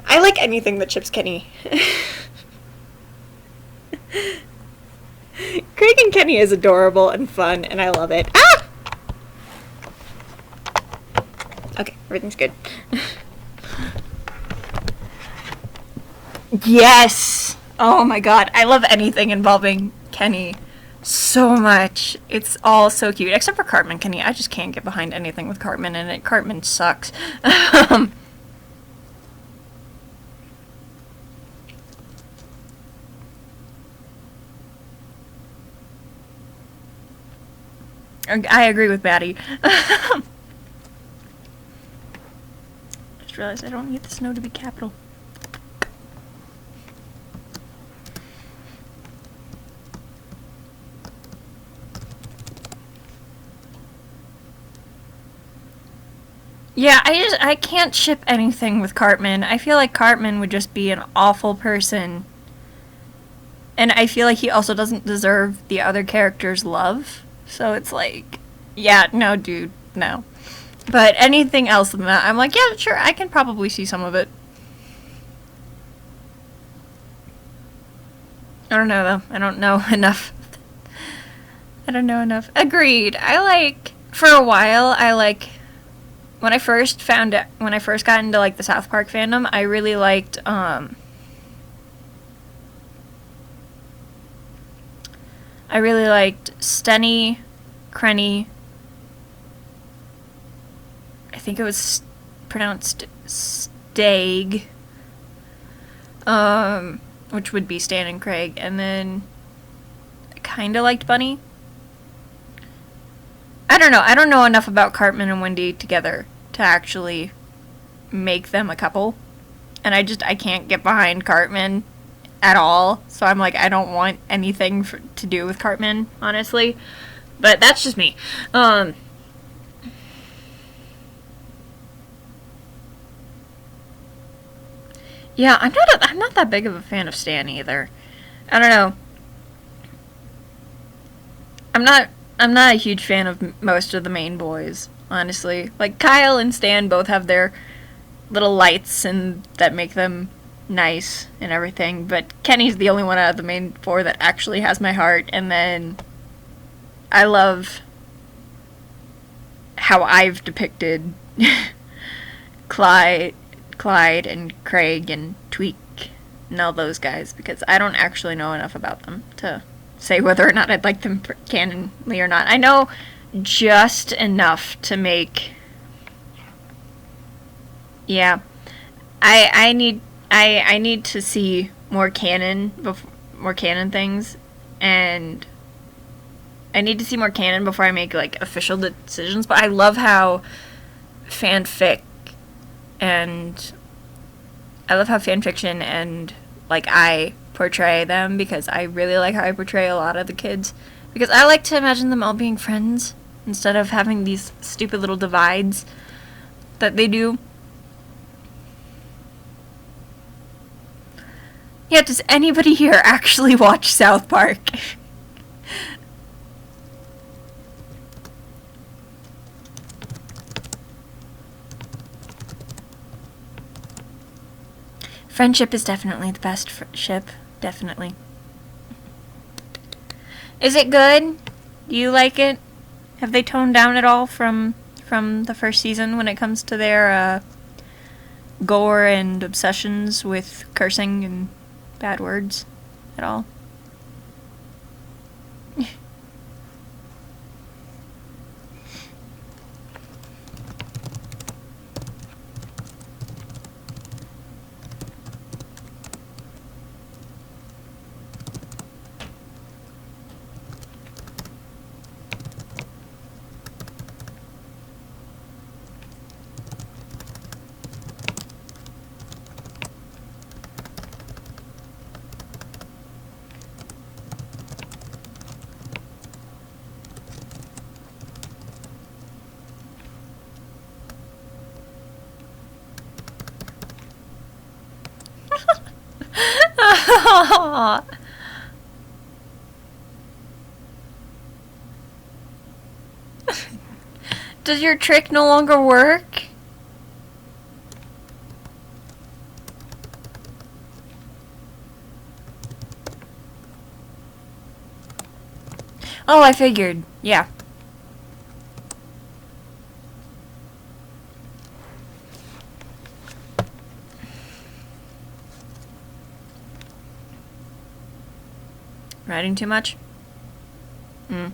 I like anything that chips Kenny. Craig and Kenny is adorable and fun, and I love it. Ah! Okay, everything's good. Yes! Oh my god, I love anything involving Kenny so much. It's all so cute, except for Cartman. Kenny, I just can't get behind anything with Cartman in it. Cartman sucks. I agree with Maddie. Just realized I don't need the snow to be capital. Yeah, I can't ship anything with Cartman. I feel like Cartman would just be an awful person. And I feel like he also doesn't deserve the other characters' love. So it's like, yeah, no, dude, no. But anything else than that, I'm like, yeah, sure, I can probably see some of it. I don't know, though. I don't know enough. I don't know enough. Agreed. For a while, when I first got into, like, the South Park fandom, I really liked, Stenny, Crenny, I think it was pronounced Stag, which would be Stan and Craig, and then I kinda liked Bunny. I don't know. I don't know enough about Cartman and Wendy together to actually make them a couple. And I can't get behind Cartman at all. So I'm like, I don't want anything to do with Cartman, honestly. But that's just me. Yeah, I'm not that big of a fan of Stan either. I don't know. I'm not a huge fan of most of the main boys, honestly. Like, Kyle and Stan both have their little lights and that make them nice and everything, but Kenny's the only one out of the main four that actually has my heart, and then I love how I've depicted Clyde and Craig and Tweak and all those guys, because I don't actually know enough about them to say whether or not I'd like them canonly or not. I know just enough to make... Yeah. I need to see more canon things, and I need to see more canon before I make, like, official decisions, but I love how fanfiction and, like, I portray them, because I really like how I portray a lot of the kids, because I like to imagine them all being friends instead of having these stupid little divides that they do. Yeah, does anybody here actually watch South Park? Friendship is definitely the best ship. Definitely. Is it good? Do you like it? Have they toned down at all from the first season when it comes to their gore and obsessions with cursing and bad words at all? Does your trick no longer work? Oh, I figured. Yeah. Writing too much? Hmm.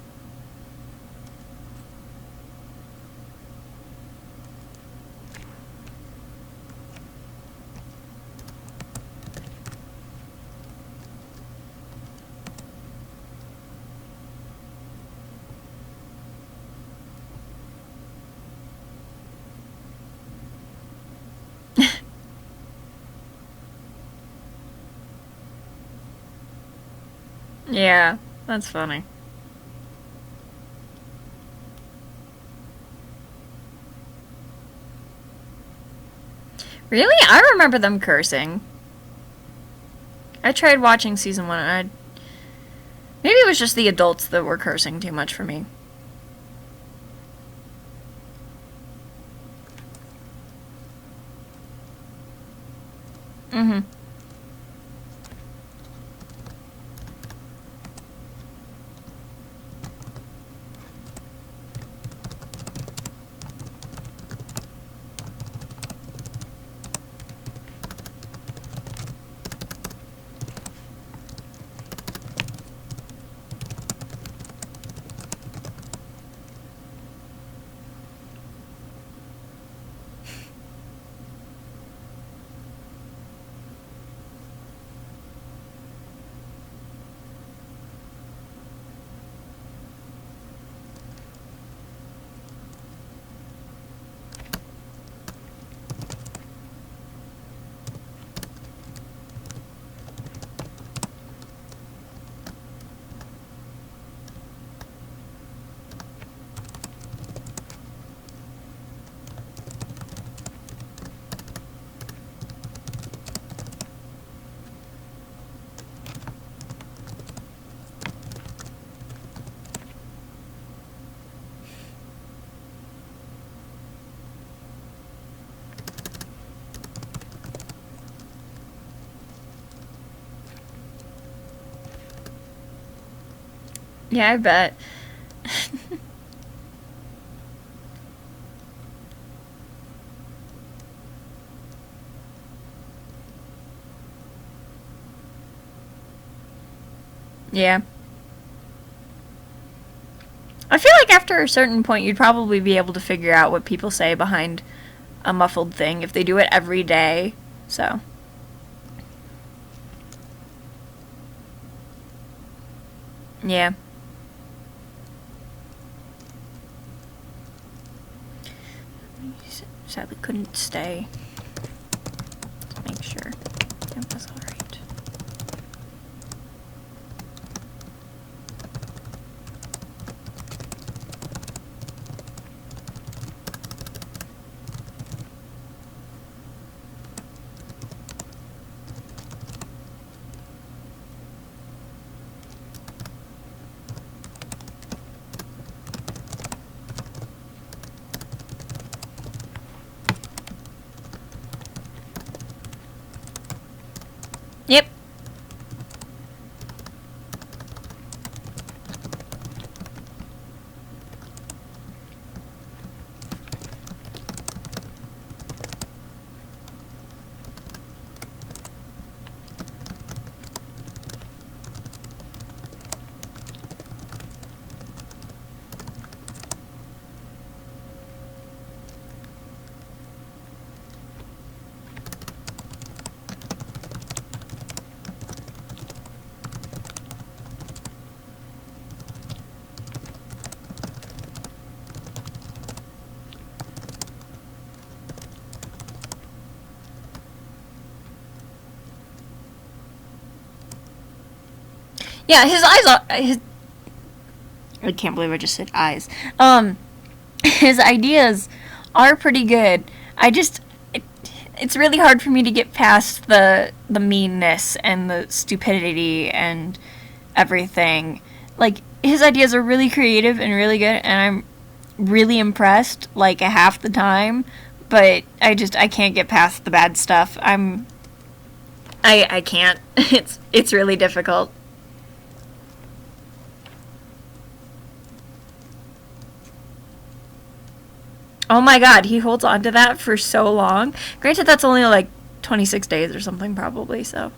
Yeah, that's funny. Really? I remember them cursing. I tried watching season 1 and maybe it was just the adults that were cursing too much for me. Mm-hmm. Yeah, I bet. Yeah. I feel like after a certain point, you'd probably be able to figure out what people say behind a muffled thing if they do it every day. So. Yeah. Sadly couldn't stay. Let's make sure it was alright. Yep. Yeah, his eyes are. I can't believe I just said eyes. His ideas are pretty good. I just. It's really hard for me to get past the meanness and the stupidity and everything. Like, his ideas are really creative and really good, and really impressed like a half the time, but I can't get past the bad stuff. I can't. It's really difficult. Oh my god, he holds on to that for so long. Granted, that's only like 26 days or something, probably, so.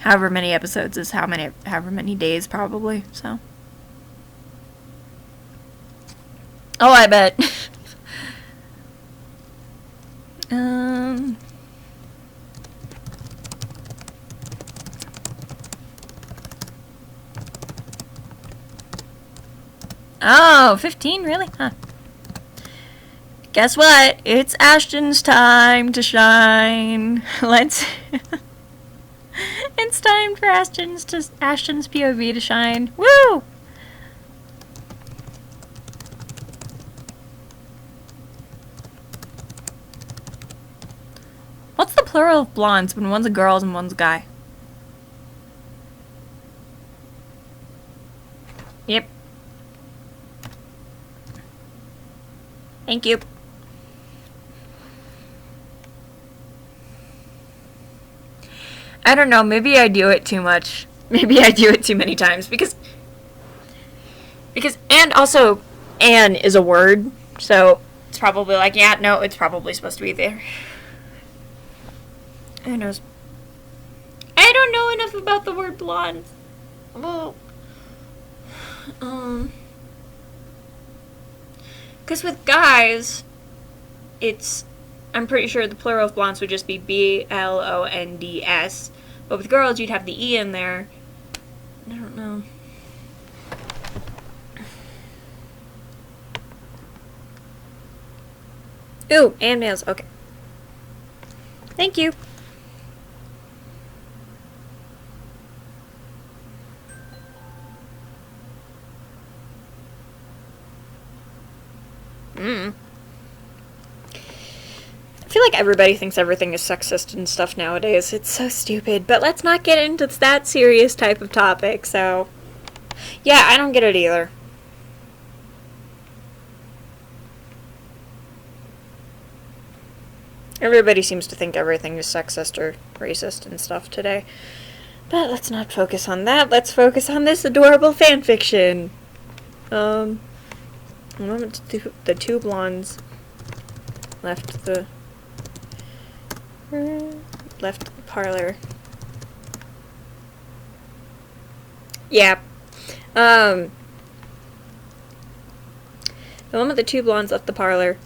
However many episodes is however many days, probably, so. Oh, I bet. Oh, 15, really? Huh. Guess what? It's Ashton's time to shine. Let's... It's time for Ashton's POV to shine. Woo! What's the plural of blondes when one's a girl and one's a guy? Yep. Thank you. I don't know, maybe I do it too much. Maybe I do it too many times because and also Anne is a word, so it's probably like, yeah, no, it's probably supposed to be there. Who knows? I don't know enough about the word blonde. Well, because with guys, I'm pretty sure the plural of blondes would just be blonds. But with girls, you'd have the E in there. I don't know. Ooh, and males. Okay. Thank you. I feel like everybody thinks everything is sexist and stuff nowadays. It's so stupid. But let's not get into that serious type of topic, so... Yeah, I don't get it either. Everybody seems to think everything is sexist or racist and stuff today. But let's not focus on that. Let's focus on this adorable fanfiction. The two blondes left the parlor. Yeah. The one with the two blondes left the parlor.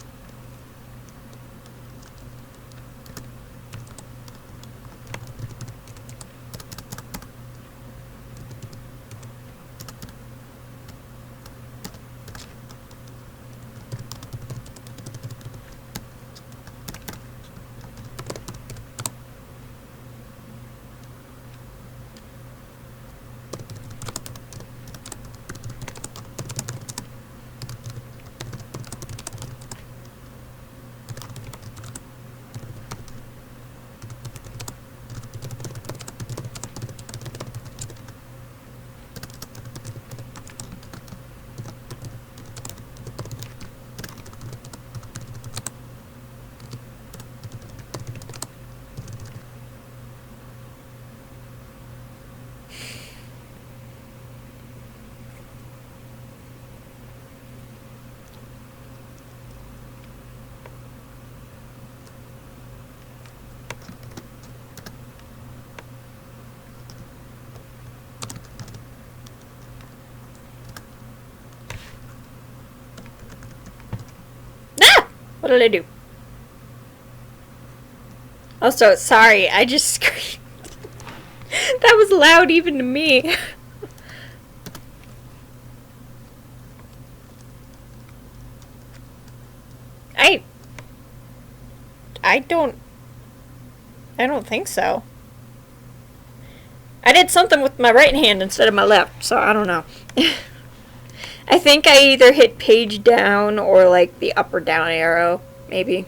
What did I do? Also, sorry, I just screamed. That was loud even to me. I don't think so. I did something with my right hand instead of my left, so I don't know. I think I either hit page down or like the up or down arrow, maybe.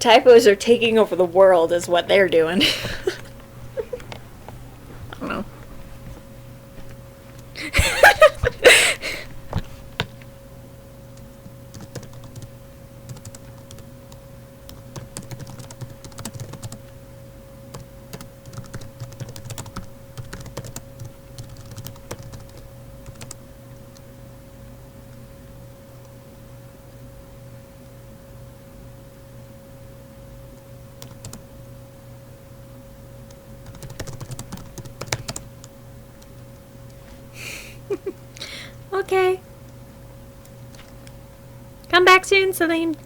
Typos are taking over the world is what they're doing. I don't know. Okay. Come back soon, Celine.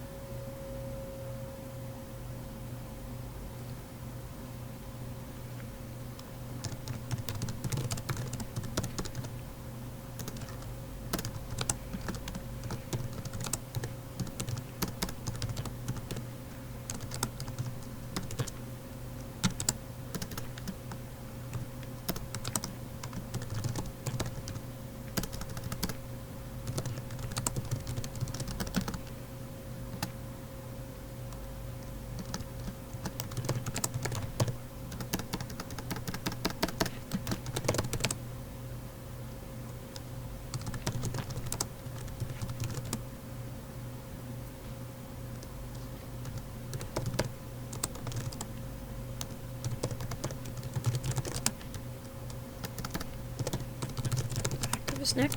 Back of his neck.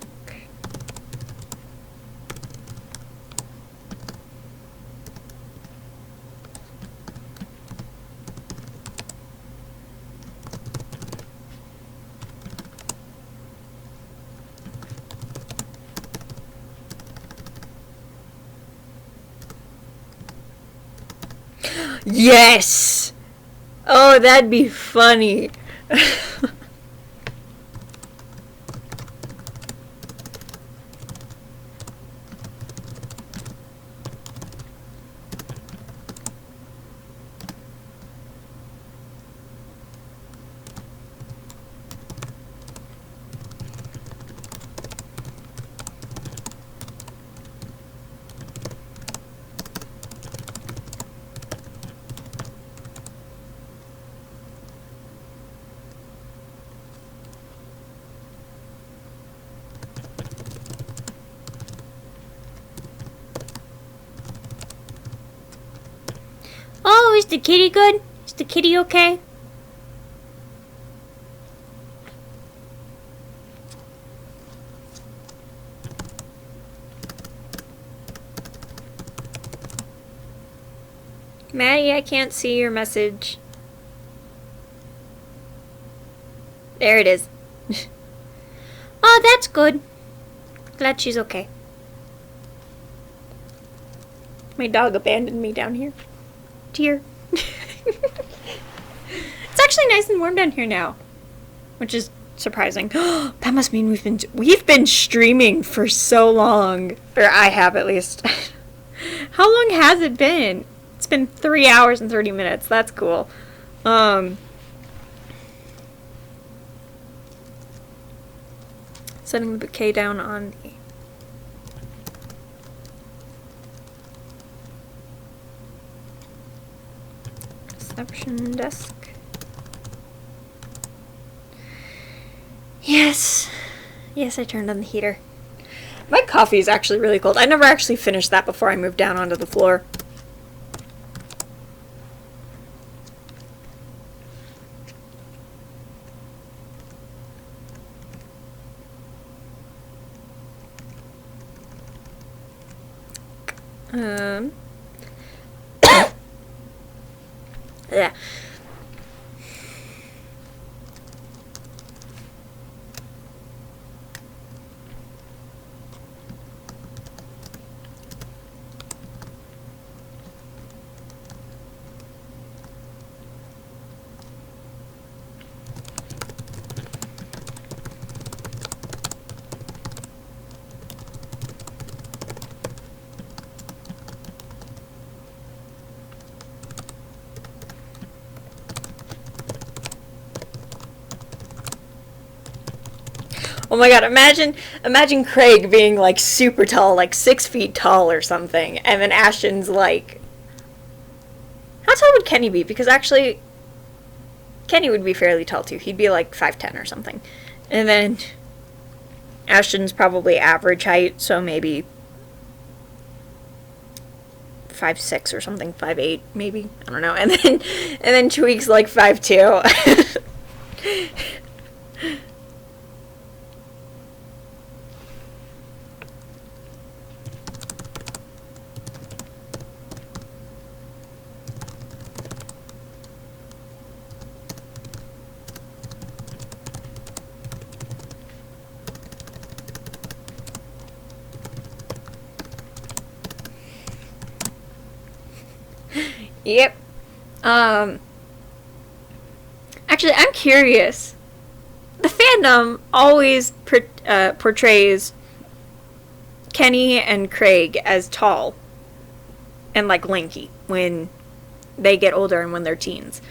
Yes! Oh, that'd be funny. Oh, is the kitty good? Is the kitty okay? Maddie, I can't see your message. There it is. Oh, that's good. Glad she's okay. My dog abandoned me down here. Dear. It's actually nice and warm down here now, which is surprising. That must mean we've been streaming for so long, or I have at least. How long has it been? It's been 3 hours and 30 minutes. That's cool. Setting the bouquet down on the reception desk. Yes. Yes, I turned on the heater. My coffee is actually really cold. I never actually finished that before I moved down onto the floor. Yeah. Oh my god, imagine Craig being like super tall, like 6 feet tall or something, and then Ashton's like how tall would Kenny be? Because actually, Kenny would be fairly tall too. He'd be like 5'10" or something. And then Ashton's probably average height, so maybe 5'6" or something, 5'8" maybe. I don't know. And then Tweak's like 5'2". Yep. Actually, I'm curious. The fandom always portrays Kenny and Craig as tall and like lanky when they get older and when they're teens.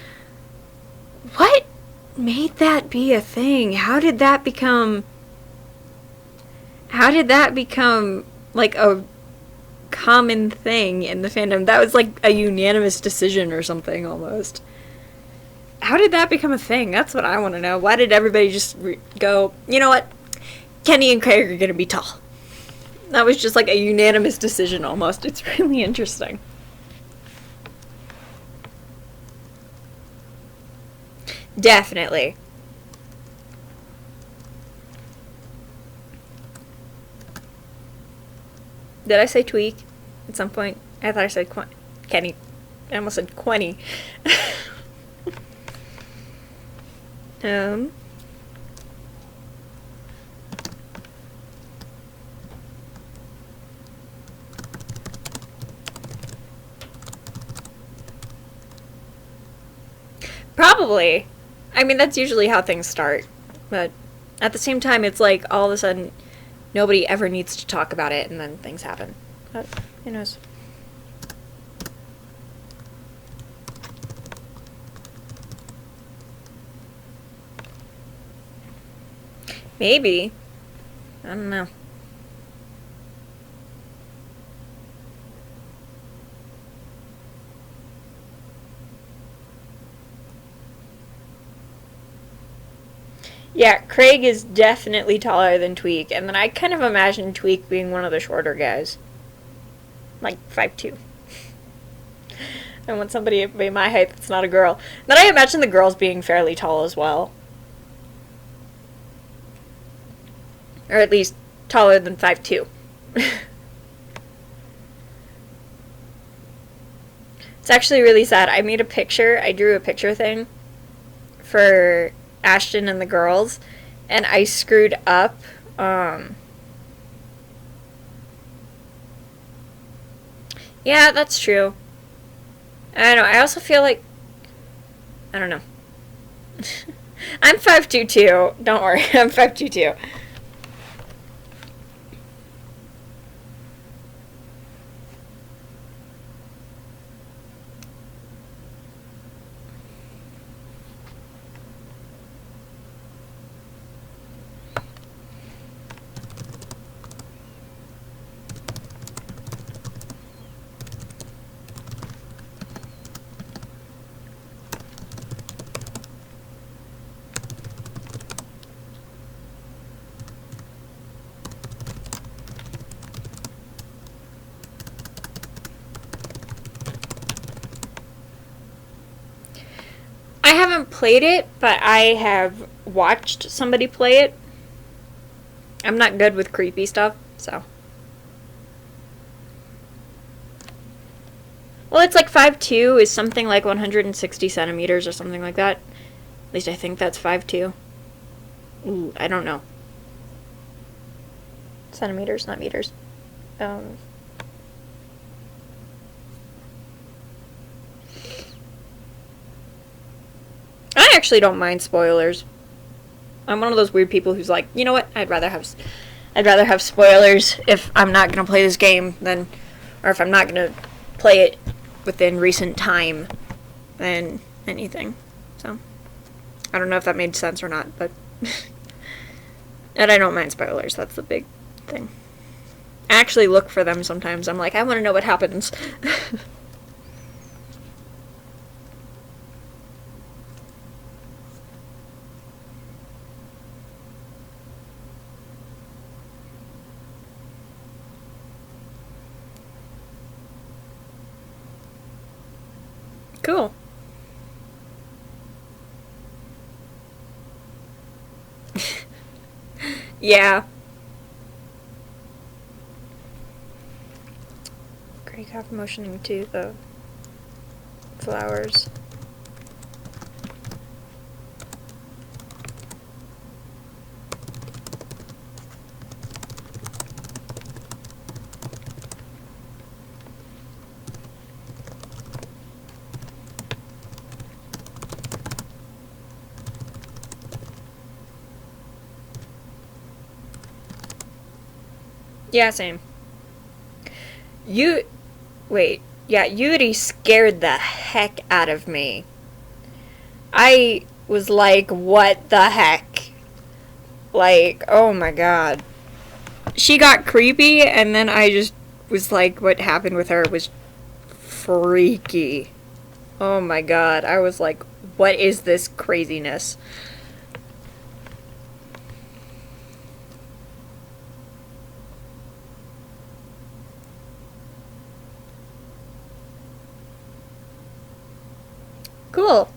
What made that be a thing? How did that become like a common thing in the fandom? That was like a unanimous decision or something almost. How did that become a thing? That's what I want to know. Why did everybody just go, you know what? Kenny and Craig are going to be tall. That was just like a unanimous decision almost. It's really interesting. Definitely. Did I say Tweak at some point? I thought I said Kenny. I almost said Quenny. Probably. I mean, that's usually how things start. But at the same time, it's like all of a sudden nobody ever needs to talk about it and then things happen. But who knows? Maybe. I don't know. Yeah, Craig is definitely taller than Tweak, and then I kind of imagine Tweak being one of the shorter guys. Like 5'2". I want somebody to be my height that's not a girl. Then I imagine the girls being fairly tall as well. Or at least taller than 5'2". It's actually really sad. I drew a picture thing for Ashton and the girls, and I screwed up yeah, that's true. I don't know. I also feel like I don't know. I'm 5'2" too. Don't worry. I'm 5'2" too. I haven't played it, but I have watched somebody play it. I'm not good with creepy stuff, so. Well, it's like 5'2" is something like 160 centimeters or something like that. At least I think that's 5'2". Ooh, I don't know. Centimeters, not meters. I actually don't mind spoilers. I'm one of those weird people who's like, you know what? I'd rather have spoilers if I'm not gonna play this game than, or if I'm not gonna play it within recent time than anything. So I don't know if that made sense or not, but and I don't mind spoilers. That's the big thing. I actually look for them sometimes. I'm like, I want to know what happens. Cool. Yeah. Great half motioning to the flowers. Yeah, same. Wait. Yeah, Yuri scared the heck out of me. I was like, what the heck? Like, oh my god. She got creepy, and then I just was like, what happened with her was freaky. Oh my god. I was like, what is this craziness? Cool.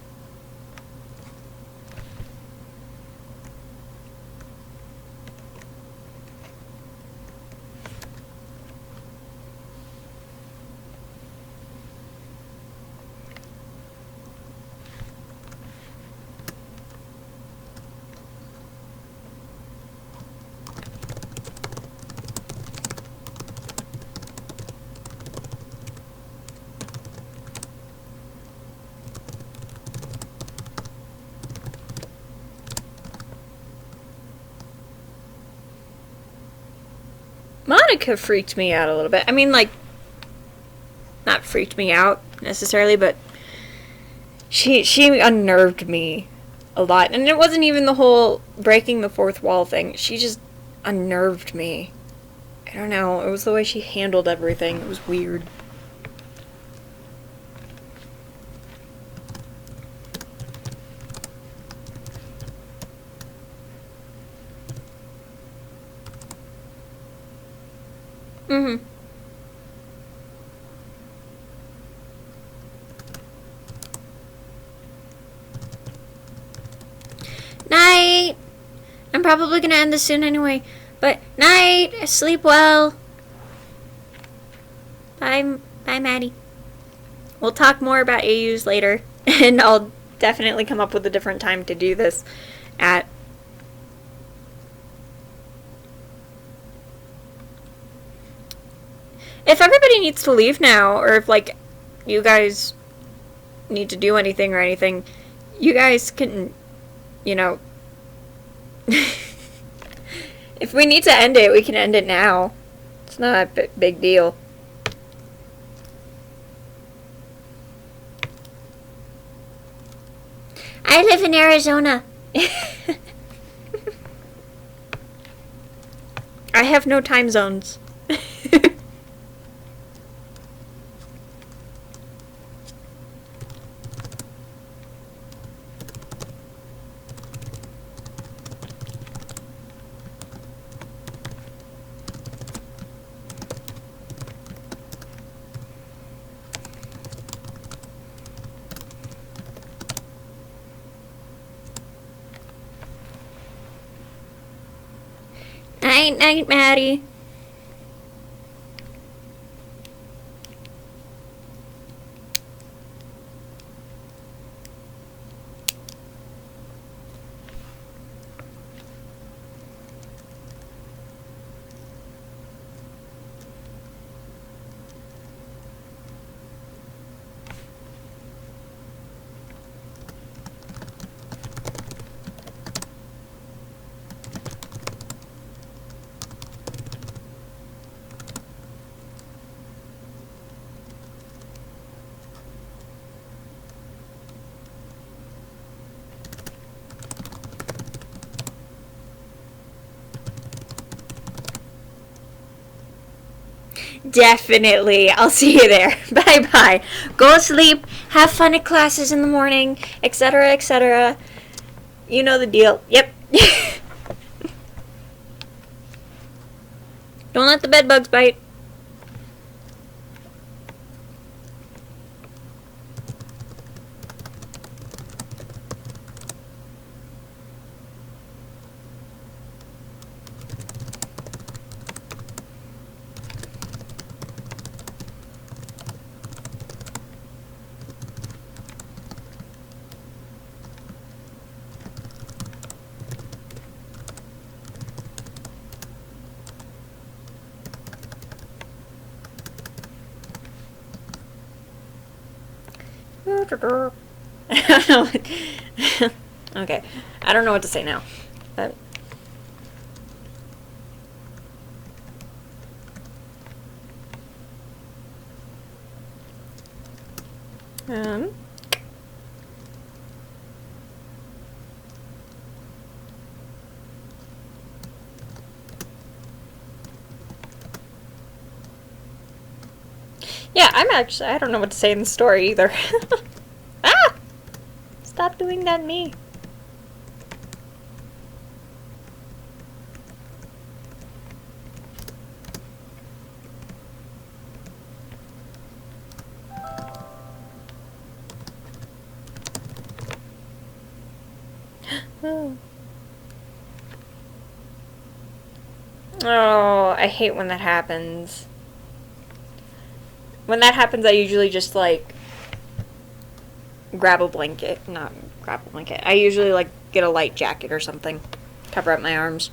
Monica freaked me out a little bit. I mean, like, not freaked me out necessarily, but she unnerved me a lot. And it wasn't even the whole breaking the fourth wall thing. She just unnerved me. I don't know. It was the way she handled everything. It was weird. Mm-hmm. Night! I'm probably gonna end this soon anyway. But night! Sleep well. Bye, Maddie. We'll talk more about AUs later. And I'll definitely come up with a different time to do this at. If everybody needs to leave now, or if, like, you guys need to do anything or anything, you guys can, you know, if we need to end it, we can end it now. It's not a big deal. I live in Arizona. I have no time zones. Night, night, Maddie. Definitely. I'll see you there. Bye-bye. Go sleep. Have fun at classes in the morning, etc., etc. You know the deal. Yep. Don't let the bed bugs bite. I don't know. Okay, I don't know what to say now, but. Um. Yeah, I don't know what to say in the story either. Ah! Stop doing that to me. Oh, I hate when that happens. When that happens, I usually just, like, grab a blanket. Not grab a blanket. I usually, like, get a light jacket or something. Cover up my arms.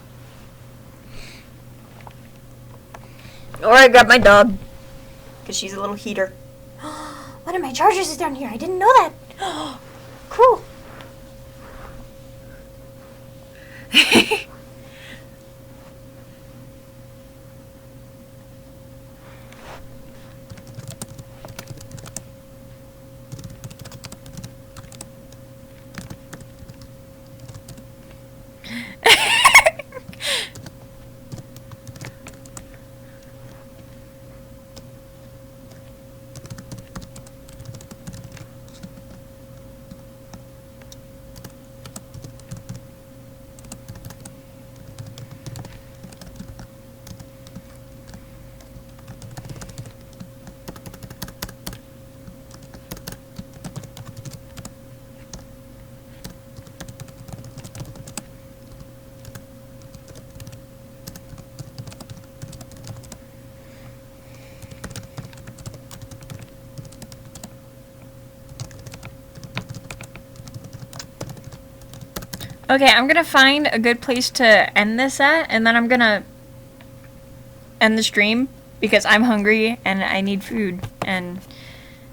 Or I grab my dog. Because she's a little heater. One of my chargers is down here. I didn't know that. Cool. Okay, I'm gonna find a good place to end this at, and then I'm gonna end the stream because I'm hungry and I need food, and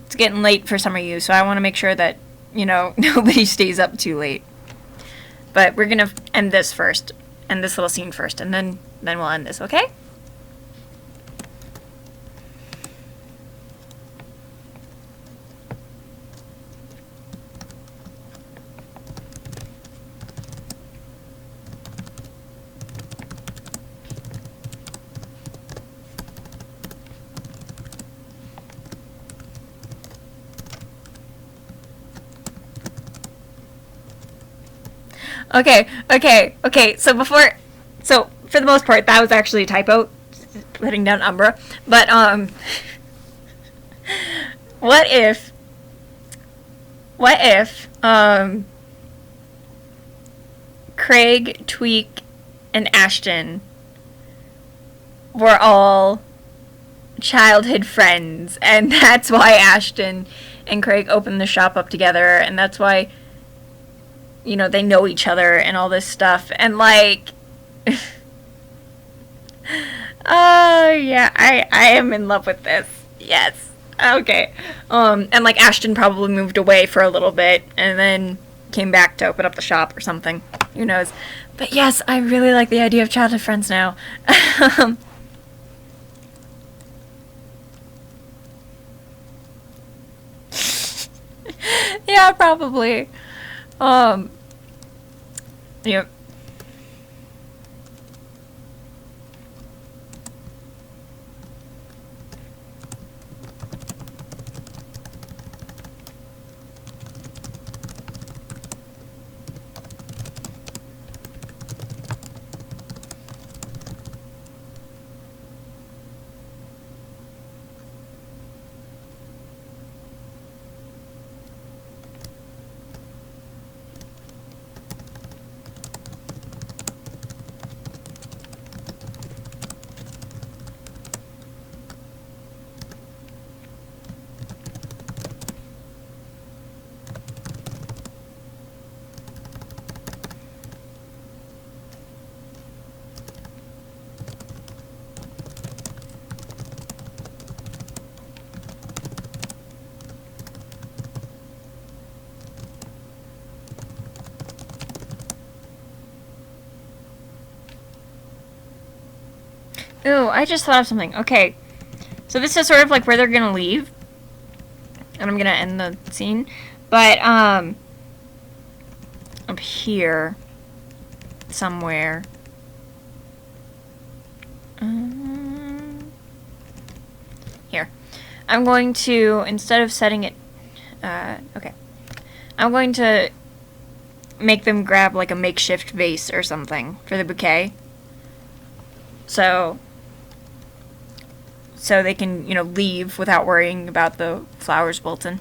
it's getting late for some of you, so I want to make sure that, you know, nobody stays up too late. But we're gonna end this first, end this little scene first, and then we'll end this, okay? Okay. So for the most part, that was actually a typo, putting down Umbra. But what if Craig, Tweak, and Ashton were all childhood friends, and that's why Ashton and Craig opened the shop up together, and that's why, you know, they know each other and all this stuff, and like, oh yeah, I am in love with this. Yes. Okay. And like Ashton probably moved away for a little bit and then came back to open up the shop or something. Who knows? But yes, I really like the idea of childhood friends now. Yeah, probably. Yep. Oh, I just thought of something. Okay, so this is sort of like where they're gonna leave, and I'm gonna end the scene. But up here somewhere. Here. I'm going to, instead of setting it, okay. I'm going to make them grab like a makeshift vase or something for the bouquet. So they can, you know, leave without worrying about the flowers wilting.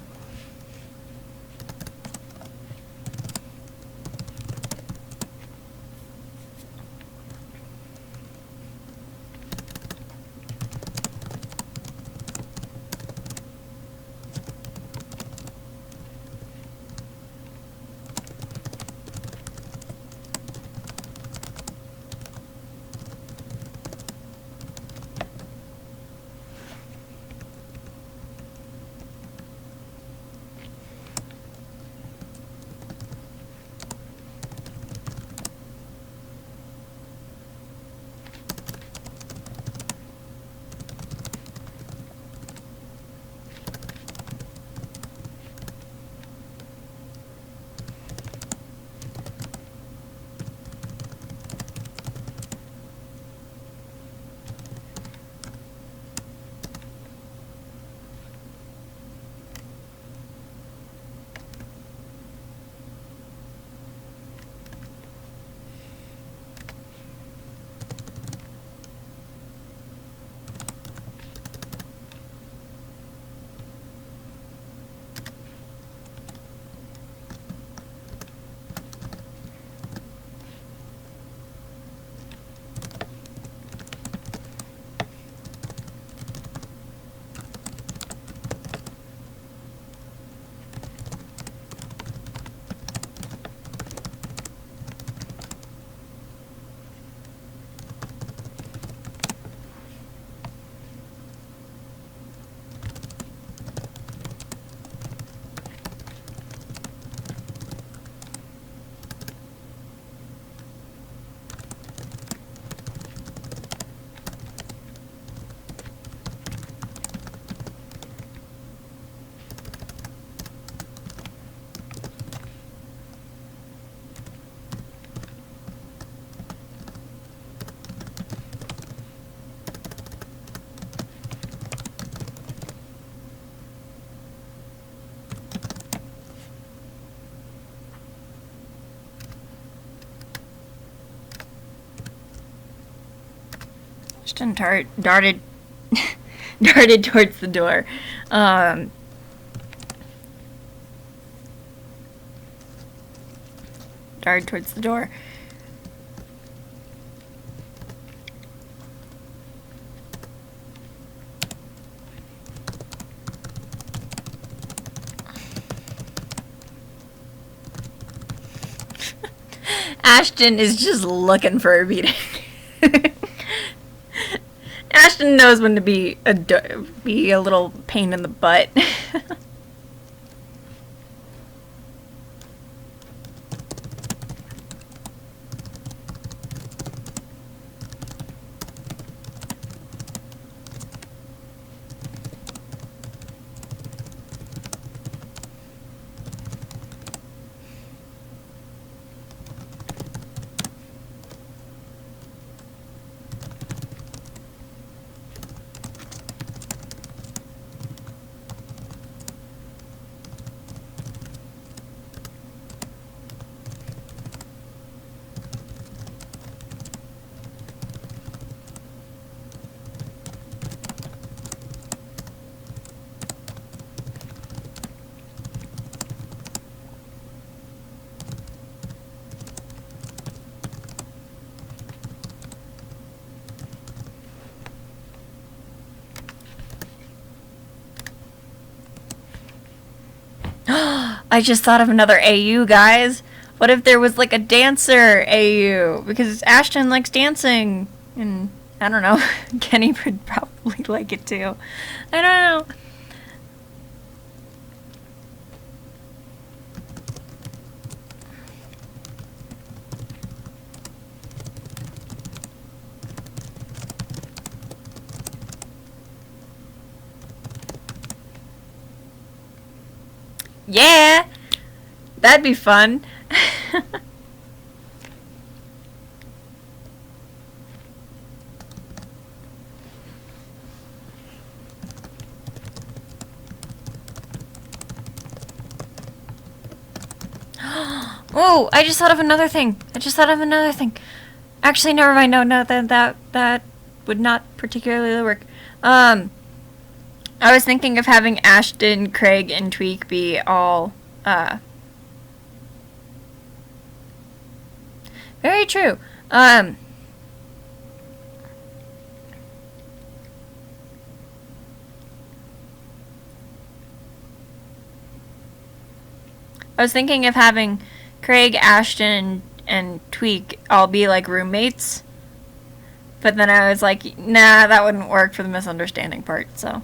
Ashton darted darted towards the door. Darted towards the door. Ashton is just looking for a beating. Ashton knows when to be a little pain in the butt. I just thought of another AU, guys. What if there was like a dancer AU? Because Ashton likes dancing. And I don't know. Kenny would probably like it too. I don't know. Yeah! That'd be fun. Oh, I just thought of another thing. Actually, never mind. No, that would not particularly work. I was thinking of having Ashton, Craig, and Tweak be all, very true. I was thinking of having Craig, Ashton, and Tweak all be like roommates. But then I was like, nah, that wouldn't work for the misunderstanding part, so.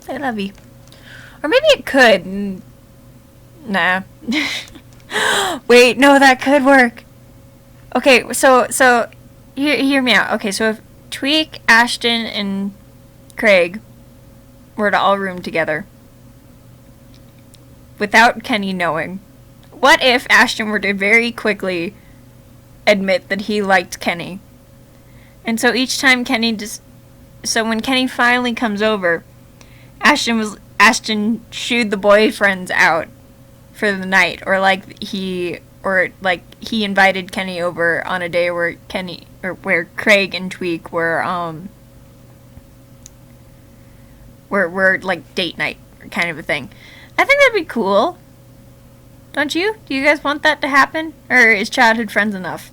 I love you. Or maybe it could. Nah. Wait, no, that could work. Okay, so hear me out. Okay, so if Tweak, Ashton, and Craig were to all room together, without Kenny knowing, what if Ashton were to very quickly admit that he liked Kenny? And so each time so when Kenny finally comes over, Ashton shooed the boyfriends out for the night, or he invited Kenny over on a day where Craig and Tweak were like date night kind of a thing. I think that'd be cool. Don't you? Do you guys want that to happen? Or is childhood friends enough?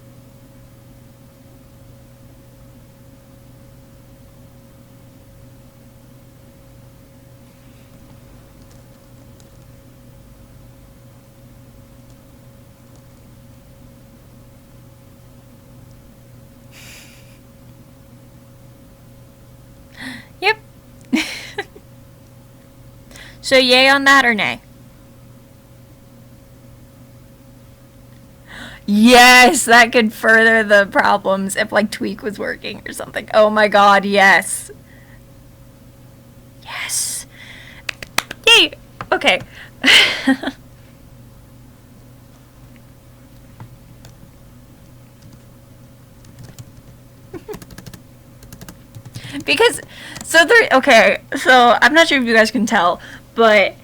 Yep. So yay on that or nay? Yes, that could further the problems if like Tweak was working or something. Oh my god, yes. Yes. Yay. Okay. Because, so I'm not sure if you guys can tell, but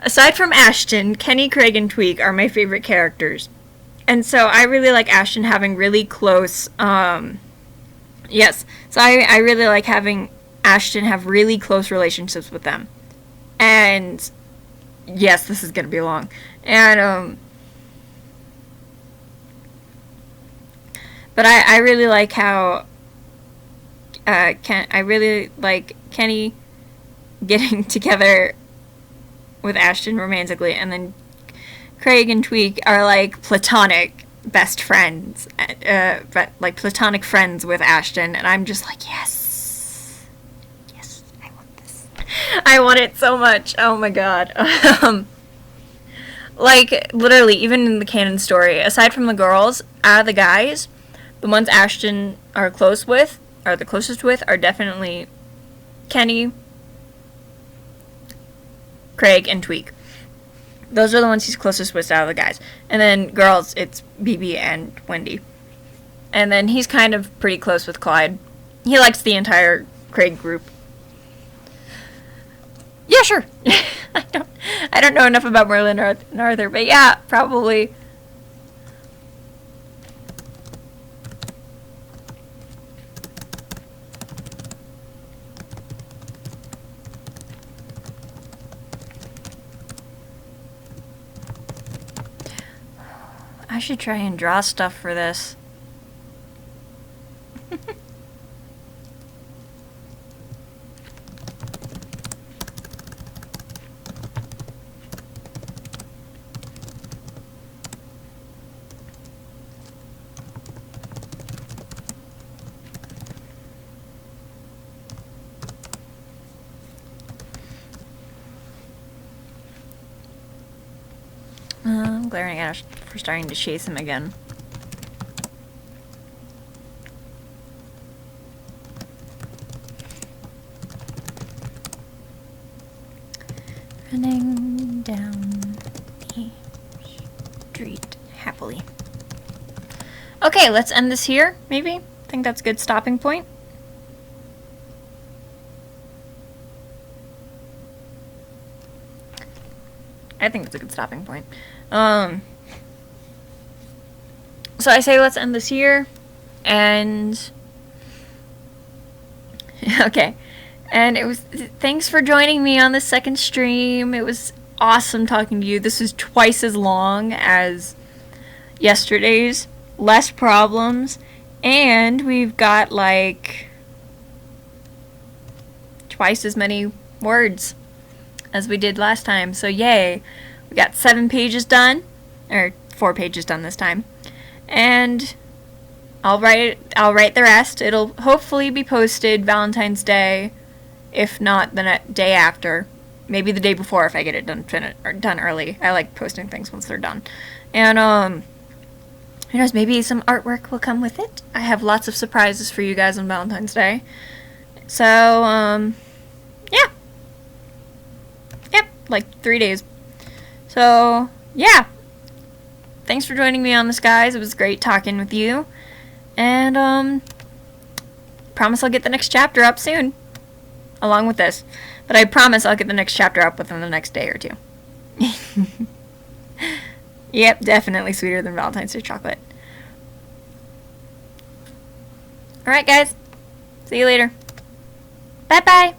aside from Ashton, Kenny, Craig, and Tweak are my favorite characters. And so I really like Ashton having really close, yes. So I really like having Ashton have really close relationships with them. And, yes, this is going to be long. And, but I really like how, I really like Kenny getting together with Ashton romantically, and then Craig and Tweak are like platonic best friends, but like platonic friends with Ashton, and I'm just like, yes, I want this. I want it so much. Oh my god. Like literally, even in the canon story, aside from the girls, out of the guys, the ones Ashton are the closest with are definitely Kenny, Craig, and Tweak. Those are the ones he's closest with out of the guys. And then girls, it's BB and Wendy. And then he's kind of pretty close with Clyde. He likes the entire Craig group. Yeah, sure. I don't know enough about Merlin and Arthur, but yeah, probably. I should try and draw stuff for this. I'm glaring at Ash for starting to chase him again. Running down carefully. Okay, let's end this here, maybe? I think that's a good stopping point. I think it's a good stopping point. So I say let's end this here, and okay. And it was, thanks for joining me on the second stream. It was awesome talking to you. This was twice as long as yesterday's, less problems, and we've got like twice as many words as we did last time. So yay. We got 7 pages done, or 4 pages done this time. And I'll write the rest. It'll hopefully be posted Valentine's Day, if not the day after. Maybe the day before if I get it done early. I like posting things once they're done. And who knows, maybe some artwork will come with it. I have lots of surprises for you guys on Valentine's Day. So, yeah. Yep, like 3 days. So, yeah. Thanks for joining me on this, guys. It was great talking with you. And, promise I'll get the next chapter up soon. Along with this. But I promise I'll get the next chapter up within the next day or two. Yep, definitely sweeter than Valentine's Day chocolate. Alright, guys. See you later. Bye-bye.